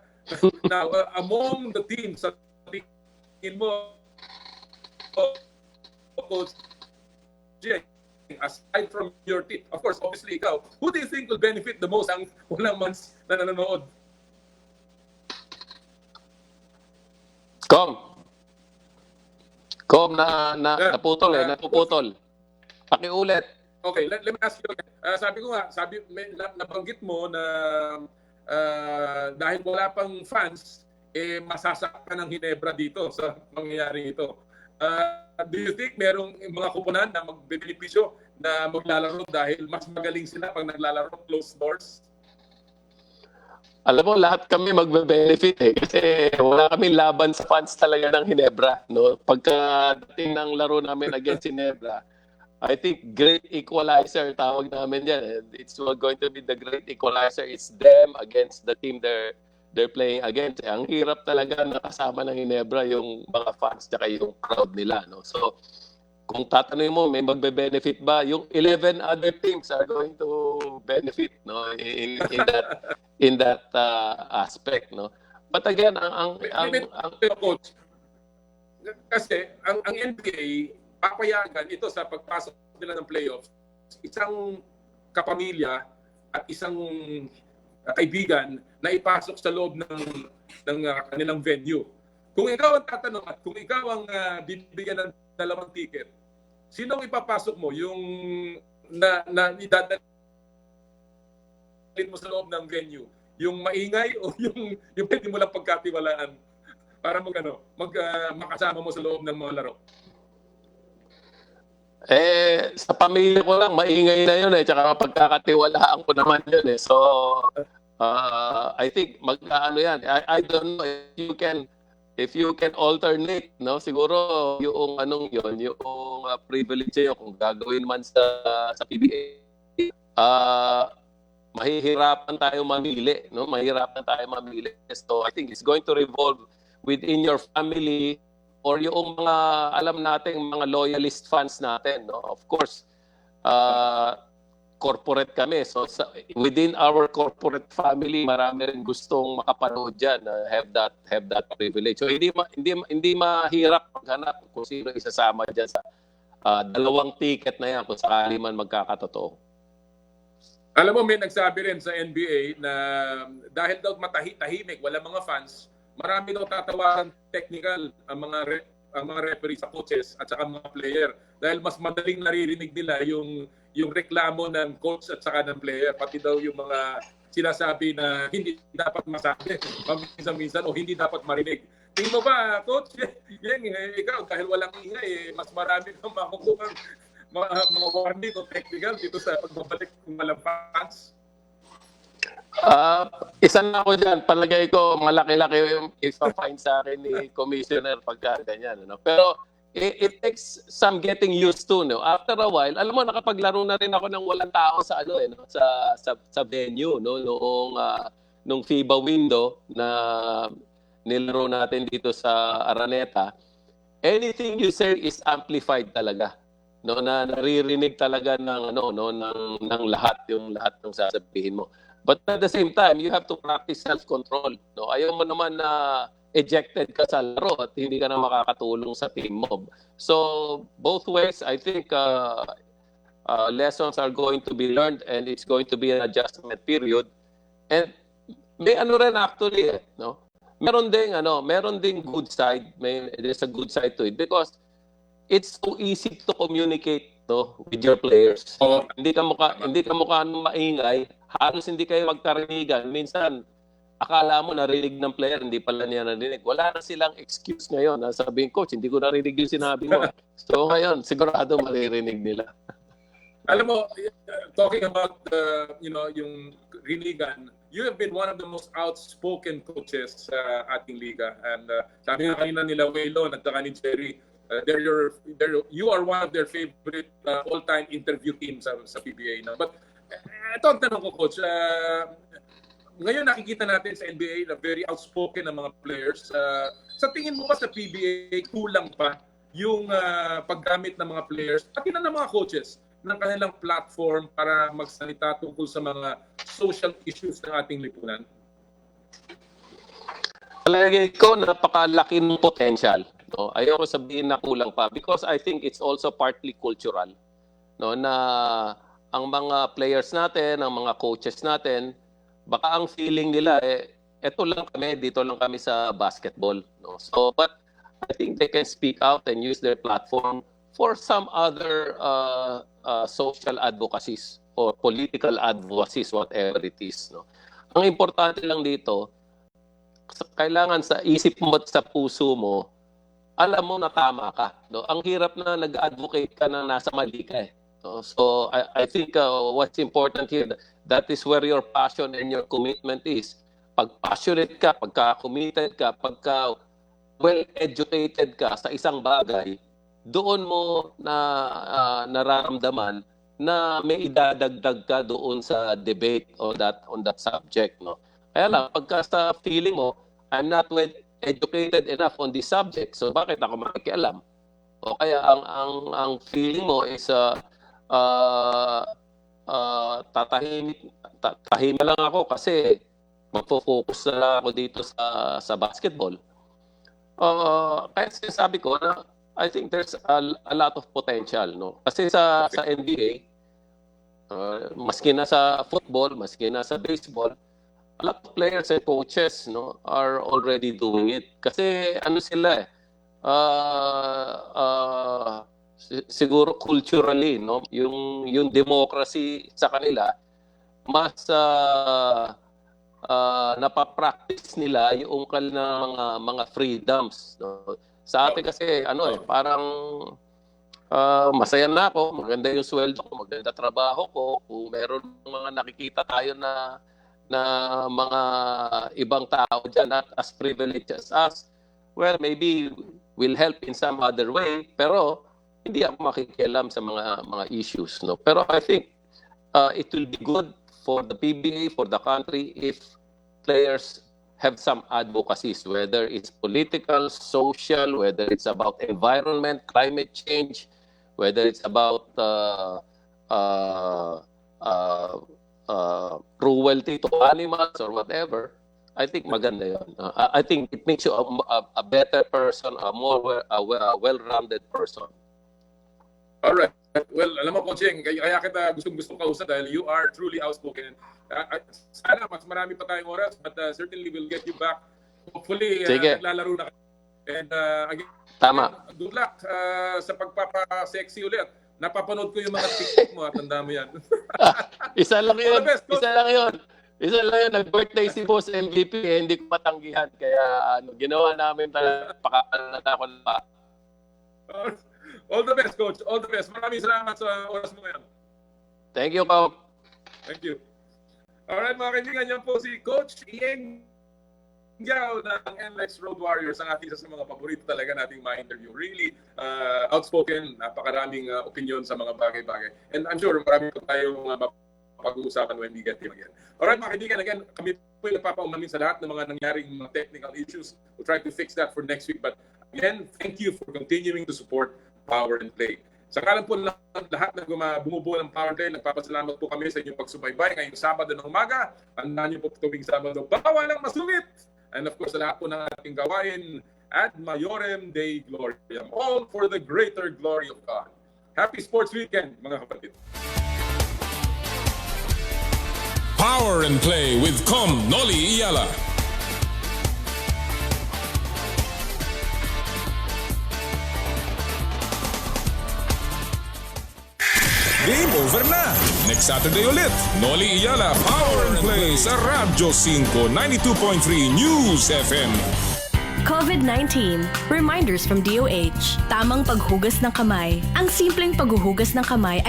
Now, among the teams, sa tingin mo, Coach Jay, aside from your team, of course, obviously ikaw, who do you think will benefit the most ang walang months na nanonood? Napuputol. Pakiulit. Okay, let me ask you again. Sabi ko nga, nabanggit mo na dahil wala pang fans, masasaktan ng Ginebra dito sa mangyayari ito. Do you think merong mga kupunan na magbebenepisyo na maglalaro dahil mas magaling sila pag naglalaro closed doors? Alam mo, lahat kami magbe-benefit kasi wala kaming laban sa fans talaga ng Ginebra, no? Pagkadating ng laro namin against Ginebra, I think great equalizer tawag namin yan. It's going to be the great equalizer. It's them against the team they're playing against. Ang hirap talaga nakasama ng Ginebra yung mga fans tsaka yung crowd nila, no? So kung tatanungin mo, may magbe-benefit ba? Yung 11 other teams are going to benefit, no, in that aspect, no. But again, ang coach, kasi ang NBA papayagan ito sa pagpasok nila ng playoffs, isang kapamilya at isang kaibigan na ipasok sa loob ng kanilang venue. Kung ikaw ang tatanong at kung ikaw ang bibigyan ng 2 ticket, sinong ipapasok mo? Yung idadalhin mo sa loob ng venue? Yung maingay o yung pwede mo lang pagkatiwalaan para makasama mo sa loob ng mga laro? Sa pamilya ko lang, maingay na yun tsaka pagkakatiwalaan ko naman yun So, I think yan. I don't know if you can alternate, no? Siguro yung yung privilege yun kung gagawin man sa PBA. Mahihirapan tayo mamili, no? So I think it's going to revolve within your family or yung mga alam nating mga loyalist fans natin, no? Of course, corporate kami. So within our corporate family, marami rin gustong makapanood diyan, have that privilege. So hindi mahirap maghanap kung sino isasama diyan sa dalawang ticket na yan kung sakali man magkakatotoo. Alam mo, may nagsabi rin sa NBA na dahil daw tahimik, wala mga fans, marami daw tatawaran technical ang mga referee sa coaches at saka mga player dahil mas madaling naririnig nila yung reklamo ng coach at saka ng player, pati daw yung mga sinasabi na hindi dapat masabi minsan-minsan o hindi dapat marinig. Tingin mo ba, coach? Ikaw, dahil walang ingay, mas marami kang makukuha mga warning o technical dito sa pagbabalik ng walang fans. Isa na ako dyan. Palagay ko, malaki-laki yung ipa-fine sa akin ni Commissioner pagka ganyan. No? Pero it takes some getting used to. No? After a while, alam mo, nakapaglaro na rin ako ng walang tao sa no? sa venue. No? Nung FIBA window na nilaro natin dito sa Araneta, anything you say is amplified talaga. No, na naririnig talaga ng ng lahat ng sasabihin mo. But at the same time, you have to practice self-control. No, ayaw mo naman na ejected ka sa laro at hindi ka na makakatulong sa team mo. So both ways, I think lessons are going to be learned and it's going to be an adjustment period. And may rin actually, no? Meron ding good side. There's a good side to it because it's so easy to communicate with your players. Hindi ka mukha maingay, halos hindi kayo magkarinigan. Minsan, akala mo narinig ng player, hindi pala niya narinig. Wala na silang excuse ngayon. Sabihin, coach, hindi ko narinig yung sinabi mo. So ngayon, sigurado maririnig nila. Alam mo, talking about yung rinigan, you have been one of the most outspoken coaches sa ating liga. And sabi nga kanina nila Waylon at saka ni Jerry, you are one of their favorite all-time interview teams sa PBA. No? But ito ang tanong ko, Coach. Ngayon nakikita natin sa NBA na very outspoken ang mga players. Sa tingin mo ba sa PBA kulang pa yung paggamit ng mga players, pati na ng mga coaches, ng kanilang platform para magsalita tungkol sa mga social issues ng ating lipunan? Palagay ko napakalaki ng potential. No, ayoko sabihin na kulang pa because I think it's also partly cultural, no, na ang mga players natin, ang mga coaches natin, baka ang feeling nila eto lang kami, dito lang kami sa basketball, no. So but I think they can speak out and use their platform for some other social advocacies or political advocacies, whatever it is, no. Ang importante lang dito, kailangan sa isip mo at sa puso mo, alam mo na tama ka. No? Ang hirap na nag-advocate ka na nasa mali ka. No? So I think what's important here, that is where your passion and your commitment is. Pag passionate ka, pagka committed ka, pagka well-educated ka sa isang bagay, doon mo na nararamdaman na may idadagdag ka doon sa debate on that subject. No? Kaya lang, pagka sa feeling mo, I'm not educated enough on this subject, so bakit ako makikialam? O kaya ang feeling mo is tahimik lang ako kasi magfo-focus na lang ako dito sa basketball. Kaya sinasabi ko na I think there's a lot of potential, no? Kasi sa NBA, maski na sa football, maski na sa baseball, a lot of players and coaches, no, are already doing it. Kasi sila siguro culturally, no, yung democracy sa kanila mas napapractice nila yung kanilang mga freedoms, no. Sa atin kasi parang masaya na ako, maganda yung sweldo ko, maganda trabaho ko, kung meron mga nakikita tayo na mga ibang tao dyan at as privileged as us, well, maybe will help in some other way, pero hindi ako makikialam sa mga issues, no. Pero I think it will be good for the PBA, for the country, if players have some advocacies, whether it's political, social, whether it's about environment, climate change, whether it's about cruelty to animals or whatever, I think maganda yun. I think it makes you a better person, a more well-rounded person. Alright. Well, alam mo, Coaching, kaya kita gustong kausap dahil you are truly outspoken. Sana mas marami pa tayong oras, but certainly we'll get you back. Hopefully, Sige. naglalaro na kayo. And again, Tama. good luck sa pagpapa-sexy ulit. Napapanood ko yung mga TikTok mo, tanda mo yan. Isa lang yun. All the best, Coach. Isa lang yun. Isa lang yun. Nag-birthday si Boss MVP, hindi ko matanggihan. Kaya ginawa namin talaga. Pakakalala ko na. All the best, Coach. All the best. Maraming salamat sa oras mo ngayon. Thank you, Coach. Thank you. Alright, mga kaibigan, yan po si Coach Ieng Giao ng NLEX Road Warriors, ang ating isa sa mga paborito talaga nating ma-interview. Really outspoken, napakaraming opinion sa mga bagay-bagay. And I'm sure marami po tayong pag-uusapan when we get him again. Alright, mga kaibigan, again, kami po yung nagpapaumamin sa lahat ng mga nangyaring mga technical issues. We'll try to fix that for next week. But again, thank you for continuing to support Power and Play. Sa kalan po lahat na bumubuo ng Power and Play, nagpapasalamat po kami sa inyong pagsubaybay ngayong Sabado ng umaga. Tandaan niyo po tuwing Sabado, bawal ang masungit! And of course, sa lahat po ng ating gawain, ad maiorem Dei Gloriam, all for the greater glory of God. Happy Sports Weekend, mga kapatid. Power and Play with Com Noli Iyala. Game over na! Next Saturday ulit, Noli Iyala Power and Play sa Radyo 5 92.3 News FM. COVID-19. Reminders from DOH. Tamang paghugas ng kamay. Ang simpleng paghuhugas ng kamay ay